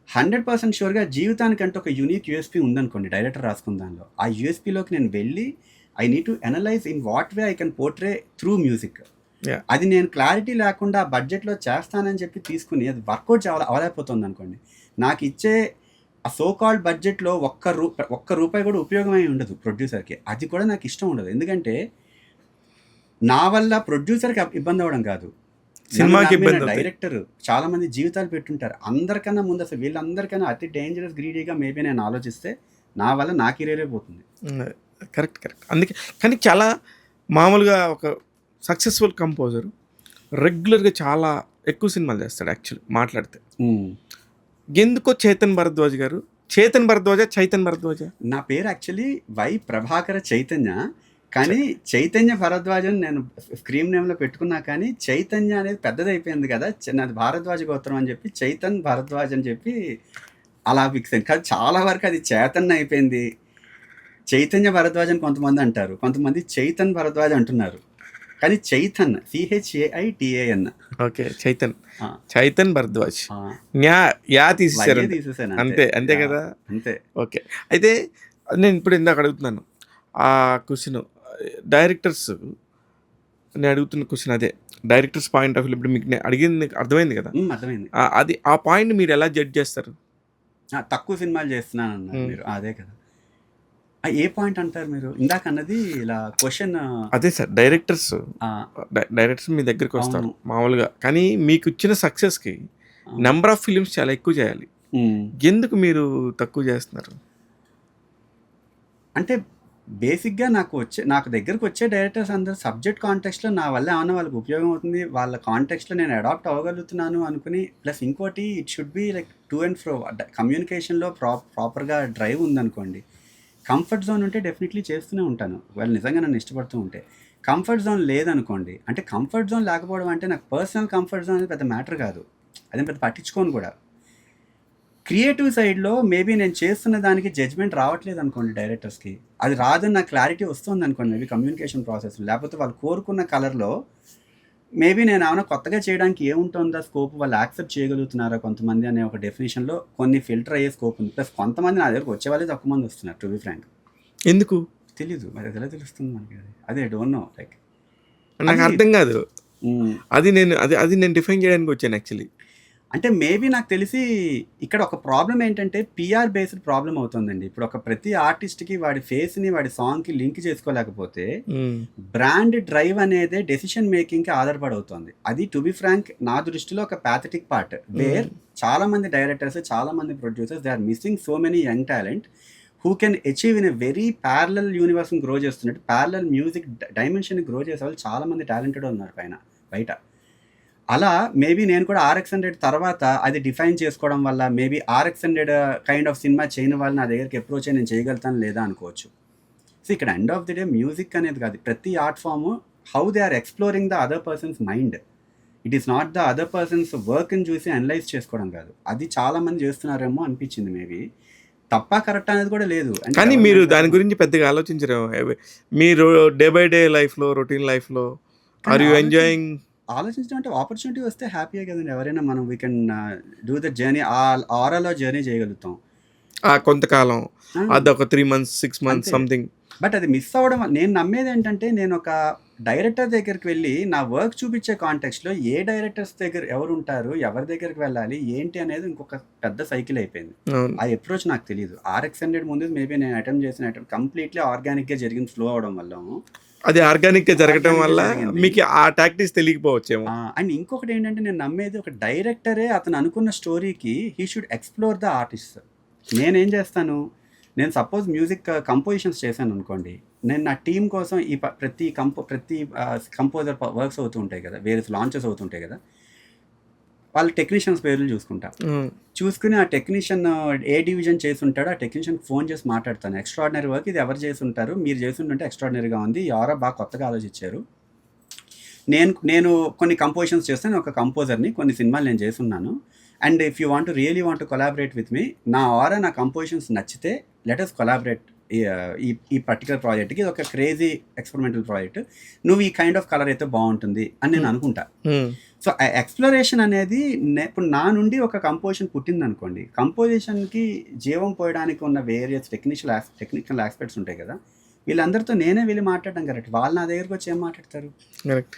100% షూర్గా జీవితానికంటే ఒక యూనిక్ యూఎస్పీ ఉందనుకోండి డైరెక్టర్ రాసుకున్న దానిలో, ఆ యూఎస్పీలోకి నేను వెళ్ళి I need to analyse in what way I can portray through music. అది నేను క్లారిటీ లేకుండా బడ్జెట్లో చేస్తానని చెప్పి తీసుకుని అది వర్కౌట్ అవలేకపోతుంది అనుకోండి, నాకు ఇచ్చే ఆ సో కాల్డ్ బడ్జెట్లో ఒక్క రూపాయి కూడా ఉపయోగమై ఉండదు ప్రొడ్యూసర్కి. అది కూడా నాకు ఇష్టం ఉండదు, ఎందుకంటే నా వల్ల ప్రొడ్యూసర్కి ఇబ్బంది అవ్వడం కాదు, సినిమాకి ఇబ్బంది. డైరెక్టర్ చాలా మంది జీవితాలు పెట్టుంటారు, అందరికన్నా ముందు అసలు వీళ్ళందరికన్నా అతి డేంజరస్ గ్రీడీగా మేబీ నేను ఆలోచిస్తే నా వల్ల నా కెరీరే పోతుంది. కరెక్ట్. అందుకే కానీ చాలా మామూలుగా ఒక సక్సెస్ఫుల్ కంపోజర్ రెగ్యులర్గా చాలా ఎక్కువ సినిమాలు చేస్తాడు యాక్చువల్లీ మాట్లాడితే. ఎందుకో చైతన్ భరద్వాజ్ గారు, చైతన్ భరద్వాజ నా పేరు యాక్చువల్లీ వై ప్రభాకర చైతన్య, కానీ చైతన్య భరద్వాజన్ నేను స్క్రీన్ నేమ్లో పెట్టుకున్నా, కానీ చైతన్య అనేది పెద్దది అయిపోయింది కదా, నాది భారద్వాజ గోత్రం అని చెప్పి చైతన్ భరద్వాజ్ అని చెప్పి అలా ఫిక్స్ అయింది. కానీ చాలా వరకు అది చైతన్య అయిపోయింది. చైతన్య భరద్వాజ్ అని కొంతమంది అంటారు, కొంతమంది చైతన్ భరద్వాజ్ అంటున్నారు, కానీ చైతన్ CHAITAN. ఓకే, చైతన్ భరద్వాజ్ తీసేసాను అంతే కదా, అంతే. ఓకే, అయితే నేను ఇప్పుడు ఇందాక అడుగుతున్నాను ఆ క్వశ్చన్, డైరెక్టర్స్ నేను అడుగుతున్న క్వశ్చన్ అదే, డైరెక్టర్స్ పాయింట్ ఆఫ్ వ్యూ. ఇప్పుడు మీకు నేను అడిగింది అర్థమైంది కదా, అర్థమైంది. అది ఆ పాయింట్ మీరు ఎలా జడ్జ్ చేస్తారు? తక్కువ సినిమాలు చేస్తున్నాను అన్నారు మీరు, అదే కదా. ఏ పాయింట్ అంటారు మీరు ఇందాక అన్నది? ఇలా క్వశ్చన్ అదే సార్, డైరెక్టర్స్ మీ దగ్గరికి వస్తారు మామూలుగా, కానీ మీకు ఇచ్చిన సక్సెస్కి నెంబర్ ఆఫ్ ఫిలిమ్స్ చాలా ఎక్కువ చేయాలి, ఎందుకు మీరు తక్కువ చేస్తున్నారు? అంటే బేసిక్గా నాకు దగ్గరకు వచ్చే డైరెక్టర్స్ అందరూ సబ్జెక్ట్ కాంటెక్స్ట్లో నా వల్ల ఏమన్నా వాళ్ళకి ఉపయోగం అవుతుంది, వాళ్ళ కాంటెక్స్ట్లో నేను అడాప్ట్ అవ్వగలుగుతున్నాను అనుకుని, ప్లస్ ఇంకోటి it should be like to and fro కమ్యూనికేషన్లో ప్రాపర్గా డ్రైవ్ ఉందనుకోండి. కంఫర్ట్ జోన్ ఉంటే డెఫినెట్లీ చేస్తూనే ఉంటాను, వాళ్ళు నిజంగా నన్ను ఇష్టపడుతూ ఉంటే. కంఫర్ట్ జోన్ లేదనుకోండి, అంటే కంఫర్ట్ జోన్ లేకపోవడం అంటే నాకు పర్సనల్ కంఫర్ట్ జోన్ అనేది పెద్ద మ్యాటర్ కాదు, అదేం పెద్ద పట్టించుకోను కూడా. క్రియేటివ్ సైడ్లో మేబీ నేను చేస్తున్న దానికి జడ్జ్మెంట్ రావట్లేదు అనుకోండి డైరెక్టర్స్కి, అది రాదని నాకు క్లారిటీ వస్తుంది అనుకోండి మేబీ కమ్యూనికేషన్ ప్రాసెస్, లేకపోతే వాళ్ళు కోరుకున్న కలర్లో మేబీ నేను ఏమైనా కొత్తగా చేయడానికి ఏముంటుందా స్కోప్, వాళ్ళు యాక్సెప్ట్ చేయగలుగుతున్నారా కొంతమంది అనే ఒక డెఫినేషన్లో కొన్ని ఫిల్టర్ అయ్యే స్కోప్ ఉంది. ప్లస్ కొంతమంది నా దగ్గరకు వచ్చే వాళ్ళే తక్కువ మంది వస్తున్నారు, టు బి ఫ్రాంక్. ఎందుకు తెలీదు, మరి ఎలా తెలుస్తుంది మనకి, అదే డోంట్ నో, లైక్ నాకు అర్థం కాదు, అది నేను డిఫైన్ చేయడానికి వచ్చాను యాక్చువల్లీ. అంటే మేబీ నాకు తెలిసి ఇక్కడ ఒక ప్రాబ్లం ఏంటంటే PR బేస్డ్ ప్రాబ్లం అవుతుందండి. ఇప్పుడు ఒక ప్రతి ఆర్టిస్ట్కి వాడి ఫేస్ని వాడి సాంగ్కి లింక్ చేసుకోలేకపోతే బ్రాండ్ డ్రైవ్ అనేది డెసిషన్ మేకింగ్కి ఆధారపడి అవుతుంది. అది టు బి ఫ్రాంక్ నా దృష్టిలో ఒక ప్యాథటిక్ పార్ట్, వేర్ చాలా మంది డైరెక్టర్స్, చాలా మంది producers, they are missing so many young talent who can achieve in a very parallel యూనివర్స్ని గ్రో చేస్తున్నట్టు, ప్యారలల్ మ్యూజిక్ డైమెన్షన్ని గ్రో చేసే వాళ్ళు చాలా మంది టాలెంటెడ్ ఉన్నారు బయట. అలా మేబీ నేను కూడా RX100 తర్వాత అది డిఫైన్ చేసుకోవడం వల్ల maybe RX100 kind of cinema చేయని వాళ్ళు నా దగ్గరికి అప్రోచ్ అయ్యి నేను చేయగలుగుతాను లేదా అనుకోవచ్చు. సో ఇక్కడ end of the day music అనేది కాదు, ప్రతి art form how they are exploring the other person's mind, it is not the other person's వర్క్ని చూసి అనలైజ్ చేసుకోవడం కాదు. అది చాలామంది చేస్తున్నారేమో అనిపించింది మేబీ. తప్ప కరెక్ట్ అనేది కూడా లేదు. అంటే కానీ ఎవరి మీరు మీద దాని గురించి పెద్దగా ఆలోచించరు. మీరు డే బై డే లైఫ్‌లో, రొటీన్ లైఫ్‌లో కానీ ఆర్ యూ ఎంజాయింగ్ ఆలోచించడం అంటే ఆపర్చునిటీ వస్తే హ్యాపీయే కదండీ. ఎవరైనా మనం we can do the journey ఆరాలో జర్నీ చేయగలుగుతాం. కొంతకాలం ఆ! అదొక 3 మంత్స్, 6 మంత్స్ అంతే. సంథింగ్. బట్ అది మిస్ అవ్వడం నేను నమ్మేదేంటంటే, నేను ఒక డైరెక్టర్ దగ్గరికి వెళ్ళి నా వర్క్ చూపించే కాంటెక్స్ట్‌లో ఏ డైరెక్టర్స్ దగ్గర ఎవరుంటారు, ఎవరి దగ్గరికి వెళ్ళాలి, ఏంటి అనేది ఇంకొక పెద్ద సైకిల్ అయిపోయింది. అవును. ఆ అప్రోచ్ నాకు తెలీదు. ఆర్ఎక్స్ 100 ముందు మేబీ నేను అటెంప్ట్ చేసిన కంప్లీట్లీ ఆర్గానిక్‌గా జరిగింది, ఫ్లో అవ్వడం వల్ల. అది ఆర్గానిక్‌గా జరగటం ఆర్గానిక్‌గా వల్ల జరిగింది. మీకు ఆ టాక్టిక్స్ తెలియకపోవచ్చేమో. అండ్ ఇంకొకటి ఏంటంటే, నేను నమ్మేది ఒక డైరెక్టరే అతను అనుకున్న స్టోరీకి he should explore the artist. నేనేం చేస్తాను, నేను సపోజ్ మ్యూజిక్ కంపోజిషన్స్ చేశాను అనుకోండి, నేను నా టీమ్ కోసం ఈ ప్రతి కంపోజర్ వర్క్స్ అవుతూ ఉంటాయి కదా, వేరే లాంచెస్ అవుతుంటాయి కదా, వాళ్ళ టెక్నీషియన్స్ పేర్లు చూసుకుంటా. చూసుకుని ఆ టెక్నీషియన్ ఏ డివిజన్ చేసి ఉంటాడో ఆ టెక్నీషియన్ ఫోన్ చేసి మాట్లాడతాను. ఎక్స్ట్రాడినరీ వర్క్ ఇది ఎవరు చేసి ఉంటారు, మీరు చేసి ఉంటే ఎక్స్ట్రాడినరీగా ఉంది, ఎవరో బాగా కొత్తగా ఆలోచించారు. నేను కొన్ని కంపోజిషన్స్ చేస్తాను, ఒక కంపోజర్ని, కొన్ని సినిమాలు నేను చేస్తున్నాను. And if you really want to collaborate with me, నా కంపోజిషన్స్ నచ్చితే లెట్ us కొలాబరేట్ ఈ పర్టికులర్ ప్రాజెక్ట్కి. ఇది ఒక క్రేజీ ఎక్స్పెరిమెంటల్ ప్రాజెక్ట్, నువ్వు ఈ కైండ్ ఆఫ్ కలర్ అయితే బాగుంటుంది అని నేను అనుకుంటా. సో ఆ ఎక్స్ప్లోరేషన్ అనేది ఇప్పుడు నా నుండి ఒక కంపోజిషన్ పుట్టింది అనుకోండి, కంపోజిషన్కి జీవం పోయడానికి ఉన్న వేరియస్ టెక్నికల్ ఆస్పెక్ట్స్ ఉంటాయి కదా, వీళ్ళందరితో నేనే వెళ్ళి మాట్లాడడం కరెక్ట్. వాళ్ళు నా దగ్గరకు వచ్చి ఏం మాట్లాడతారు? కరెక్ట్.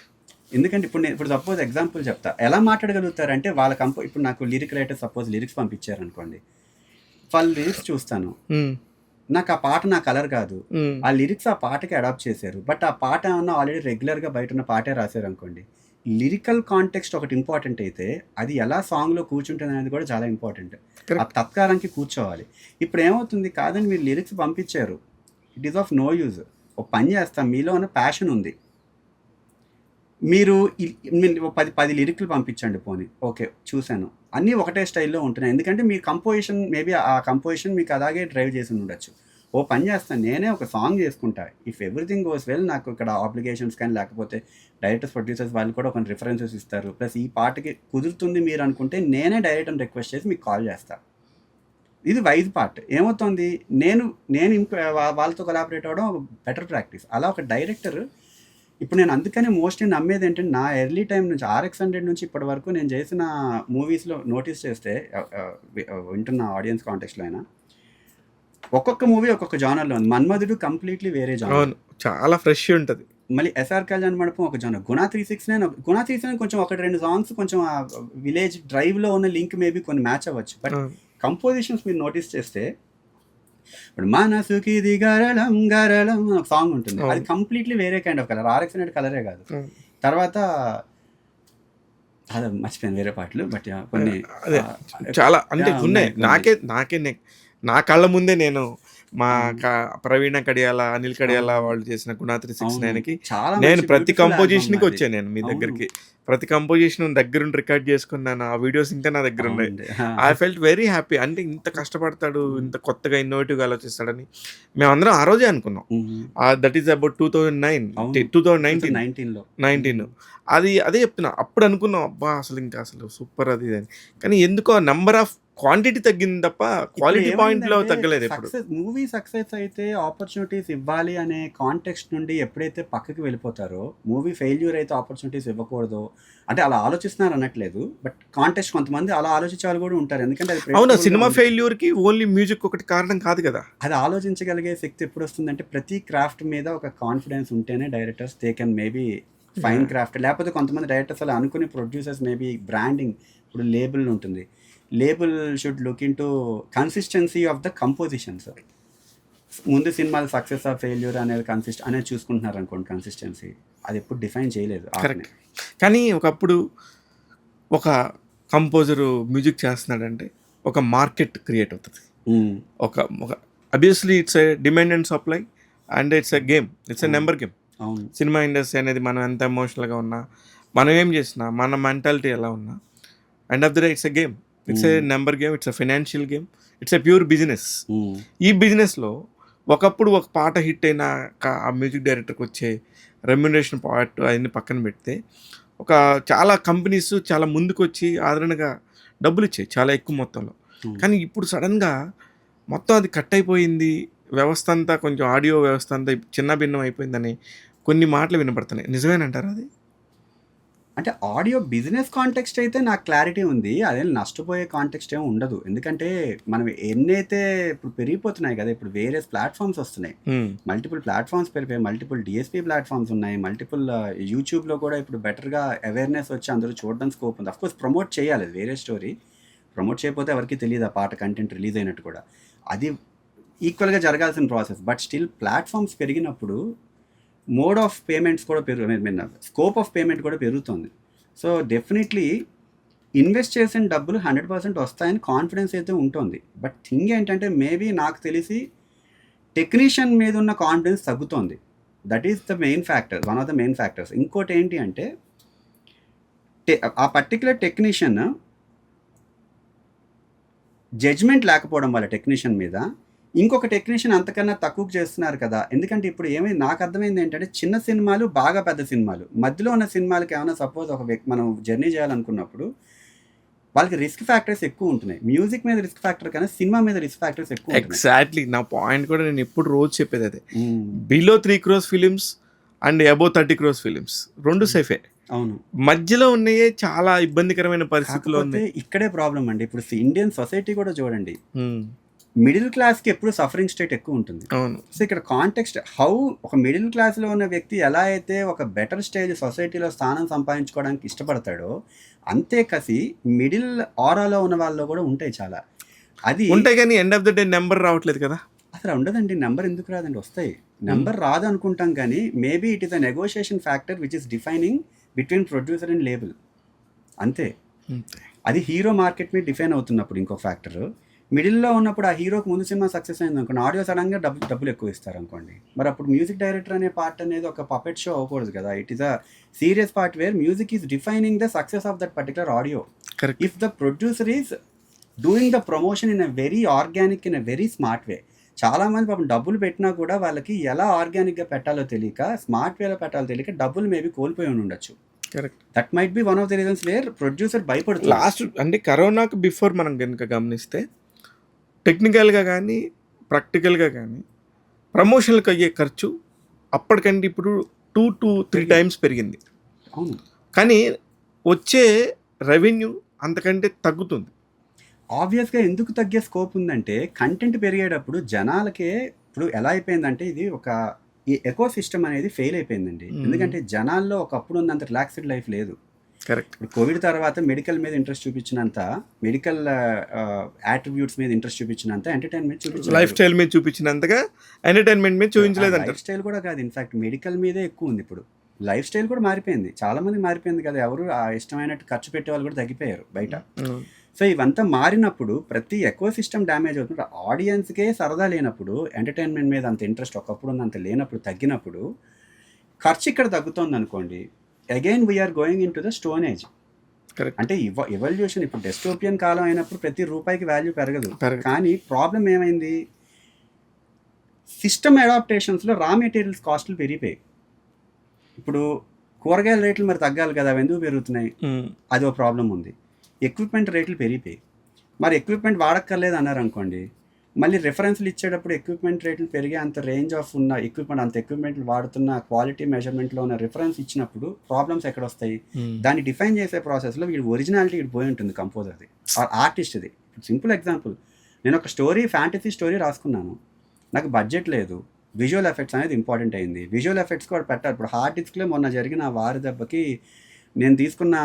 ఎందుకంటే ఇప్పుడు సపోజ్ ఎగ్జాంపుల్ చెప్తా, ఎలా మాట్లాడగలుగుతారంటే వాళ్ళ ఇప్పుడు నాకు లిరిక్ రైటర్ సపోజ్ లిరిక్స్ పంపించారు అనుకోండి, వాళ్ళ లిరిక్స్ చూస్తాను, నాకు ఆ పాట నా కలర్ కాదు, ఆ లిరిక్స్ ఆ పాటకి అడాప్ట్ చేశారు, బట్ ఆ పాట ఏమన్నా ఆల్రెడీ రెగ్యులర్గా బయట ఉన్న పాటే రాశారు అనుకోండి, లిరికల్ కాంటెక్స్ట్ ఒకటి ఇంపార్టెంట్ అయితే అది ఎలా సాంగ్లో కూర్చుంటుంది అనేది కూడా చాలా ఇంపార్టెంట్. ఆ తత్కారానికి కూర్చోవాలి. ఇప్పుడు ఏమవుతుంది, కాదని మీరు లిరిక్స్ పంపించారు, it is of no use. ఒక పని చేస్తాం, మీలో ఉన్న ప్యాషన్ ఉంది, మీరు 10 లిరిక్లు పంపించండి పోనీ, ఓకే చూశాను, అన్నీ ఒకటే స్టైల్లో ఉంటున్నాయి, ఎందుకంటే మీ కంపోజిషన్ మేబీ ఆ కంపోజిషన్ మీకు అలాగే డ్రైవ్ చేసి ఉండొచ్చు. ఓ పని చేస్తాను, నేనే ఒక సాంగ్ చేసుకుంటా, ఇఫ్ ఎవ్రీథింగ్ గోస్ వెల్, నాకు ఇక్కడ ఆబ్లిగేషన్స్ కానీ లేకపోతే డైరెక్టర్స్ ప్రొడ్యూసర్స్ వాళ్ళు కూడా కొన్ని రిఫరెన్సెస్ ఇస్తారు, ప్లస్ ఈ పాటకి కుదురుతుంది మీరు అనుకుంటే నేనే డైరెక్టర్ని రిక్వెస్ట్ చేసి మీకు కాల్ చేస్తాను. ఇది వైజ్ పార్ట్. ఏమవుతుంది, నేను వాళ్ళతో కొలాబరేట్ అవ్వడం ఒక బెటర్ ప్రాక్టీస్. అలా ఒక డైరెక్టర్, ఇప్పుడు నేను అందుకని మోస్ట్లీ నమ్మేది ఏంటంటే, నా ఎర్లీ టైం నుంచి ఆర్ఎక్స్ 100 నుంచి ఇప్పటి వరకు నేను చేసిన మూవీస్లో నోటీస్ చేస్తే, వింటున్న ఆడియన్స్ కాంటెక్స్లో అయినా, ఒక్కొక్క మూవీ ఒక్కొక్క జానర్లో ఉంది. మన్మధుడు కంప్లీట్లీ వేరే జానర్, చాలా ఫ్రెష్ ఉంటుంది. మళ్ళీ ఎస్ఆర్ కళ్యాణ్ మండపం ఒక జానర్, గుణ 369 కొంచెం 1-2 సాంగ్స్ కొంచెం ఆ విలేజ్ డ్రైవ్లో ఉన్న లింక్ మేబీ కొన్ని మ్యాచ్ అవ్వచ్చు, బట్ కంపోజిషన్స్ మీరు నోటీస్ చేస్తే, ఇప్పుడు మనసుకి ఇది గరళం గరళం ఒక సాంగ్ ఉంటుంది, అది కంప్లీట్లీ వేరే కైండ్ ఆఫ్ కలర్, ఆర్ఎక్స్ 100 కలరే కాదు. తర్వాత అదే మర్చిపోయాను వేరే పాటలు, బట్ కొన్ని చాలా అంటే ఉన్నాయి. నాకే నా కళ్ళ ముందే నేను మా ప్రవీణ కడియాల, అనిల్ కడియాల వాళ్ళు చేసిన గుణ 369కి నేను ప్రతి కంపోజిషన్కి వచ్చాను. నేను మీ దగ్గరికి ప్రతి కంపోజిషన్ దగ్గరుండి రికార్డ్ చేసుకున్నాను, ఆ వీడియోస్ ఇంకా నా దగ్గర ఉన్నాయి. I felt very happy. అంటే ఇంత కష్టపడతాడు, ఇంత కొత్తగా ఇన్నోవేటివ్గా ఆలోచిస్తాడని మేమందరం ఆ రోజే అనుకున్నాం. దట్ ఈస్ అబౌట్ 2019 అది అదే చెప్తున్నా. అప్పుడు అనుకున్నాం, అబ్బా అసలు సూపర్ అది అని. కానీ ఎందుకో నంబర్ ఆఫ్ క్వాంటిటీ తగ్గింది తప్ప క్వాలిటీ పాయింట్లో తగ్గలేదు. ఎప్పుడు మూవీ సక్సెస్ అయితే ఆపర్చునిటీస్ ఇవ్వాలి అనే కాంటెక్స్ట్ నుండి ఎప్పుడైతే పక్కకి వెళ్ళిపోతారో, మూవీ ఫెయిల్యూర్ అయితే ఆపర్చునిటీస్ ఇవ్వకూడదు అంటే అలా ఆలోచిస్తున్నారు అనట్లేదు, బట్ కాంటెక్స్ట్ కొంతమంది అలా ఆలోచించే వాళ్ళు కూడా ఉంటారు. ఎందుకంటే అవునా, సినిమా ఫెయిల్యూర్కి ఓన్లీ మ్యూజిక్ ఒకటి కారణం కాదు కదా. అది ఆలోచించగలిగే శక్తి ఎప్పుడు వస్తుందంటే, ప్రతి క్రాఫ్ట్ మీద ఒక కాన్ఫిడెన్స్ ఉంటేనే directors they can maybe fine craft. లేకపోతే కొంతమంది డైరెక్టర్స్ అలా అనుకుని ప్రొడ్యూసర్స్ మేబీ బ్రాండింగ్, ఇప్పుడు లేబుల్ ఉంటుంది, label should look in to consistency of the compositions. ముందు సినిమాలు సక్సెస్ ఆఫ్ ఫెయిల్యూర్ అనేది చూసుకుంటున్నారు అనుకోండి, కన్సిస్టెన్సీ అది ఎప్పుడు డిఫైన్ చేయలేదు. కరెక్ట్. కానీ ఒకప్పుడు ఒక కంపోజరు మ్యూజిక్ చేస్తున్నాడంటే ఒక మార్కెట్ క్రియేట్ అవుతుంది. ఒక obviously it's a demand and supply and it's a game, it's a number game. Cinema industry అనేది మనం ఎంత ఎమోషనల్గా ఉన్నా, మనం ఏం చేసినా, మన మెంటాలిటీ ఎలా ఉన్నా, end of the day it's a game, it's a number game, it's a financial game, it's a pure business. ఈ బిజినెస్లో ఒకప్పుడు ఒక పాట హిట్ అయినాక ఆ మ్యూజిక్ డైరెక్టర్కి వచ్చే రెమ్యునరేషన్ పార్ట్ అవన్నీ పక్కన పెడితే, చాలా కంపెనీస్ చాలా ముందుకు వచ్చి ఆదరణగా డబ్బులు ఇచ్చాయి చాలా ఎక్కువ మొత్తంలో. కానీ ఇప్పుడు సడన్గా మొత్తం అది కట్ అయిపోయింది, వ్యవస్థ అంతా కొంచెం ఆడియో వ్యవస్థ అంతా చిన్న భిన్నం అయిపోయిందని కొన్ని మాటలు వినపడుతున్నాయి. నిజమేనంటారా అది? అంటే ఆడియో బిజినెస్ కాంటెక్స్ట్ అయితే నాకు క్లారిటీ ఉంది. అదే నష్టపోయే కాంటెక్స్ట్ ఏమి ఉండదు. ఎందుకంటే మనం ఎన్నైతే ఇప్పుడు పెరిగిపోతున్నాయి కదా, ఇప్పుడు వేరియస్ ప్లాట్ఫామ్స్ వస్తున్నాయి, మల్టిపుల్ ప్లాట్ఫామ్స్ పెరిగిపోయి, మల్టిపుల్ డిఎస్పీ ప్లాట్ఫామ్స్ ఉన్నాయి, మల్టిపుల్ యూట్యూబ్లో కూడా ఇప్పుడు బెటర్గా అవేర్నెస్ వచ్చి అందరూ చూడడం స్కోప్ ఉంది. అఫ్కోర్స్ ప్రమోట్ చేయాలి, వేరే స్టోరీ. ప్రమోట్ చేయకపోతే ఎవరికి తెలియదు ఆ పాట కంటెంట్ రిలీజ్ అయినట్టు కూడా. అది ఈక్వల్గా జరగాల్సిన ప్రాసెస్. బట్ స్టిల్ ప్లాట్ఫామ్స్ పెరిగినప్పుడు మోడ్ ఆఫ్ పేమెంట్స్ కూడా స్కోప్ ఆఫ్ పేమెంట్ కూడా పెరుగుతుంది. సో డెఫినెట్లీ ఇన్వెస్ట్ చేసిన డబ్బులు 100% వస్తాయని కాన్ఫిడెన్స్ అయితే ఉంటుంది. బట్ థింగ్ ఏంటంటే మేబీ నాకు తెలిసి టెక్నీషియన్ మీద ఉన్న కాన్ఫిడెన్స్ తగ్గుతుంది. That is the main factor, one of the main factors. ఇంకోటి ఏంటి అంటే ఆ పర్టికులర్ టెక్నీషియన్ జడ్జ్మెంట్ లేకపోవడం వల్ల టెక్నీషియన్ మీద ఇంకొక టెక్నీషియన్ అంతకన్నా తక్కువ చేస్తున్నారు కదా. ఎందుకంటే ఇప్పుడు ఏమైంది, నాకు అర్థమైంది ఏంటంటే చిన్న సినిమాలు, బాగా పెద్ద సినిమాలు, మధ్యలో ఉన్న సినిమాలకి ఏమైనా సపోజ్ ఒక వ్యక్తి మనం జర్నీ చేయాలనుకున్నప్పుడు వాళ్ళకి రిస్క్ ఫ్యాక్టర్స్ ఎక్కువ ఉంటున్నాయి. మ్యూజిక్ మీద రిస్క్ ఫ్యాక్టర్ కన్నా సినిమా మీద రిస్క్ ఫ్యాక్టర్స్ ఎక్కువ. ఎగ్జాక్ట్లీ నా పాయింట్ కూడా నేను ఎప్పుడు రోజు చెప్పేది అదే. Below 3 crores films and above 30 crores films రెండు సేఫే. అవును, మధ్యలో ఉన్నాయే చాలా ఇబ్బందికరమైన పరిస్థితుల్లో ఉన్నాయి. ఇక్కడే ప్రాబ్లం అండి. ఇప్పుడు ఇండియన్ సొసైటీ కూడా చూడండి, మిడిల్ క్లాస్కి ఎప్పుడు సఫరింగ్ స్టేట్ ఎక్కువ ఉంటుంది. అవును. సో ఇక్కడ కాంటెక్స్ట్ హౌ ఒక మిడిల్ క్లాస్లో ఉన్న వ్యక్తి ఎలా అయితే ఒక బెటర్ స్టేజ్ సొసైటీలో స్థానం సంపాదించుకోవడానికి ఇష్టపడతాడో, అంతే కసి మిడిల్ ఆరాలో ఉన్న వాళ్ళలో కూడా ఉంటాయి చాలా. అది ఉంటాయి కానీ end of the day number రావట్లేదు కదా. అసలు ఉండదండి. నెంబర్ ఎందుకు రాదండి? వస్తాయి. నెంబర్ రాదు అనుకుంటాం కానీ maybe it is a negotiation factor which is defining between producer and label. అంతే. అది హీరో మార్కెట్ మీద డిఫైన్ అవుతున్నప్పుడు ఇంకో ఫ్యాక్టర్. మిడిల్లో ఉన్నప్పుడు ఆ హీరోకి ముందు సినిమా సక్సెస్ అయింది అనుకోండి, ఆడియో సడన్గా డబ్బులు ఎక్కువ ఇస్తారు అనుకోండి, మరి అప్పుడు మ్యూజిక్ డైరెక్టర్ అనే పార్ట్ అనేది ఒక పపెట్ షో అవ్వకూడదు కదా. It is a serious part where music is defining the success of that particular audio. If the producer is doing the promotion in a very organic, in a very smart way. చాలామంది పాపం డబ్బులు పెట్టినా కూడా వాళ్ళకి ఎలా ఆర్గానిక్గా పెట్టాలో తెలియక, స్మార్ట్ వేలో పెట్టాలో తెలియక డబ్బులు మేబీ కోల్పోయి ఉండొచ్చు. Correct. That might be one of the reasons where producer భయపడుతుంది. లాస్ట్ అంటే కరోనాకు బిఫోర్ మనం కనుక గమనిస్తే టెక్నికల్గా కానీ ప్రాక్టికల్గా కానీ ప్రమోషన్లకు అయ్యే ఖర్చు అప్పటికంటే ఇప్పుడు 2 to 3 times పెరిగింది. అవును, కానీ వచ్చే రెవెన్యూ అంతకంటే తగ్గుతుంది. ఆబ్వియస్గా ఎందుకు తగ్గే స్కోప్ ఉందంటే కంటెంట్ పెరిగేటప్పుడు జనాలకే ఇప్పుడు ఎలా అయిపోయిందంటే ఇది ఒక ఈ ఎకో సిస్టమ్ అనేది ఫెయిల్ అయిపోయిందండి. ఎందుకంటే జనాల్లో ఒకప్పుడు ఉన్నంత రిలాక్స్డ్ లైఫ్ లేదు. కరెక్ట్. ఇప్పుడు కోవిడ్ తర్వాత మెడికల్ మీద ఇంట్రెస్ట్ చూపించినంత, మెడికల్ యాట్రిబ్యూట్స్ మీద ఇంట్రెస్ట్ చూపించినంత ఎంటర్టైన్మెంట్ చూపించారు. లైఫ్ స్టైల్ మీద చూపించినంతగా ఎంటర్టైన్మెంట్ మీద చూపించలేదు. లైఫ్ స్టైల్ కూడా కాదు, ఇన్ఫాక్ట్ మెడికల్ మీదే ఎక్కువ ఉంది. ఇప్పుడు లైఫ్ స్టైల్ కూడా మారిపోయింది, చాలా మంది మారిపోయింది కదా. ఎవరు ఆ ఇష్టమైనట్టు ఖర్చు పెట్టే వాళ్ళు కూడా తగ్గిపోయారు బయట. సో ఇవంతా మారినప్పుడు ప్రతి ఎకో సిస్టమ్ డ్యామేజ్ అవుతుంది. ఆడియన్స్కే సరదా లేనప్పుడు, ఎంటర్టైన్మెంట్ మీద అంత ఇంట్రెస్ట్ ఒకప్పుడు ఉన్నంత లేనప్పుడు, తగ్గినప్పుడు ఖర్చు ఇక్కడ తగ్గుతుంది అనుకోండి, again we are going in to the stone age. అంటే ఎవల్యూషన్. ఇప్పుడు డెస్టోపియన్ కాలం అయినప్పుడు ప్రతి రూపాయికి వాల్యూ పెరగదు. కానీ ప్రాబ్లం ఏమైంది, సిస్టమ్ అడాప్టేషన్స్లో రా మెటీరియల్స్ కాస్ట్లు పెరిగిపోయాయి. ఇప్పుడు కూరగాయల రేట్లు మరి తగ్గాలి కదా, అవి ఎందుకు పెరుగుతున్నాయి? అది ఒక ప్రాబ్లం ఉంది. ఎక్విప్మెంట్ రేట్లు పెరిగిపోయి, మరి ఎక్విప్మెంట్ వాడక్కర్లేదు అన్నారు అనుకోండి, మళ్ళీ రిఫరెన్స్లు ఇచ్చేటప్పుడు ఎక్విప్మెంట్ రేట్లు పెరిగే అంత రేంజ్ ఆఫ్ ఉన్న ఎక్విప్మెంట్, అంత ఎక్విప్మెంట్లు వాడుతున్న క్వాలిటీ మెజర్మెంట్లో ఉన్న రిఫరెన్స్ ఇచ్చినప్పుడు ప్రాబ్లమ్స్ ఎక్కడ వస్తాయి? దాన్ని డిఫైన్ చేసే ప్రాసెస్లో వీడి ఒరిజినాలిటీ వీడి పోయి ఉంటుంది, కంపోజర్ది ఆర్ ఆర్టిస్ట్ది. సింపుల్ ఎగ్జాంపుల్, నేను ఒక స్టోరీ, ఫ్యాంటసీ స్టోరీ రాసుకున్నాను, నాకు బడ్జెట్ లేదు, విజువల్ ఎఫెక్ట్స్ అనేది ఇంపార్టెంట్ అయింది. విజువల్ ఎఫెక్ట్స్ కూడా పెట్టాలి. ఇప్పుడు హార్డ్ డిస్క్లో మొన్న జరిగిన వారి దెబ్బకి నేను తీసుకున్న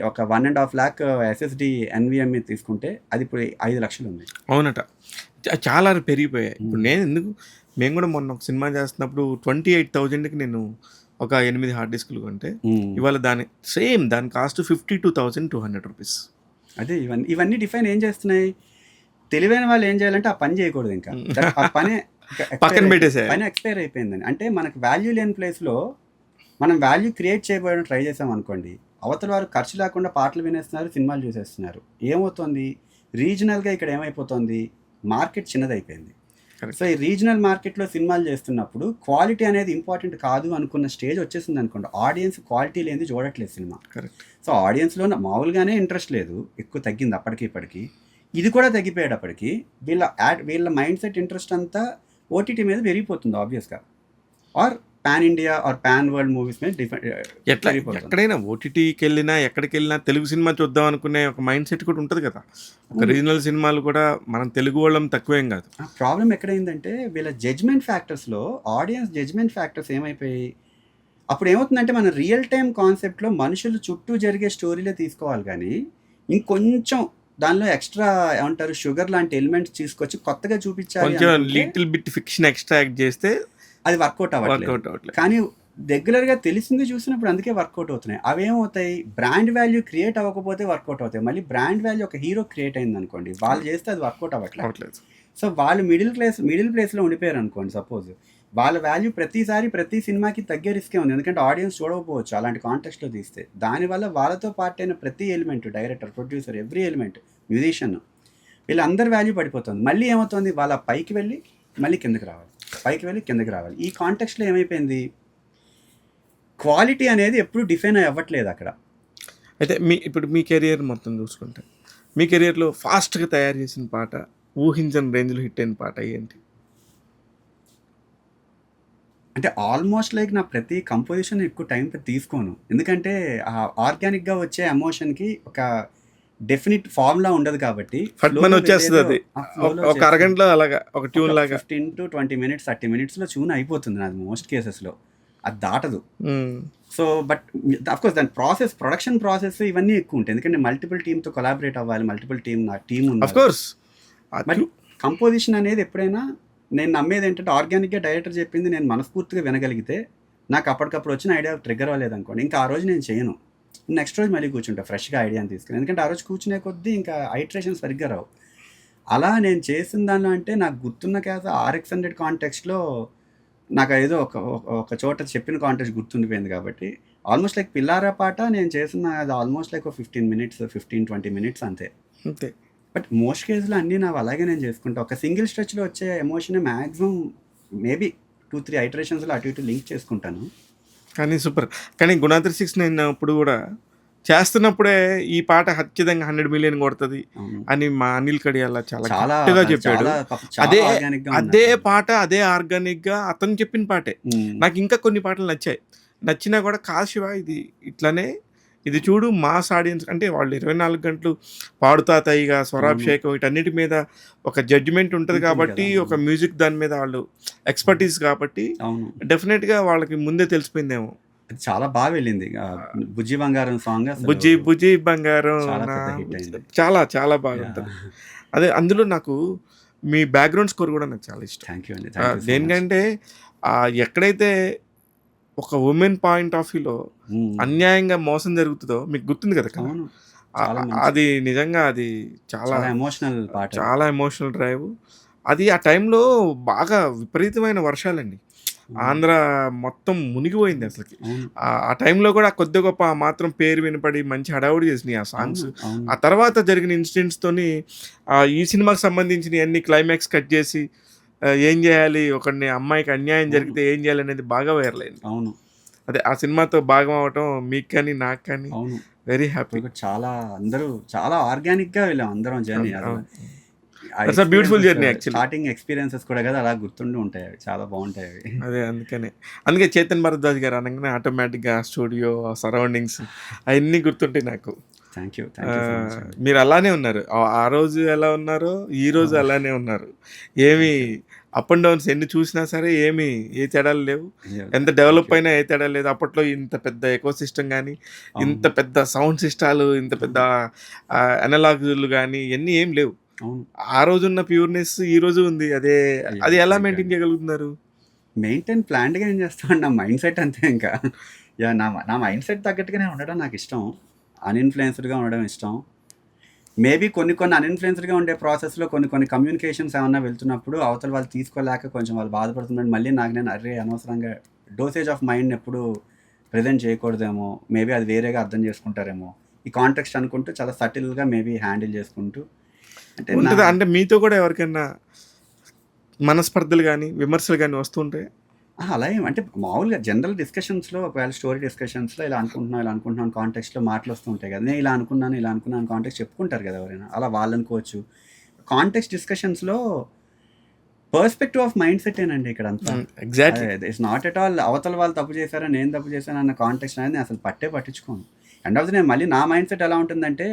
ఒక 1.5 lakh SSD NVMe తీసుకుంటే అది ఇప్పుడు 5 లక్షలు ఉంది. అవునట, చాలా పెరిగిపోయాయి. ఇప్పుడు మేము కూడా మొన్న ఒక సినిమా చేస్తున్నప్పుడు 28,000కి నేను ఒక 8 హార్డ్ డిస్క్లు కొంటే ఇవాళ దాని కాస్ట్ 52,200 రూపీస్. అదే ఇవన్నీ డిఫైన్ ఏం చేస్తున్నాయి? తెలివైన వాళ్ళు ఏం చేయాలంటే ఆ పని చేయకూడదు, ఇంకా ఆ పని పక్కన పెట్టేసే, పని ఎక్స్పైర్ అయిపోయిందని. అంటే మనకు వాల్యూ లేని ప్లేస్లో మనం వాల్యూ క్రియేట్ చేయబోయడం ట్రై చేసాం అనుకోండి, అవతల వారు ఖర్చు లేకుండా పాటలు వినేస్తున్నారు, సినిమాలు చూసేస్తున్నారు. ఏమవుతుంది, రీజనల్గా ఇక్కడ ఏమైపోతుంది, మార్కెట్ చిన్నదైపోయింది. సో ఈ రీజనల్ మార్కెట్లో సినిమాలు చేస్తున్నప్పుడు క్వాలిటీ అనేది ఇంపార్టెంట్ కాదు అనుకున్న స్టేజ్ వచ్చేసింది అనుకోండి, ఆడియన్స్ క్వాలిటీ లేనిది చూడట్లేదు సినిమా. సో ఆడియన్స్లో మామూలుగానే ఇంట్రెస్ట్ లేదు, ఎక్కువ తగ్గింది అప్పటికి ఇప్పటికి. ఇది కూడా తగ్గిపోయేటప్పటికి వీళ్ళ మైండ్ సెట్ ఇంట్రెస్ట్ అంతా ఓటీటీ మీద పెరిగిపోతుంది ఆబ్వియస్గా, or pan India or pan world movies మీద ఎట్లా ఎక్కడైనా ఓటీటీకి వెళ్ళినా ఎక్కడికి వెళ్ళినా తెలుగు సినిమా చూద్దాం అనుకునే ఒక మైండ్ సెట్ కూడా ఉంటుంది కదా. ఒక రీజనల్ సినిమాలు కూడా మనం తెలుగు వాళ్ళం తక్కువేం కాదు. ప్రాబ్లం ఎక్కడైందంటే వీళ్ళ జడ్జ్మెంట్ ఫ్యాక్టర్స్లో ఆడియన్స్ జడ్జ్మెంట్ ఫ్యాక్టర్స్ ఏమైపోయాయి. అప్పుడు ఏమవుతుందంటే మన రియల్ టైం కాన్సెప్ట్లో మనుషులు చుట్టూ జరిగే స్టోరీలే తీసుకోవాలి, కానీ ఇంకొంచెం దానిలో ఎక్స్ట్రా ఏమంటారు షుగర్ లాంటి ఎలిమెంట్స్ తీసుకొచ్చి కొత్తగా చూపించాలి, కొంచెం little bit fiction extra act చేస్తే అది వర్కౌట్ అవ్వట్లేదు. కానీ రెగ్యులర్గా తెలిసింది చూసినప్పుడు అందుకే వర్కౌట్ అవుతున్నాయి. అవేమవుతాయి, బ్రాండ్ వాల్యూ క్రియేట్ అవ్వకపోతే వర్కౌట్ అవుతాయి. మళ్ళీ బ్రాండ్ వాల్యూ ఒక హీరో క్రియేట్ అయింది అనుకోండి, వాళ్ళు చేస్తే అది వర్కౌట్ అవ్వట్లేదు. సో వాళ్ళు మిడిల్ ప్లేస్లో ఉండిపోయారు అనుకోండి, సపోజ్ వాళ్ళ వాల్యూ ప్రతి సినిమాకి తగ్గే రిస్కే ఉంది, ఎందుకంటే ఆడియన్స్ చూడకపోవచ్చు అలాంటి కాంటెక్స్ట్లో తీస్తే. దానివల్ల వాళ్ళతో పార్ట్ అయిన ప్రతి element, director, producer, every element, musician, వీళ్ళందరి వాల్యూ పడిపోతుంది. మళ్ళీ ఏమవుతుంది, వాళ్ళ పైకి వెళ్ళి మళ్ళీ కిందకి రావాలి, పైకి వెళ్ళి కిందకి రావాలి. ఈ కాంటెక్స్ట్లో ఏమైపోయింది, క్వాలిటీ అనేది ఎప్పుడు డిఫైన్ అవ్వట్లేదు అక్కడ. అయితే ఇప్పుడు మీ కెరియర్ మొత్తం చూసుకుంటే మీ కెరియర్లో ఫాస్ట్గా తయారు చేసిన పాట, ఊహించని రేంజ్లో హిట్ అయిన పాట ఏంటి? అంటే ఆల్మోస్ట్ లైక్ నా ప్రతి కంపోజిషన్ ఎక్కువ టైం తీసుకోను, ఎందుకంటే ఆ ఆర్గానిక్గా వచ్చే ఎమోషన్కి ఒక డెఫినిట్ ఫార్ములా ఉండదు కాబట్టి వచ్చేస్తుంది. అది ఒక అరగంటలో అలాగా ఒక ట్యూన్ లాగా 15 to 20 minutes 30 minutesలో ట్యూన్ అయిపోతుంది నాది మోస్ట్ కేసెస్లో, అది దాటదు. సో బట్ అఫ్కోర్స్ దాని ప్రొడక్షన్ ప్రాసెస్ ఇవన్నీ ఎక్కువ ఉంటాయి, ఎందుకంటే మల్టిపుల్ టీమ్తో కొలాబరేట్ అవ్వాలి, మల్టిపుల్ నా టీమ్ ఉంది. బట్ కంపోజిషన్ అనేది ఎప్పుడైనా నేను నమ్మేది ఏంటంటే ఆర్గానిక్గా డైరెక్టర్ చెప్పింది నేను మనస్ఫూర్తిగా వినగలిగితే, నాకు అప్పటికప్పుడు వచ్చిన ఐడియా ట్రిగ్గర్ అవ్వలేదు అనుకోండి, ఇంకా ఆ రోజు నేను చేయను, నెక్స్ట్ రోజు మళ్ళీ కూర్చుంటా ఫ్రెష్గా ఐడియాని తీసుకుని, ఎందుకంటే ఆ రోజు కూర్చునే కొద్దీ ఇంకా ఐట్రేషన్ సరిగ్గా రావు. అలా నేను చేసిన దానిలో అంటే నాకు గుర్తున్న కేసు RX100 కాంటెక్స్ట్లో నాకు ఏదో ఒక చోట చెప్పిన కాంటెక్స్ట్ గుర్తుండిపోయింది కాబట్టి, ఆల్మోస్ట్ లైక్ పిల్లారా పాట నేను చేసిన అది ఆల్మోస్ట్ లైక్ 15-20 minutes అంతే. బట్ మోస్ట్ కేసులో అన్నీ నాకు అలాగే నేను చేసుకుంటా. ఒక సింగిల్ స్ట్రెచ్లో వచ్చే ఎమోషన్ మ్యాక్సిమం మేబీ 2-3 ఐటరేషన్స్లో అటు ఇటు లింక్ చేసుకుంటాను. కానీ సూపర్. కానీ గుణాద్రి 6 నేను అప్పుడు కూడా చేస్తున్నప్పుడే ఈ పాట ఖచ్చితంగా 100 million కొడుతుంది అని మా అనిల్ కడియాల చాలా గట్టిగా చెప్పాడు. అదే పాట అదే ఆర్గానిక్గా అతను చెప్పిన పాటే. నాకు ఇంకా కొన్ని పాటలు నచ్చినా కూడా కాదు శివ, ఇది ఇట్లానే, ఇది చూడు మాస్ ఆడియన్స్ అంటే వాళ్ళు 24 గంటలు పాడుతాతయిగా స్వరాభిషేకం వీటన్నిటి మీద ఒక జడ్జిమెంట్ ఉంటుంది కాబట్టి, ఒక మ్యూజిక్ దాని మీద వాళ్ళు ఎక్స్పర్టీస్ కాబట్టి డెఫినెట్గా వాళ్ళకి ముందే తెలిసిపోయిందేమో. చాలా బాగా వెళ్ళింది. బుజ్జి బంగారం సాంగ్, బుజ్జి బంగారం చాలా చాలా బాగుంటుంది. అదే అందులో నాకు మీ బ్యాక్గ్రౌండ్ స్కోర్ కూడా నాకు చాలా ఇష్టం. థ్యాంక్ యూ అండి. దేనికంటే ఎక్కడైతే ఒక ఉమెన్ పాయింట్ ఆఫ్ వ్యూలో అన్యాయంగా మోసం జరుగుతుందో మీకు గుర్తుంది కదా, అది నిజంగా అది చాలా ఎమోషనల్ పాట, చాలా ఎమోషనల్ డ్రైవ్. అది ఆ టైంలో బాగా విపరీతమైన వర్షాలండి, ఆంధ్ర మొత్తం మునిగిపోయింది అసలుకి. ఆ టైంలో కూడా కొద్ది గొప్ప మాత్రం పేరు వినపడి మంచి హడావుడి చేసినాయి ఆ సాంగ్స్. ఆ తర్వాత జరిగిన ఇన్సిడెంట్స్తోని ఈ సినిమాకి సంబంధించిన అన్ని క్లైమాక్స్ కట్ చేసి ఏం చేయాలి, ఒకరిని అమ్మాయికి అన్యాయం జరిగితే ఏం చేయాలి అనేది బాగా వైరల్ అయింది. అవును, అదే ఆ సినిమాతో భాగం అవటం మీకు కానీ నాకు కానీ వెరీ హ్యాపీ. అందరూ చాలా ఆర్గానిక్గా వెళ్ళాం అందరం journey. Beautiful journey actually. Starting experiences కూడా కదా అలా గుర్తుండి ఉంటాయి, చాలా బాగుంటాయి అవి. అదే అందుకే చేతన్ భరద్వాజ్ గారు అనగానే ఆటోమేటిక్గా స్టూడియో సరౌండింగ్స్ అవన్నీ గుర్తుంటాయి నాకు. Thank you. మీరు అలానే ఉన్నారు, ఆ రోజు ఎలా ఉన్నారో ఈ రోజు అలానే ఉన్నారు. ఏమి అప్ అండ్ డౌన్స్ ఎన్ని చూసినా సరే ఏ తేడాలు లేవు, ఎంత డెవలప్ అయినా ఏ తేడా లేదు. అప్పట్లో ఇంత పెద్ద ఎకో సిస్టమ్ కానీ, ఇంత పెద్ద సౌండ్ సిస్టాలు, ఇంత పెద్ద అనలాగ్లు కానీ ఇవన్నీ ఏం లేవు. ఆ రోజున్న ప్యూర్నెస్ ఈ రోజు ఉంది. అది ఎలా మెయింటైన్ చేయగలుగుతున్నారు? మెయింటైన్ ప్లాన్డ్గా ఏం చేస్తాను, నా మైండ్ సెట్ అంతే. ఇంకా నా మైండ్ సెట్ తగ్గట్టుగానే ఉండడం నాకు ఇష్టం, అన్ఇన్ఫ్లుయెన్స్డ్గా ఉండడం ఇష్టం. మేబీ కొన్ని అన్ఇన్ఫ్లుయెన్స్డ్గా ఉండే ప్రాసెస్లో కొన్ని కమ్యూనికేషన్స్ ఏమన్నా వెళ్తున్నప్పుడు అవతల వాళ్ళు తీసుకోలేక కొంచెం వాళ్ళు బాధపడుతున్నారు, మళ్ళీ నాకు నేను అనవసరంగా డోసేజ్ ఆఫ్ మైండ్ ఎప్పుడు ప్రజెంట్ చేయకూడదేమో, మేబీ అది వేరేగా అర్థం చేసుకుంటారేమో, ఈ కాంటెక్స్ట్ అనుకుంటూ చాలా సటిల్గా మేబీ హ్యాండిల్ చేసుకుంటూ అంటే మీతో కూడా ఎవరికైనా మనస్పర్ధలు కానీ విమర్శలు కానీ వస్తుంటే అలా ఏం అంటే మామూలుగా జనరల్ డిస్కషన్స్‌లో ఒకవేళ స్టోరీ డిస్కషన్స్‌లో ఇలా అనుకుంటున్నాను కాంటెక్స్ట్‌లో మాటలు వస్తూ ఉంటాయి కదా! నేను ఇలా అనుకున్నాను కాంటెక్స్ట్ చెప్పుకుంటారు కదా ఎవరైనా. అలా వాళ్ళనుకోవచ్చు. కాంటెక్స్ట్ డిస్కషన్స్‌లో పర్స్పెక్టివ్ ఆఫ్ మైండ్ సెట్టేనండి ఇక్కడంతా. Exactly. It's not at all అవతల వాళ్ళు తప్పు చేశారా, నేను తప్పు చేశాను అన్న కాంటెక్స్ట్ అనేది నేను అసలు పట్టించుకోను. ఎండ్ ఆఫ్ ది డే మళ్ళీ నా మైండ్ సెట్ ఎలా ఉంటుందంటే,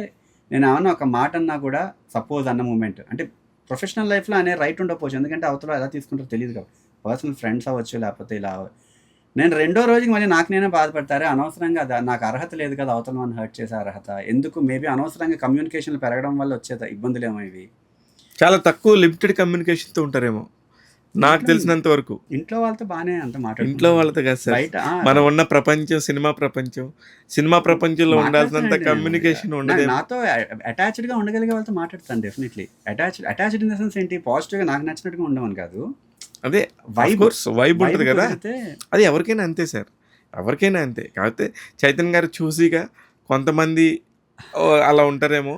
నేను ఏమన్నా ఒక మాట అన్నా కూడా సపోజ్ అన్న మూమెంట్ అంటే ప్రొఫెషనల్ లైఫ్‌లో అనే రైట్ ఉండకపోవచ్చు. ఎందుకంటే అవతల ఎలా తీసుకుంటారో తెలీదు కాబట్టి. పర్సనల్ ఫ్రెండ్స్ అవ్వచ్చు, లేకపోతే ఇలా నేను రెండో రోజుకి మళ్ళీ నాకు నేనే బాధపడతారే అనవసరంగా నాకు అర్హత లేదు కదా అవతల వాళ్ళని హర్ట్ చేసే అర్హత. ఎందుకు మేబీ అనవసరంగా కమ్యూనికేషన్‌లు పెరగడం వల్ల వచ్చే ఇబ్బందులేమో ఇవి. చాలా తక్కువ లిమిటెడ్ కమ్యూనికేషన్‌తో ఉంటారేమో నాకు తెలిసినంత వరకు. ఇంట్లో వాళ్ళతో బానే అంత ఇంట్లో మాట్లాడుకుంటాను. వాళ్ళతో కాదు సార్. బయట మనం ఉన్న ప్రపంచం సినిమా ప్రపంచం. సినిమా ప్రపంచంలో ఉండాల్సినంత మాట్లాడతానండి నేను. కమ్యూనికేషన్ ఉండదేమో. నాతో అటాచ్డ్‌గా ఉండగలిగే వాళ్ళతో మాట్లాడతాను definitely. Attached in the sense ఏంటి పాజిటివ్‌గా నాకు నచ్చినట్టుగా ఉండమని కాదు. అదే వైబ్ వైబ్ ఉంటుంది కదా. కుదిరితే అది ఎవరికైనా అంతే సార్. ఎవరికైనా అంతే. కాకపోతే చైతన్య గారు చూసీగా కొంతమంది అలా ఉంటారేమో.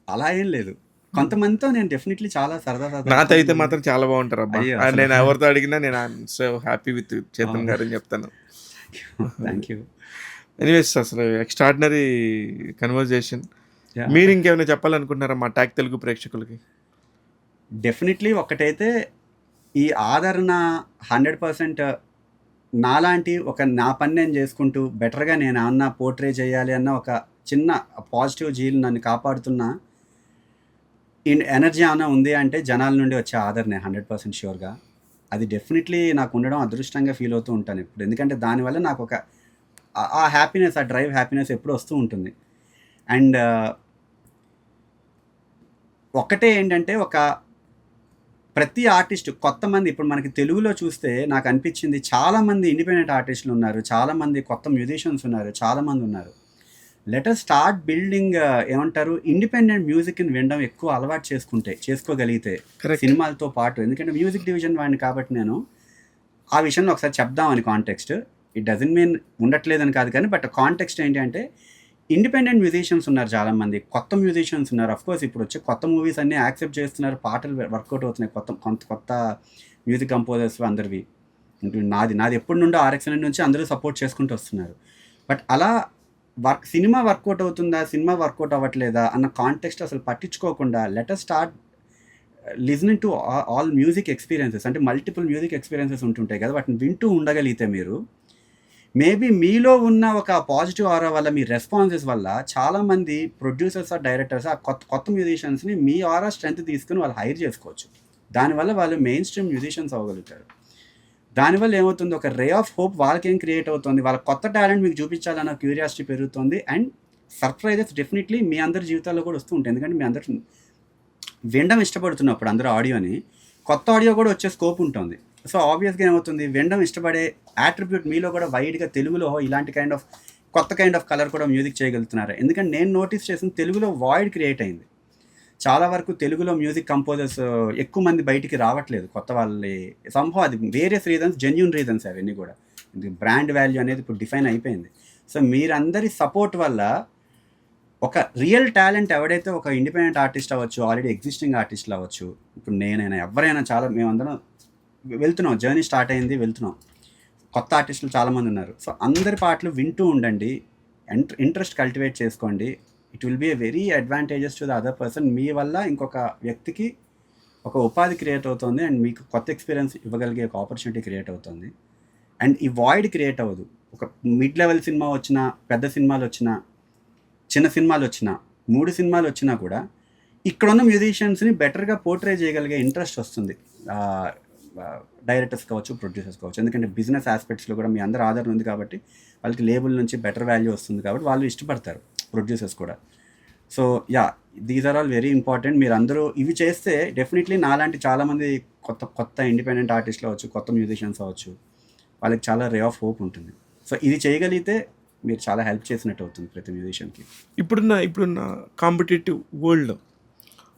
అలా ఏం లేదు. కొంతమందితో నేను డెఫినెట్‌లీ చాలా సరదా నాతో అయితే మాత్రం చాలా బాగుంటారు అబ్బా. అయ్యో, నేను ఎవరితో అడిగినా నేను I'm so happy with Chaitanya గారు అని చెప్తాను. Thank you. ఎనీవేస్ అసలు ఎక్స్ట్రాడినరీ కన్వర్జేషన్. Yeah. మీరు ఇంకేమైనా చెప్పాలనుకుంటున్నారా మా టాక్ తెలుగు ప్రేక్షకులకి? డెఫినెట్‌లీ ఒక్కటైతే ఈ ఆదరణ 100% నాలాంటి నా పని నేను చేసుకుంటూ బెటర్‌గా నేను ఏమన్నా పోర్ట్రే చేయాలి అన్న ఒక చిన్న పాజిటివ్ జీల్ నన్ను కాపాడుతున్న ఎనర్జీ ఏమన్నా ఉంది అంటే జనాల నుండి వచ్చే ఆదరణే 100% ష్యూర్‌గా. అది డెఫినెట్‌లీ నాకు ఉండడం అదృష్టంగా ఫీల్ అవుతూ ఉంటాను ఇప్పుడు. ఎందుకంటే దానివల్ల నాకు ఒక ఆ హ్యాపీనెస్, ఆ డ్రైవ్ హ్యాపీనెస్ ఎప్పుడూ వస్తూ ఉంటుంది. అండ్ ఒక్కటే ఏంటంటే ప్రతి ఆర్టిస్ట్ కొంతమంది ఇప్పుడు మనకి తెలుగులో చూస్తే నాకు అనిపించింది చాలామంది ఇండిపెండెంట్ ఆర్టిస్టులు ఉన్నారు, చాలామంది కొత్త మ్యూజిషియన్స్ ఉన్నారు, చాలామంది ఉన్నారు. లెట్ అస్ స్టార్ట్ బిల్డింగ్ ఏమంటారు ఇండిపెండెంట్ మ్యూజిక్ని వినడం ఎక్కువ అలవాటు చేసుకోగలిగితే Correct. సినిమాలతో పాటు. ఎందుకంటే మ్యూజిక్ డివిజన్ వాడిని కాబట్టి నేను ఆ విషయంలో ఒకసారి చెప్దామని కాంటెక్స్ట్. ఇట్ డజంట్ మీన్ ఉండట్లేదని కాదు కానీ బట్ కాంటెక్స్ట్ ఏంటి అంటే ఇండిపెండెంట్ మ్యూజిషియన్స్ ఉన్నారు చాలామంది, కొత్త మ్యూజిషియన్స్ ఉన్నారు. అఫ్కోర్స్ ఇప్పుడు వచ్చే కొత్త మూవీస్ అన్నీ యాక్సెప్ట్ చేస్తున్నారు, పాటలు వర్కౌట్ అవుతున్నాయి కొత్త మ్యూజిక్ కంపోజర్స్ అందరివి. నాది ఎప్పటి నుండో RXN నుంచి అందరూ సపోర్ట్ చేసుకుంటూ వస్తున్నారు. బట్ అలా సినిమా వర్కౌట్ అవుతుందా, సినిమా వర్కౌట్ అవ్వట్లేదా అన్న కాంటెక్స్ట్ అసలు పట్టించుకోకుండా let us start listening to all music experiences. అంటే మల్టిపుల్ మ్యూజిక్ ఎక్స్పీరియన్సెస్ ఉంటుంటాయి కదా, వాటిని వింటూ ఉండగలిగితే మీరు మేబీ మీలో ఉన్న ఒక పాజిటివ్ ఆరా వల్ల మీ రెస్పాన్సెస్ వల్ల చాలామంది ప్రొడ్యూసర్స్ ఆర్ డైరెక్టర్స్ ఆ కొత్త మ్యూజిషియన్స్ని మీ ఆరా స్ట్రెంత్ తీసుకుని వాళ్ళు హైర్ చేసుకోవచ్చు. దానివల్ల వాళ్ళు మెయిన్ స్ట్రీమ్ మ్యూజిషియన్స్ అవ్వగలుగుతారు. దానివల్ల ఏమవుతుంది, ఒక రే ఆఫ్ హోప్ వాళ్ళకేం క్రియేట్ అవుతుంది, వాళ్ళ కొత్త టాలెంట్ మీకు చూపించాలన్న క్యూరియాసిటీ పెరుగుతుంది. అండ్ సర్ప్రైజెస్ డెఫినెట్లీ మీ అందరి జీవితాల్లో కూడా వస్తూ ఉంటాయి. ఎందుకంటే మీ అందరు వినడం ఇష్టపడుతున్నప్పుడు అందరూ ఆడియోని కొత్త ఆడియో కూడా వచ్చే స్కోప్ ఉంటుంది. సో ఆబ్వియస్గా ఏమవుతుంది, వినడం ఇష్టపడే యాట్రిబ్యూట్ మీలో కూడా వైడ్గా తెలుగులో ఇలాంటి కొత్త కైండ్ ఆఫ్ కలర్ కూడా మ్యూజిక్ చేయగలుగుతున్నారు. ఎందుకంటే నేను నోటీస్ చేసిన తెలుగులో వాయిడ్ క్రియేట్ అయింది. చాలా వరకు తెలుగులో మ్యూజిక్ కంపోజర్స్ ఎక్కువ మంది బయటికి రావట్లేదు కొత్త వాళ్ళే. సంభవం అది వేరియస్ రీజన్స్, జెన్యూన్ రీజన్స్ అవన్నీ కూడా. బ్రాండ్ వాల్యూ అనేది ఇప్పుడు డిఫైన్ అయిపోయింది. సో మీరందరి సపోర్ట్ వల్ల ఒక రియల్ టాలెంట్ ఎవడైతే ఒక ఇండిపెండెంట్ ఆర్టిస్ట్ అవ్వచ్చు, ఆల్రెడీ ఎగ్జిస్టింగ్ ఆర్టిస్టులు అవ్వచ్చు, ఇప్పుడు నేనైనా ఎవరైనా చాలా మేమందరం వెళ్తున్నాం, జర్నీ స్టార్ట్ అయింది, వెళ్తున్నాం. కొత్త ఆర్టిస్టులు చాలామంది ఉన్నారు. సో అందరి పాటలు వింటూ ఉండండి, ఇంట్రెస్ట్ కల్టివేట్ చేసుకోండి. It will be a very advantages to the other person. మీ వల్ల ఇంకొక వ్యక్తికి ఒక ఉపాధి క్రియేట్ అవుతుంది అండ్ మీకు కొత్త ఎక్స్పీరియన్స్ ఇవ్వగలిగే ఒక ఆపర్చునిటీ క్రియేట్ అవుతుంది. అండ్ ఈ వాయిడ్ క్రియేట్ అవ్వదు. ఒక మిడ్ లెవెల్ సినిమా వచ్చినా, పెద్ద సినిమాలు వచ్చినా, చిన్న సినిమాలు వచ్చినా, 3 సినిమాలు వచ్చినా కూడా ఇక్కడున్న మ్యూజిషియన్స్ని బెటర్గా పోర్ట్రే చేయగలిగే ఇంట్రెస్ట్ వస్తుంది డైరెక్టర్స్ కావచ్చు, ప్రొడ్యూసర్స్ కావచ్చు. ఎందుకంటే బిజినెస్ ఆస్పెక్ట్స్లో కూడా మీ అందరూ ఆధారం ఉంది కాబట్టి వాళ్ళకి లేబుల్ నుంచి బెటర్ వాల్యూ వస్తుంది కాబట్టి వాళ్ళు ఇష్టపడతారు, ప్రొడ్యూసర్స్ కూడా. So these are all very important. మీరు అందరూ ఇవి చేస్తే డెఫినెట్లీ నాలాంటి చాలామంది కొత్త ఇండిపెండెంట్ ఆర్టిస్టులు అవ్వచ్చు, కొత్త మ్యూజిషియన్స్ అవ్వచ్చు, వాళ్ళకి చాలా రే ఆఫ్ హోప్ ఉంటుంది. సో ఇది చేయగలిగితే మీరు చాలా హెల్ప్ చేసినట్టు అవుతుంది ప్రతి మ్యూజిషియన్కి. ఇప్పుడున్న కాంపిటేటివ్ వరల్డ్లో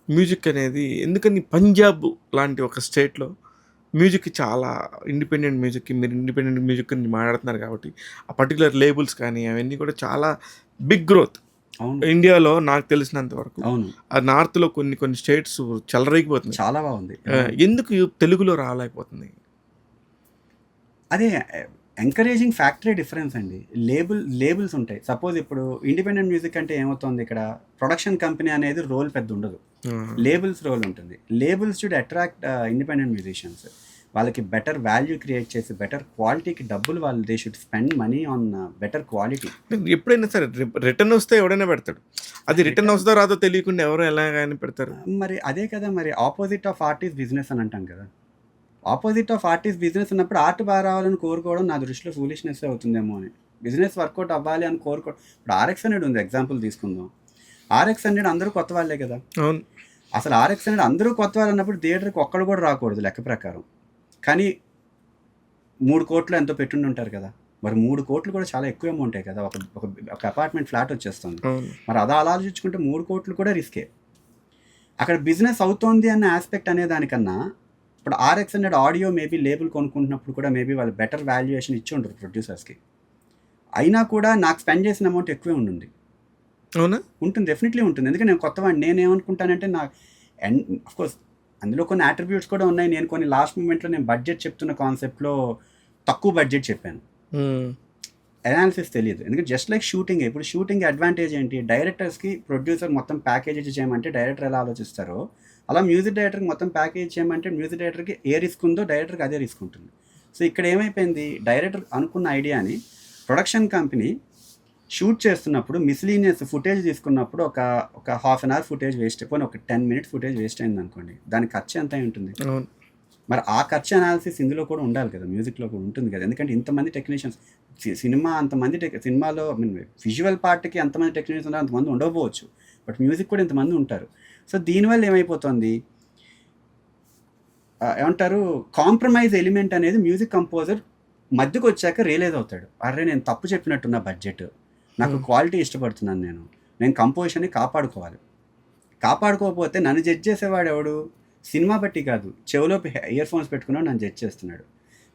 మ్యూజిక్ అనేది ఎందుకని పంజాబ్ లాంటి ఒక స్టేట్లో మ్యూజిక్ చాలా ఇండిపెండెంట్ మ్యూజిక్కి, మీరు ఇండిపెండెంట్ మ్యూజిక్ గురించి మాట్లాడుతున్నారు కాబట్టి ఆ పర్టికులర్ లేబుల్స్ కానీ అవన్నీ కూడా చాలా బిగ్ గ్రోత్ అవును, ఇండియాలో నాకు తెలిసినంత వరకు. అవును, ఆ నార్త్లో కొన్ని స్టేట్స్ చెలరేగిపోతుంది. చాలా బాగుంది. ఎందుకు తెలుగులో రాలేకపోతుంది? అదే ఎంకరేజింగ్ ఫ్యాక్టరీ డిఫరెన్స్ అండి. లేబుల్స్ ఉంటాయి. సపోజ్ ఇప్పుడు ఇండిపెండెంట్ మ్యూజిక్ అంటే ఏమవుతుంది, ఇక్కడ ప్రొడక్షన్ కంపెనీ అనేది రోల్ పెద్ద ఉండదు, లేబుల్స్ రోల్ ఉంటుంది. Labels should attract independent musicians. వాళ్ళకి బెటర్ వాల్యూ క్రియేట్ చేసి బెటర్ క్వాలిటీకి డబ్బులు వాళ్ళు they should spend money on better quality. ఎప్పుడైనా సరే రిటర్న్ వస్తే ఎవడైనా పెడతాడు, అది రిటర్న్ వస్తుందో రాదో తెలియకుండా ఎవరు ఎలాగైనా పెడతారు. మరి అదే కదా, మరి opposite of art is business అని అంటాం కదా. Opposite of art is business ఉన్నప్పుడు ఆర్ట్ బాగా రావాలని కోరుకోవడం నా దృష్టిలో ఫూలిష్నెస్ అవుతుందేమో అని. బిజినెస్ వర్కౌట్ అవ్వాలి అని కోరుకోవడం. ఇప్పుడు RX100 ఉంది, ఎగ్జాంపుల్ తీసుకుందాం. RX100 అందరూ కొత్త వాళ్ళే కదా. అవును, అసలు RX100 అందరూ కొత్త వాళ్ళు అన్నప్పుడు థియేటర్కి ఒక్కడు కూడా రాకూడదు లెక్క ప్రకారం. కానీ 3 కోట్లు ఎంతో పెట్టుండి ఉంటారు కదా. మరి 3 కోట్లు కూడా చాలా ఎక్కువ అమౌంట్ కదా. ఒక అపార్ట్మెంట్ ఫ్లాట్ వచ్చేస్తుంది. మరి అలా ఆలోచించుకుంటే 3 కోట్లు కూడా రిస్కే. అక్కడ బిజినెస్ అవుతోంది అన్న ఆస్పెక్ట్ అనే దానికన్నా ఇప్పుడు RX100 ఆడియో మేబీ లేబుల్ కొనుక్కుంటున్నప్పుడు కూడా మేబీ వాళ్ళు బెటర్ వాల్యుయేషన్ ఇచ్చి ఉంటారు ప్రొడ్యూసర్స్కి. అయినా కూడా నాకు స్పెండ్ చేసిన అమౌంట్ ఎక్కువే ఉంటుంది. అవునా, ఉంటుంది, డెఫినెట్లీ ఉంటుంది. ఎందుకంటే నేను కొత్తవాడిని, నేనేమనుకుంటానంటే నాకు అండ్ అఫ్కోర్స్ అందులో కొన్ని అట్రిబ్యూట్స్ కూడా ఉన్నాయి. నేను కొన్ని లాస్ట్ మూమెంట్లో నేను బడ్జెట్ చెప్తున్న కాన్సెప్ట్లో తక్కువ బడ్జెట్ చెప్పాను. అనాలిసిస్ తెలియదు. ఎందుకంటే జస్ట్ లైక్ షూటింగ్, ఇప్పుడు షూటింగ్ అడ్వాంటేజ్ ఏంటి, డైరెక్టర్స్కి ప్రొడ్యూసర్ మొత్తం ప్యాకేజ్ చేయమంటే డైరెక్టర్ ఎలా ఆలోచిస్తారో అలా మ్యూజిక్ డైరెక్టర్కి మొత్తం ప్యాకేజ్ చేయమంటే మ్యూజిక్ డైరెక్టర్కి ఏ రిస్క్ ఉందో డైరెక్టర్కి అదే రిస్క్ ఉంటుంది. సో ఇక్కడ ఏమైపోయింది, డైరెక్టర్ అనుకున్న ఐడియాని ప్రొడక్షన్ కంపెనీ షూట్ చేస్తున్నప్పుడు మిస్లీనియస్ ఫుటేజ్ తీసుకున్నప్పుడు ఒక half an hour footage waste అయిపోయి ఒక 10 minutes ఫుటేజ్ వేస్ట్ అయింది అనుకోండి, దాని ఖర్చు ఎంత అయి ఉంటుంది. మరి ఆ ఖర్చు అనాలిసిస్ ఇందులో కూడా ఉండాలి కదా, మ్యూజిక్లో కూడా ఉంటుంది కదా. ఎందుకంటే ఇంతమంది టెక్నీషియన్స్, సినిమాలో విజువల్ పార్ట్కి ఎంతమంది టెక్నీషియన్స్ ఉన్నారు అంతమంది ఉండకపోవచ్చు, బట్ మ్యూజిక్ కూడా ఇంతమంది ఉంటారు. సో దీనివల్ల ఏమైపోతుంది, ఏమంటారు, కాంప్రమైజ్ ఎలిమెంట్ అనేది మ్యూజిక్ కంపోజర్ మధ్యకు వచ్చాక రియలైజ్ అవుతాడు. అరే నేను తప్పు చెప్పినట్టున్న బడ్జెట్, నాకు క్వాలిటీ ఇష్టపడుతున్నాను, నేను కంపోజిషన్ని కాపాడుకోకపోతే నన్ను జడ్జ్ చేసేవాడు ఎవడు, సినిమా బట్టి కాదు, చెవిలో ఇయర్ ఫోన్స్ పెట్టుకున్నాడు నన్ను జడ్జ్ చేస్తున్నాడు.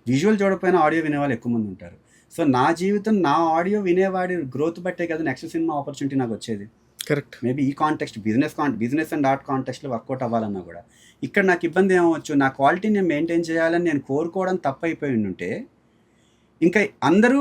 విజువల్ చూడకపోయినా ఆడియో వినేవాళ్ళు ఎక్కువ మంది ఉంటారు. సో నా జీవితం నా ఆడియో వినేవాడి గ్రోత్ బట్టే కదా నెక్స్ట్ సినిమా ఆపర్చునిటీ నాకు వచ్చేది. కరెక్ట్. మేబీ ఈ కాంటెక్స్ట్ బిజినెస్ అండ్ ఆర్ట్ కాంటెక్స్ట్లో వర్కౌట్ అవ్వాలన్నా కూడా ఇక్కడ నాకు ఇబ్బంది ఏమవచ్చు, నా క్వాలిటీని నేను మెయింటైన్ చేయాలని నేను కోరుకోవడం తప్పైపోయి ఉంటే ఇంకా అందరూ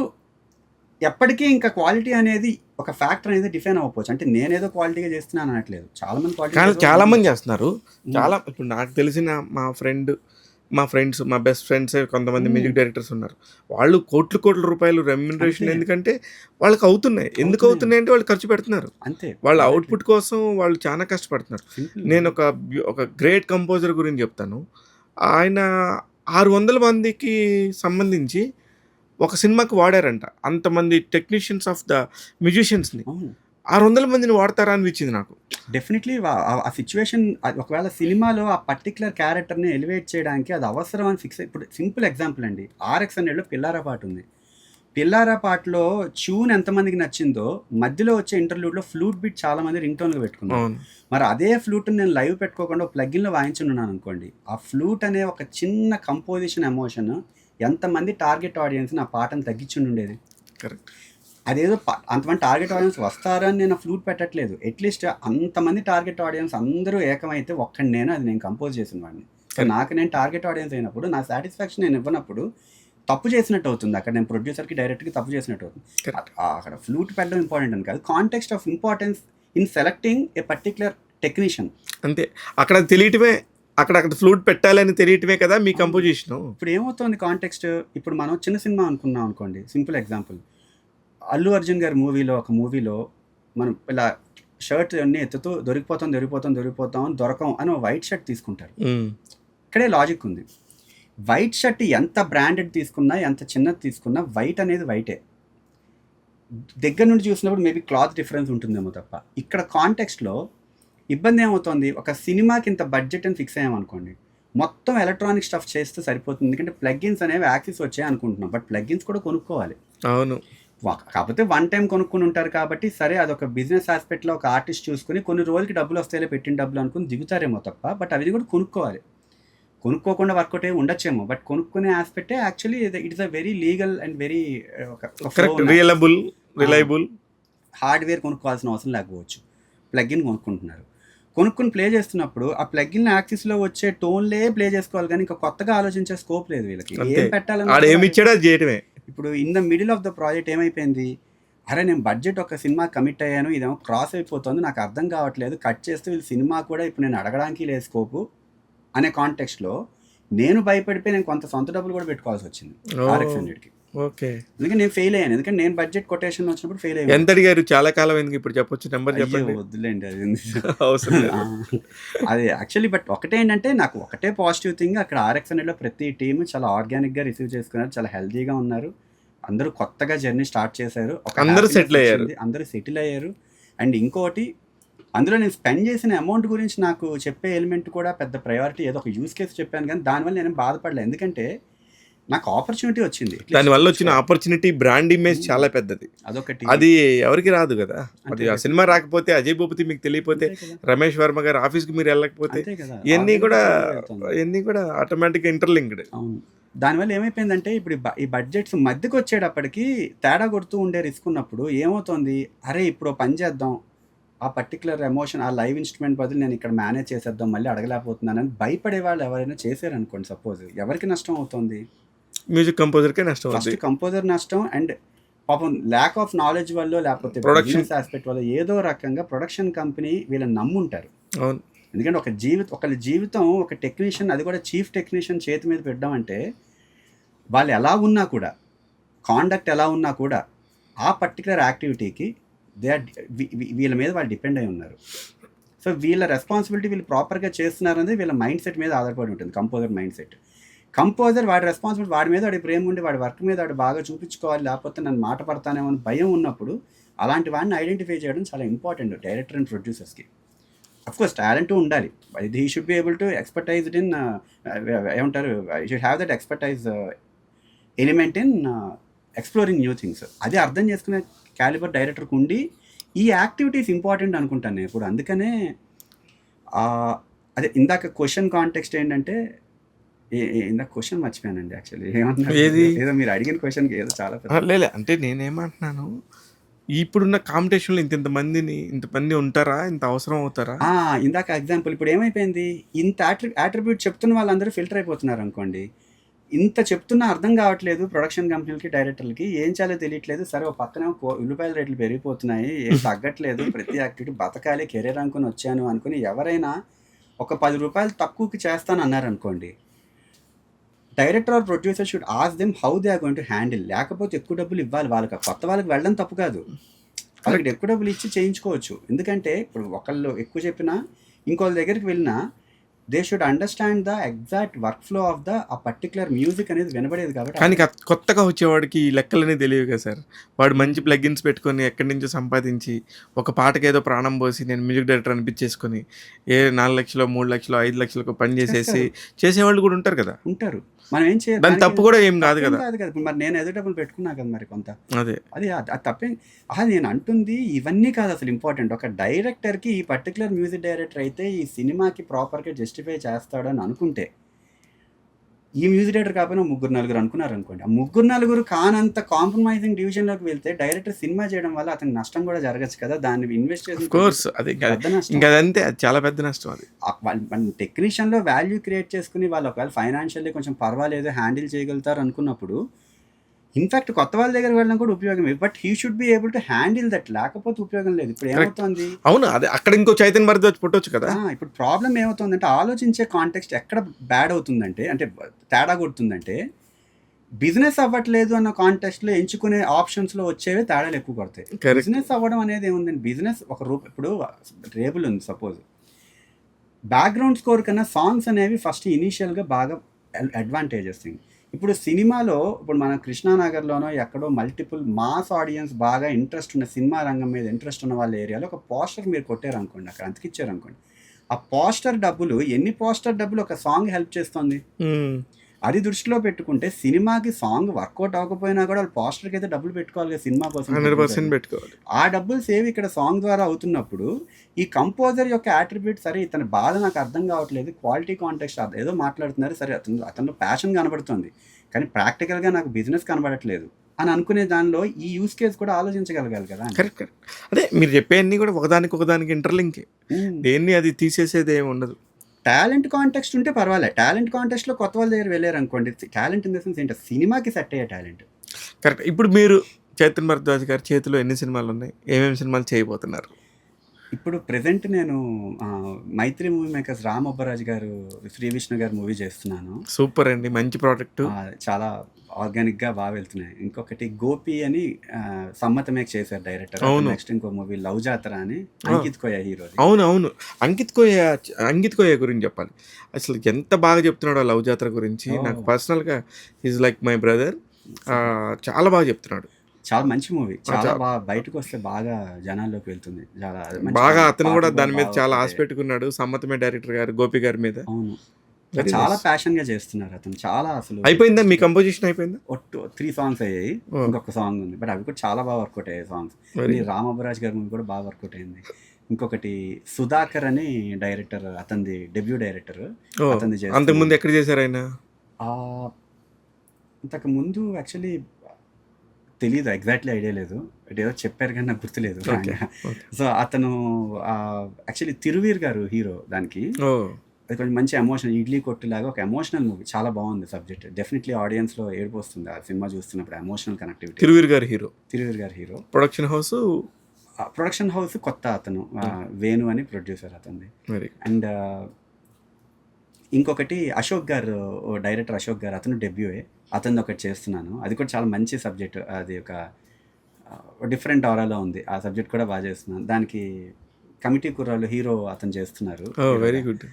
ఎప్పటికీ ఇంకా క్వాలిటీ అనేది ఒక ఫ్యాక్టర్ అనేది డిఫైన్ అవ్వకపోవచ్చు. అంటే నేనేదో క్వాలిటీగా చేస్తున్నాను అనట్లేదు, చాలా మంది క్వాలిటీ చాలా మంది చేస్తున్నారు. చాలా ఇప్పుడు నాకు తెలిసిన మా ఫ్రెండ్స్ మా బెస్ట్ ఫ్రెండ్స్ కొంతమంది మ్యూజిక్ డైరెక్టర్స్ ఉన్నారు. వాళ్ళు కోట్ల రూపాయలు రెమ్యునరేషన్, ఎందుకంటే వాళ్ళకి అవుతున్నాయి. ఎందుకు అవుతున్నాయి అంటే వాళ్ళు ఖర్చు పెడుతున్నారు, అంతే. వాళ్ళ అవుట్పుట్ కోసం వాళ్ళు చాలా కష్టపడుతున్నారు. నేను ఒక గ్రేట్ కంపోజర్ గురించి చెప్తాను. ఆయన 600 మందికి సంబంధించి ఒక సినిమాకి వాడారంట. అంతమంది టెక్నీషియన్స్ ఆఫ్ ద మ్యూజిషియన్స్ని 600 మందిని వాడతారా అనిపించింది నాకు. డెఫినెట్లీ ఆ సిచ్యువేషన్, ఒకవేళ సినిమాలో ఆ పర్టికులర్ క్యారెక్టర్ని ఎలివేట్ చేయడానికి అది అవసరం అని ఫిక్స్. ఇప్పుడు సింపుల్ ఎగ్జాంపుల్ అండి, RX100లో పిల్లారా పాట ఉంది. పిల్లారా పాటలో ట్యూన్ ఎంతమందికి నచ్చిందో మధ్యలో వచ్చే ఇంటర్లూడ్లో ఫ్లూట్ బీట్ చాలా మంది రింగ్ టోన్గా పెట్టుకున్నాను. మరి అదే ఫ్లూట్ని నేను లైవ్ పెట్టుకోకుండా ప్లగ్గిన్లో వాయించున్నాను అనుకోండి, ఆ ఫ్లూట్ అనే ఒక చిన్న కంపోజిషన్ ఎమోషన్ ఎంతమంది టార్గెట్ ఆడియన్స్ని ఆ పాటను తగ్గించుండి ఉండేది. కరెక్ట్. అదేదో అంతమంది టార్గెట్ ఆడియన్స్ వస్తారని నేను ఫ్లూట్ పెట్టట్లేదు, అట్లీస్ట్ అంతమంది టార్గెట్ ఆడియన్స్ అందరూ ఏకమైతే ఒక్కడి నేను కంపోజ్ చేసిన వాడిని. నాకు నేను టార్గెట్ ఆడియన్స్ అయినప్పుడు నా సాటిస్ఫాక్షన్ నేను ఇవ్వనప్పుడు తప్పు చేసినట్టు అవుతుంది. అక్కడ నేను ప్రొడ్యూసర్కి డైరెక్ట్గా తప్పు చేసినట్టు అవుతుంది. అక్కడ ఫ్లూట్ పెట్టడం ఇంపార్టెంట్ అని కాదు, context of importance in selecting A particular technician. అంతే, అక్కడ తెలియటమే, అక్కడ ఫ్లూట్ పెట్టాలని తెలియటమే కదా మీ కంపోజిషన్. ఇప్పుడు ఏమవుతుంది కాంటెక్స్ట్, ఇప్పుడు మనం చిన్న సినిమా అనుకున్నాం అనుకోండి, సింపుల్ ఎగ్జాంపుల్, అల్లు అర్జున్ గారి ఒక మూవీలో మనం ఇలా షర్ట్ అన్నీ ఎత్తుతూ దొరికిపోతాం దొరకం అని వైట్ షర్ట్ తీసుకుంటారు. ఇక్కడే లాజిక్ ఉంది. వైట్ షర్ట్ ఎంత బ్రాండెడ్ తీసుకున్నా, ఎంత చిన్నది తీసుకున్నా, వైట్ అనేది వైటే. దగ్గర నుండి చూసినప్పుడు మేబీ క్లాత్ డిఫరెన్స్ ఉంటుందేమో తప్ప, ఇక్కడ కాంటెక్స్ట్లో ఇబ్బంది ఏమవుతుంది, ఒక సినిమాకి ఇంత బడ్జెట్ అని ఫిక్స్ అయ్యామనుకోండి, మొత్తం ఎలక్ట్రానిక్ స్టఫ్ చేస్తే సరిపోతుంది. ఎందుకంటే ప్లగ్గిన్స్ అనేవి యాక్సెస్ వచ్చాయి అనుకుంటున్నాం, బట్ ప్లగ్గిన్స్ కూడా కొనుక్కోవాలి. అవును, కాకపోతే వన్ టైం కొనుక్కుని ఉంటారు కాబట్టి సరే, అదొక బిజినెస్ ఆస్పెక్ట్లో ఒక ఆర్టిస్ట్ చూసుకుని కొన్ని రోజులకి డబ్బులు వస్తాయిలే పెట్టిన డబ్బులు అనుకుని దిగుతారేమో తప్ప, బట్ అవి కూడా కొనుక్కోవాలి. కొనుక్కోకుండా వర్కౌట్ అయ్యి ఉండొచ్చేమో, బట్ కొనుక్కునే ఆస్పెక్టే actually it is a very legal and very reliable hardware కొనుక్కోవాల్సిన అవసరం లేకపోవచ్చు, ప్లగ్ఇన్ కొనుక్కుంటున్నారు. కొనుక్కొని ప్లే చేస్తున్నప్పుడు ఆ ప్లగ్ఇన్ యాక్సిస్లో వచ్చే టోన్లే ప్లే చేసుకోవాలి, కానీ ఇంకా కొత్తగా ఆలోచించే స్కోప్ లేదు వీళ్ళకి. ఏం పెట్టాలని ఆడ ఏమి ఇచ్చాడో అది చేయటమే. ఇప్పుడు in the middle of the project ఏమైపోయింది, అరే నేను బడ్జెట్ ఒక సినిమా కమిట్ అయ్యాను, ఇదేమో క్రాస్ అయిపోతుంది, నాకు అర్థం కావట్లేదు, కట్ చేస్తే వీళ్ళు సినిమా కూడా ఇప్పుడు నేను అడగడానికి లేదు స్కోపు అనే కాంటెక్స్ట్లో నేను భయపడిపోయి నేను కొంత సొంత డబ్బులు కూడా పెట్టుకోవాల్సి వచ్చింది RX 100కి. ఓకే. ఎందుకంటే నేను ఫెయిల్ అయ్యాను, ఎందుకంటే నేను బడ్జెట్ కొటేషన్ వచ్చినప్పుడు ఫెయిల్ అయ్యాను. ఎంత అడిగారు? చాలా కాలం ఎందుకు ఇప్పుడు చెప్పొచ్చు, నెంబర్ చెప్పండి. వద్దులేండి అది అవసరం లేదు. అది యాక్చువల్లీ బట్ ఒకటే ఏంటంటే నాకు ఒకటే పాజిటివ్ థింగ్, అక్కడ RX 100లో ప్రతి టీమ్ చాలా ఆర్గానిక్గా రిసీవ్ చేసుకున్నారు, చాలా హెల్తీగా ఉన్నారు, అందరూ కొత్తగా జర్నీ స్టార్ట్ చేశారు, అందరూ సెటిల్ అయ్యారు, అందరూ సెటిల్ అయ్యారు. అండ్ ఇంకోటి అందులో నేను స్పెండ్ చేసిన అమౌంట్ గురించి నాకు చెప్పే ఎలిమెంట్ కూడా పెద్ద ప్రయారిటీ, ఏదో ఒక యూస్ కేసు చెప్పాను, కానీ దానివల్ల నేను బాధపడలేదు, ఎందుకంటే నాకు ఆపర్చునిటీ వచ్చింది. దానివల్ల వచ్చిన ఆపర్చునిటీ బ్రాండ్ ఇమేజ్ చాలా పెద్దది, అదొకటి. అది ఎవరికి రాదు కదా. అది ఆ సినిమా రాకపోతే, అజయ్ భూపతి మీకు తెలియపోతే, రమేష్ వర్మ గారు ఆఫీస్కి మీరు వెళ్ళకపోతే, ఇవన్నీ కూడా ఆటోమేటిక్గా ఇంటర్లింక్డ్. అవును. దానివల్ల ఏమైపోయిందంటే ఇప్పుడు ఈ బడ్జెట్స్ మధ్యకి వచ్చేటప్పటికి తేడా కొడుతూ ఉండే రిస్క్ ఉన్నప్పుడు ఏమవుతుంది, అరే ఇప్పుడు పని చేద్దాం, ఆ పర్టికులర్ ఎమోషన్ ఆ లైవ్ ఇన్స్ట్రుమెంట్ బదులు నేను ఇక్కడ మేనేజ్ చేసేద్దాం, మళ్ళీ అడగలేకపోతున్నానని భయపడే వాళ్ళు ఎవరైనా చేశారనుకోండి, సపోజ్ ఎవరికి నష్టం అవుతుంది? మ్యూజిక్ కంపోజర్కే నష్టం. ఫస్ట్ కంపోజర్ నష్టం, అండ్ పాపం ల్యాక్ ఆఫ్ నాలెడ్జ్ వల్ల లేకపోతే ప్రొడక్షన్ ఆస్పెక్ట్ వల్ల ఏదో రకంగా ప్రొడక్షన్ కంపెనీ వీళ్ళని నమ్ముంటారు. అవును. ఎందుకంటే ఒకళ్ళ జీవితం ఒక టెక్నీషియన్, అది కూడా చీఫ్ టెక్నీషియన్ చేతి మీద పెట్టామంటే వాళ్ళు ఎలా ఉన్నా కూడా, కాండక్ట్ ఎలా ఉన్నా కూడా, ఆ పర్టికులర్ యాక్టివిటీకి వీళ్ళ మీద వాళ్ళు డిపెండ్ అయి ఉన్నారు. సో వీళ్ళ రెస్పాన్సిబిలిటీ వీళ్ళు ప్రాపర్గా చేస్తున్నారనేది వీళ్ళ మైండ్ సెట్ మీద ఆధారపడి ఉంటుంది. కంపోజర్ మైండ్ సెట్, కంపోజర్ వాడి రెస్పాన్సిబిలిటీ, వాడి మీద వాడి ప్రేమ ఉండి వాడి వర్క్ మీద వాడు బాగా చూపించుకోవాలి, లేకపోతే నన్ను మాట పడతానేమో అని భయం ఉన్నప్పుడు అలాంటి వాడిని ఐడెంటిఫై చేయడం చాలా ఇంపార్టెంట్ డైరెక్టర్ అండ్ ప్రొడ్యూసర్స్కి. అఫ్కోర్స్ టాలెంట్ ఉండాలి, he should be able to expertised in ఏమంటారు, you should have that expertise element in exploring new things. అది అర్థం చేసుకునే క్యాలిబర్ డైరెక్టర్కి ఉండి ఈ యాక్టివిటీస్ ఇంపార్టెంట్ అనుకుంటాను నేను ఇప్పుడు. అందుకనే అదే ఇందాక క్వశ్చన్ కాంటెక్స్ట్ ఏంటంటే, ఇందాక క్వశ్చన్ మర్చిపోయానండి యాక్చువల్లీ. ఏమన్నా ఏదో మీరు అడిగిన క్వశ్చన్కి ఏదో చాలా లేదు. అంటే నేనేమంటున్నాను, ఇప్పుడున్న కాంపిటీషన్లో ఇంతమంది ఉంటారా, ఇంత అవసరం అవుతారా? ఇందాక ఎగ్జాంపుల్ ఇప్పుడు ఏమైపోయింది, ఇంత అట్రిబ్యూట్ చెప్తున్న వాళ్ళందరూ ఫిల్టర్ అయిపోతున్నారు అనుకోండి. ఇంత చెప్తున్నా అర్థం కావట్లేదు ప్రొడక్షన్ కంపెనీలకి, డైరెక్టర్లకి, ఏం చేయాలో తెలియట్లేదు. సరే ఒక పక్కన ఉల్లిపాయల రేట్లు పెరిగిపోతున్నాయి, ఏం తగ్గట్లేదు, ప్రతి యాక్టివిటీ బతకాలి, కెరీర్ అనుకుని వచ్చాను అనుకుని ఎవరైనా ఒక 10 రూపాయలు తక్కువకి చేస్తాను అన్నారు అనుకోండి, director or producer should ask them how they are going to handle. లేకపోతే ఎక్కువ డబ్బులు ఇవ్వాలి వాళ్ళకి, కొత్త వాళ్ళకి వెళ్ళడం తప్పు కాదు, వాళ్ళకి ఎక్కువ డబ్బులు ఇచ్చి చేయించుకోవచ్చు. ఎందుకంటే ఇప్పుడు ఒకళ్ళు ఎక్కువ చెప్పినా ఇంకోళ్ళ దగ్గరికి వెళ్ళినా they should understand the exact work flow of the ఆ పర్టికులర్ మ్యూజిక్ అనేది వినబడేది. కాబట్టి కానీ కొత్తగా వచ్చేవాడికి ఈ లెక్కలనే తెలియవు కదా సార్. వాడు మంచి ప్లగ్ఇన్స్ పెట్టుకొని ఎక్కడి నుంచో సంపాదించి ఒక పాటకి ఏదో ప్రాణం పోసి నేను మ్యూజిక్ డైరెక్టర్ అనిపించేసుకొని 4 లక్షలు 3 లక్షలు 5 లక్షలకు పని చేసేసి చేసేవాళ్ళు కూడా ఉంటారు కదా. ఉంటారు. మనం ఏం చేయాలి, దాని తప్పు కూడా ఏం కాదు కదా. మరి నేను ఎదురు డబ్బులు పెట్టుకున్నా కదా మరి కొంత, అదే అది తప్పే. నేను అంటుంది ఇవన్నీ కాదు అసలు ఇంపార్టెంట్. ఒక డైరెక్టర్కి ఈ పర్టికులర్ మ్యూజిక్ డైరెక్టర్ అయితే ఈ సినిమాకి ప్రాపర్గా జస్టిఫై చేస్తాడని అనుకుంటే, ఈ మ్యూజిక్ డైరెక్టర్ కాకపోయినా 3-4 అనుకున్నారు అనుకోండి, ఆ 3-4 కానంత కాంప్రమైజింగ్ డివిజన్లోకి వెళ్తే డైరెక్టర్ సినిమా చేయడం వల్ల అతనికి నష్టం కూడా జరగచ్చు కదా. దాన్ని ఇన్వెస్ట్ చేసి అదంతే, అది చాలా పెద్ద నష్టం. అది టెక్నీషియన్లో వాల్యూ క్రియేట్ చేసుకుని వాళ్ళు ఒకవేళ ఫైనాన్షియల్లీ కొంచెం పర్వాలేదు హ్యాండిల్ చేయగలుగుతారు అనుకున్నప్పుడు, ఇన్ఫాక్ట్ కొత్త వాళ్ళ దగ్గర వెళ్ళడం కూడా ఉపయోగమే. But he should be able to handle that, లేకపోతే ఉపయోగం లేదు. ఇప్పుడు ఏమవుతుంది, అవును అదే అక్కడ ఇంకో చైతన్య భరద్వాజ్ వచ్చి పుట్టొచ్చు కదా. ఇప్పుడు ప్రాబ్లం ఏమవుతుందంటే, ఆలోచించే కాంటెక్స్ట్ ఎక్కడ బ్యాడ్ అవుతుందంటే, అంటే తేడా కొడుతుందంటే, బిజినెస్ అవ్వట్లేదు అన్న కాంటెక్స్ట్లో ఎంచుకునే ఆప్షన్స్లో వచ్చేవి తేడాలు ఎక్కువ కొడతాయి. బిజినెస్ అవ్వడం అనేది ఏముందండి, బిజినెస్ ఒక ఇప్పుడు రేబుల్ ఉంది సపోజ్, బ్యాక్గ్రౌండ్ స్కోర్ కన్నా సాంగ్స్ అనేవి ఫస్ట్ ఇనీషియల్గా బాగా అడ్వాంటేజెస్ థింగ్. ఇప్పుడు సినిమాలో ఇప్పుడు మన కృష్ణానగర్లోనో ఎక్కడో మల్టిపుల్ మాస్ ఆడియన్స్ బాగా ఇంట్రెస్ట్ ఉన్న సినిమా రంగం మీద ఇంట్రెస్ట్ ఉన్న వాళ్ళ ఏరియాలో ఒక పోస్టర్ మీరు కొట్టారు అనుకోండి, అక్కడ అంతకిచ్చారు అనుకోండి, ఆ పోస్టర్ డబ్బులు, ఎన్ని పోస్టర్ డబ్బులు ఒక సాంగ్ హెల్ప్ చేస్తుంది. అది దృష్టిలో పెట్టుకుంటే సినిమాకి సాంగ్ వర్కౌట్ అవ్వకపోయినా కూడా వాళ్ళు పోస్టర్కి అయితే డబ్బులు పెట్టుకోవాలి కదా సినిమా కోసం, 100% పెట్టుకోవాలి. ఆ డబ్బులు సేవ్ ఇక్కడ సాంగ్ ద్వారా అవుతున్నప్పుడు ఈ కంపోజర్ యొక్క యాట్రిబ్యూట్, సరే ఇతని బాధ నాకు అర్థం కావట్లేదు, క్వాలిటీ కాంటెక్స్ట్ ఏదో మాట్లాడుతున్నారు, సరే అతను ప్యాషన్ కనబడుతుంది, కానీ ప్రాక్టికల్గా నాకు బిజినెస్ కనబడట్లేదు, అని అనుకునే దానిలో ఈ యూస్ కేస్ కూడా ఆలోచించగలగాలి కదా. Correct correct. అదే మీరు చెప్పేవన్నీ కూడా ఒకదానికి ఇంటర్లింకే, దేన్ని అది తీసేసేది ఏమి ఉండదు. టాలెంట్ కాంటెక్స్ట్ ఉంటే పర్వాలేదు. టాలెంట్ కాంటెక్స్ట్లో కొత్త వాళ్ళ దగ్గర వెళ్ళారు అనుకోండి, టాలెంట్ ఇన్ ద సెన్స్ ఏంటో సినిమాకి సెట్ అయ్యే టాలెంట్. కరెక్ట్. ఇప్పుడు మీరు చైతన్ భరద్వాజ్ గారి చేతిలో ఎన్ని సినిమాలు ఉన్నాయి, ఏమేమి సినిమాలు చేయబోతున్నారు? ఇప్పుడు ప్రెసెంట్ నేను మైత్రి మూవీ మేకర్స్ రామ్ అబ్బరాజ్ గారు, శ్రీ విష్ణు గారు మూవీ చేస్తున్నాను. సూపర్ అండి, మంచి ప్రోడక్ట్. చాలా ఆర్గానిక్గా బాగా వెళ్తున్నాయి. ఇంకొకటి గోపి అని సమ్మతమేక్ చేశారు డైరెక్టర్. నెక్స్ట్ ఇంకో మూవీ లవ్ జాతర అని అంకిత్ కోయ హీరో. అవును అంకిత్ కోయ గురించి చెప్పాలి. అసలు ఎంత బాగా చెప్తున్నాడు ఆ లవ్ జాతర గురించి. నాకు పర్సనల్గా ఈజ్ లైక్ మై బ్రదర్. చాలా బాగా చెప్తున్నాడు. చాలా మంచి మూవీ, చాలా బాగా బయటకు వస్తే బాగా జనాల్లోకి వెళ్తుంది. చాలా బాగా అతను కూడా దాని మీద చాలా ఆశ పెట్టుకున్నాడు, సమ్మతమే డైరెక్టర్ గారు గోపి గారి మీద. అవును, చాలా ప్యాషన్ గా చేస్తున్నారు అతను. చాలా అసలు అయిపోయిందా మీ కంపోజిషన్? అయిపోయిందా? 3 సాంగ్స్ అయ్యాయి, ఇంకొక సాంగ్ ఉంది, బట్ అవి కూడా చాలా బాగా వర్కౌట్ అయ్యాయి సాంగ్స్. రామ్ అబ్బరాజ్ గారి మూవీ కూడా బాగా వర్కౌట్ అయింది. ఇంకొకటి సుధాకర్ అని డైరెక్టర్, అతనిది డెబ్యూ డైరెక్టర్. అతనిది అంతకుముందు ఎక్కడ చేశారు ఆయన? ఇంతకు ముందు యాక్చువల్లీ తెలీదు, ఎగ్జాక్ట్లీ ఐడియా లేదు, బట్ ఏదో చెప్పారు కానీ నాకు గుర్తులేదు. సో అతను యాక్చువల్లీ తిరువీర్ గారు హీరో దానికి. అది కొంచెం మంచి ఎమోషనల్, ఇడ్లీ కొట్టు లాగా ఒక ఎమోషనల్ మూవీ, చాలా బాగుంది సబ్జెక్ట్. డెఫినెట్లీ ఆడియన్స్లో ఏడుపు వస్తుంది ఆ సినిమా చూస్తున్నప్పుడు, ఎమోషనల్ కనెక్టివిటీ. తిరువీర్ గారు హీరో. ప్రొడక్షన్ హౌస్ కొత్త అతను వేణు అని ప్రొడ్యూసర్ అతనిది. అండ్ ఇంకొకటి అశోక్ గారు, డైరెక్టర్ అశోక్ గారు, అతను డెబ్యూయే. అతను ఒకటి చేస్తున్నాను, అది కూడా చాలా మంచి సబ్జెక్ట్. అది ఒక డిఫరెంట్ ఆరాలో ఉంది, ఆ సబ్జెక్ట్ కూడా బాగా చేస్తున్నాను. దానికి కమిటీ కుర్రాళ్ళు హీరో అతను చేస్తున్నారు. Very good.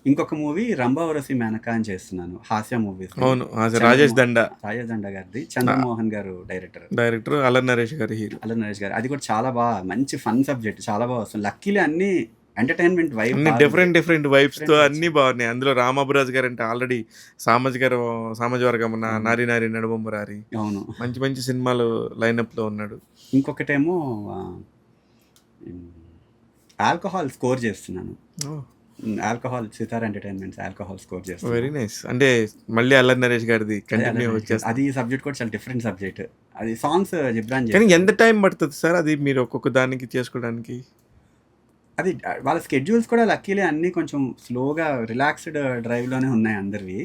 ఇంకొక మూవీ రంభావరసి మేనక అని చేస్తున్నాను, హాస్య మూవీస్. అవును, రాజేష్ దండ గారిది. చంద్రమోహన్ గారు డైరెక్టర్, అల్లరి నరేష్ గారు హీరో. అది కూడా చాలా బాగా మంచి ఫన్ సబ్జెక్ట్, చాలా బాగా వస్తుంది. లక్కీలీ అన్ని ఎంటర్టైన్మెంట్ వైబ్, డిఫరెంట్ వైబ్స్ తో అన్ని బాగున్నాయి. అందులో రామ్ అబ్బరాజ్ గారు అంటే ఆల్రెడీ సామాజిక వర్గం నారి నడుబొమ్మరారి, అవును, మంచి సినిమాలు లైనప్ లో ఉన్నాడు. ఇంకొకటేమో ఆల్కహాల్ స్కోర్ చేస్తున్నాను. Alcohol Sithara entertainments alcohol score చేస్తాను. Very nice. అంటే మళ్ళీ అల్లరి నరేష్ గారిది కంటిన్యూ వచ్చేస్తుంది. అది సబ్జెక్ట్ కూడా చాలా డిఫరెంట్ సబ్జెక్ట్. అది సాంగ్స్ జిబ్రాన్. కానీ ఎంత టైం పడుతుంది సార్ అది మీరు ఒక్కొక్క దానికి చేసుకోవడానికి? అది వాళ్ళ స్కెడ్యూల్స్ కూడా లక్కీలీ అన్నీ కొంచెం స్లోగా రిలాక్స్డ్ డ్రైవ్లోనే ఉన్నాయి అందరివి.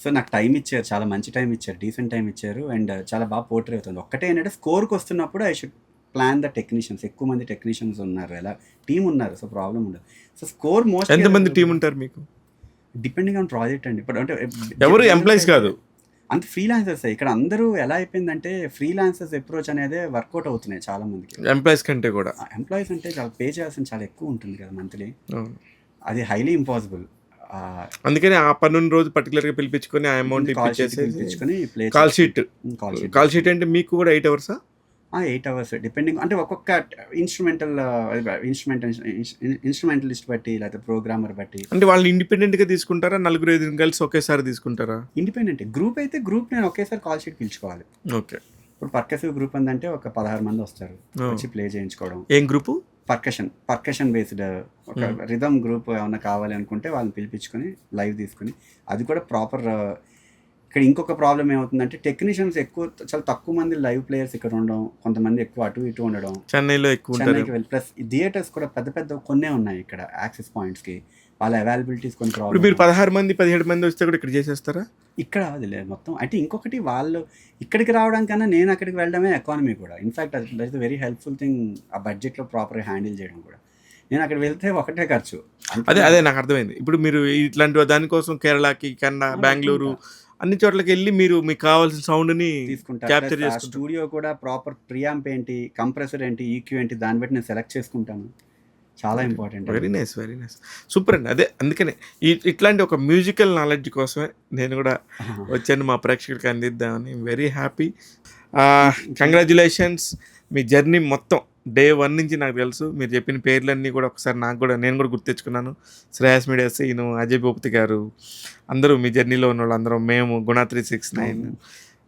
సో నాకు టైం ఇచ్చారు, చాలా మంచి టైం ఇచ్చారు, డీసెంట్ టైం ఇచ్చారు. అండ్ చాలా బాగా పోర్ట్రే అవుతుంది. ఒక్కటే ఏంటంటే స్కోర్కి వస్తున్నప్పుడు I should plan the technicians. ఎక్కువ మంది టెక్నీషియన్స్ ఉన్నారు, ఎలా టీం ఉన్నారు, సో ప్రాబ్లం ఉండదు. So score most. ఎంతమంది టీం ఉంటారు మీకు? డిపెండింగ్ ఆన్ ప్రాజెక్ట్ అండి. ఇప్పుడు అంటే ఎవరు ఎంప్లాయీస్ కాదు, అంత ఫ్రీలాన్సర్స్. ఇక్కడ అందరూ ఎలా అయిపోయిందంటే ఫ్రీలాన్సర్స్ అప్రోచ్ అనేది వర్కౌట్ అవుతున్నాయి చాలా మందికి. ఎంప్లాయీస్ కంటే కూడా ఎంప్లాయీస్ అంటే చాలా పే చేయాల్సిన చాలా ఎక్కువ ఉంటుంది కదా మంత్లీ. అది హైలీ ఇంపాసిబుల్. అందుకని ఆ పన్ను రోజు పర్టికులర్గా పిలిపించుకొని ఆ అమౌంట్ పిలిపించుకొని కాల్ షీట్ అంటే మీకు కూడా 8 hours? 8 hours డిపెండింగ్, అంటే ఒక్కొక్క ఇన్స్ట్రుమెంటలిస్ట్ బట్టి, లేకపోతే ప్రోగ్రామర్ బట్టి. అంటే వాళ్ళు ఇండిపెండెంట్ గా తీసుకుంటారా, 4-5 కలిసి ఒకేసారి తీసుకుంటారా? ఇండిపెండెంట్. గ్రూప్ అయితే గ్రూప్ నేను ఒకేసారి కాల్ షీట్ పిలుచుకోవాలి. ఓకే. ఇప్పుడు పర్కసివ్ గ్రూప్ అందంటే ఒక 16 మంది వస్తారు, వచ్చి ప్లే చేయించుకోవడం. ఏం గ్రూపు? పర్కషన్ బేస్డ్ ఒక రిథమ్ గ్రూప్ ఏమన్నా కావాలి అనుకుంటే వాళ్ళని పిలిపించుకొని లైవ్ తీసుకుని, అది కూడా ప్రాపర్. ఇక్కడ ఇంకొక ప్రాబ్లం ఏమవుతుందంటే టెక్నీషియన్స్ ఎక్కువ, చాలా తక్కువ మంది లైవ్ ప్లేయర్స్ ఇక్కడ ఉండడం, కొంతమంది ఎక్కువ అటు ఇటు ఉండడం. చెన్నైకి వెళ్ళి ప్లస్ థియేటర్స్ కూడా పెద్ద కొన్నే ఉన్నాయి ఇక్కడ యాక్సెస్ పాయింట్స్కి. వాళ్ళ అవైలబిలిటీస్ కొన్ని ప్రాబ్లమ్. మీరు 16 మంది 17 మంది వస్తే కూడా ఇక్కడ చేసేస్తారా? ఇక్కడ అది లేదు మొత్తం. అంటే ఇంకొకటి వాళ్ళు ఇక్కడికి రావడానికన్నా నేను అక్కడికి వెళ్ళడమే ఎకానమీ కూడా. ఇన్ఫ్యాక్ట్ అది ఇస్ వెరీ హెల్ప్ఫుల్ థింగ్, ఆ బడ్జెట్లో ప్రాపర్గా హ్యాండిల్ చేయడం కూడా. నేను అక్కడ వెళ్తే ఒకటే ఖర్చు. అదే నాకు అర్థమైంది. ఇప్పుడు మీరు ఇట్లాంటి దానికోసం కేరళకి, కన్నడ, బెంగళూరు అన్ని చోట్లకి వెళ్ళి మీరు మీకు కావాల్సిన సౌండ్ని క్యాప్చర్ చేసుకుంటారు. స్టూడియో కూడా ప్రాపర్ ప్రియాంప్ ఏంటి, కంప్రెసర్ ఏంటి, ఈక్యూ ఏంటి, దాన్ని బట్టి నేను సెలెక్ట్ చేసుకుంటాను. చాలా ఇంపార్టెంట్. వెరీ నైస్ సూపర్ అండి. అదే అందుకనే ఇట్లాంటి ఒక మ్యూజికల్ నాలెడ్జ్ కోసమే నేను కూడా వచ్చాను, మా ప్రేక్షకులకి అందిద్దామని. Very happy. కంగ్రాచ్యులేషన్స్. మీ జర్నీ మొత్తం Day 1 నుంచి నాకు తెలుసు. మీరు చెప్పిన పేర్లన్నీ కూడా ఒకసారి నేను కూడా గుర్తించుకున్నాను. శ్రేయస్ మీడియాస్, అజయ్ భూపతి గారు, అందరూ మీ జర్నీలో ఉన్న వాళ్ళు అందరూ, మేము గుణ 369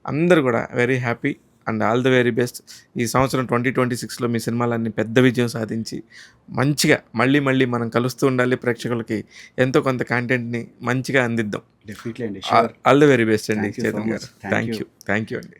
అందరూ కూడా very happy. And all the very best. ఈ సంవత్సరం 2026లో మీ సినిమాలన్నీ పెద్ద విజయం సాధించి మంచిగా మళ్ళీ మళ్ళీ మనం కలుస్తూ ఉండాలి, ప్రేక్షకులకి ఎంతో కొంత కంటెంట్ని మంచిగా అందిద్దాం. డెఫినెట్లీ అండి. ఆల్ ది వెరీ బెస్ట్ అండి Thank you so Chetan much. గారు. Thank you. థ్యాంక్ యూ అండి.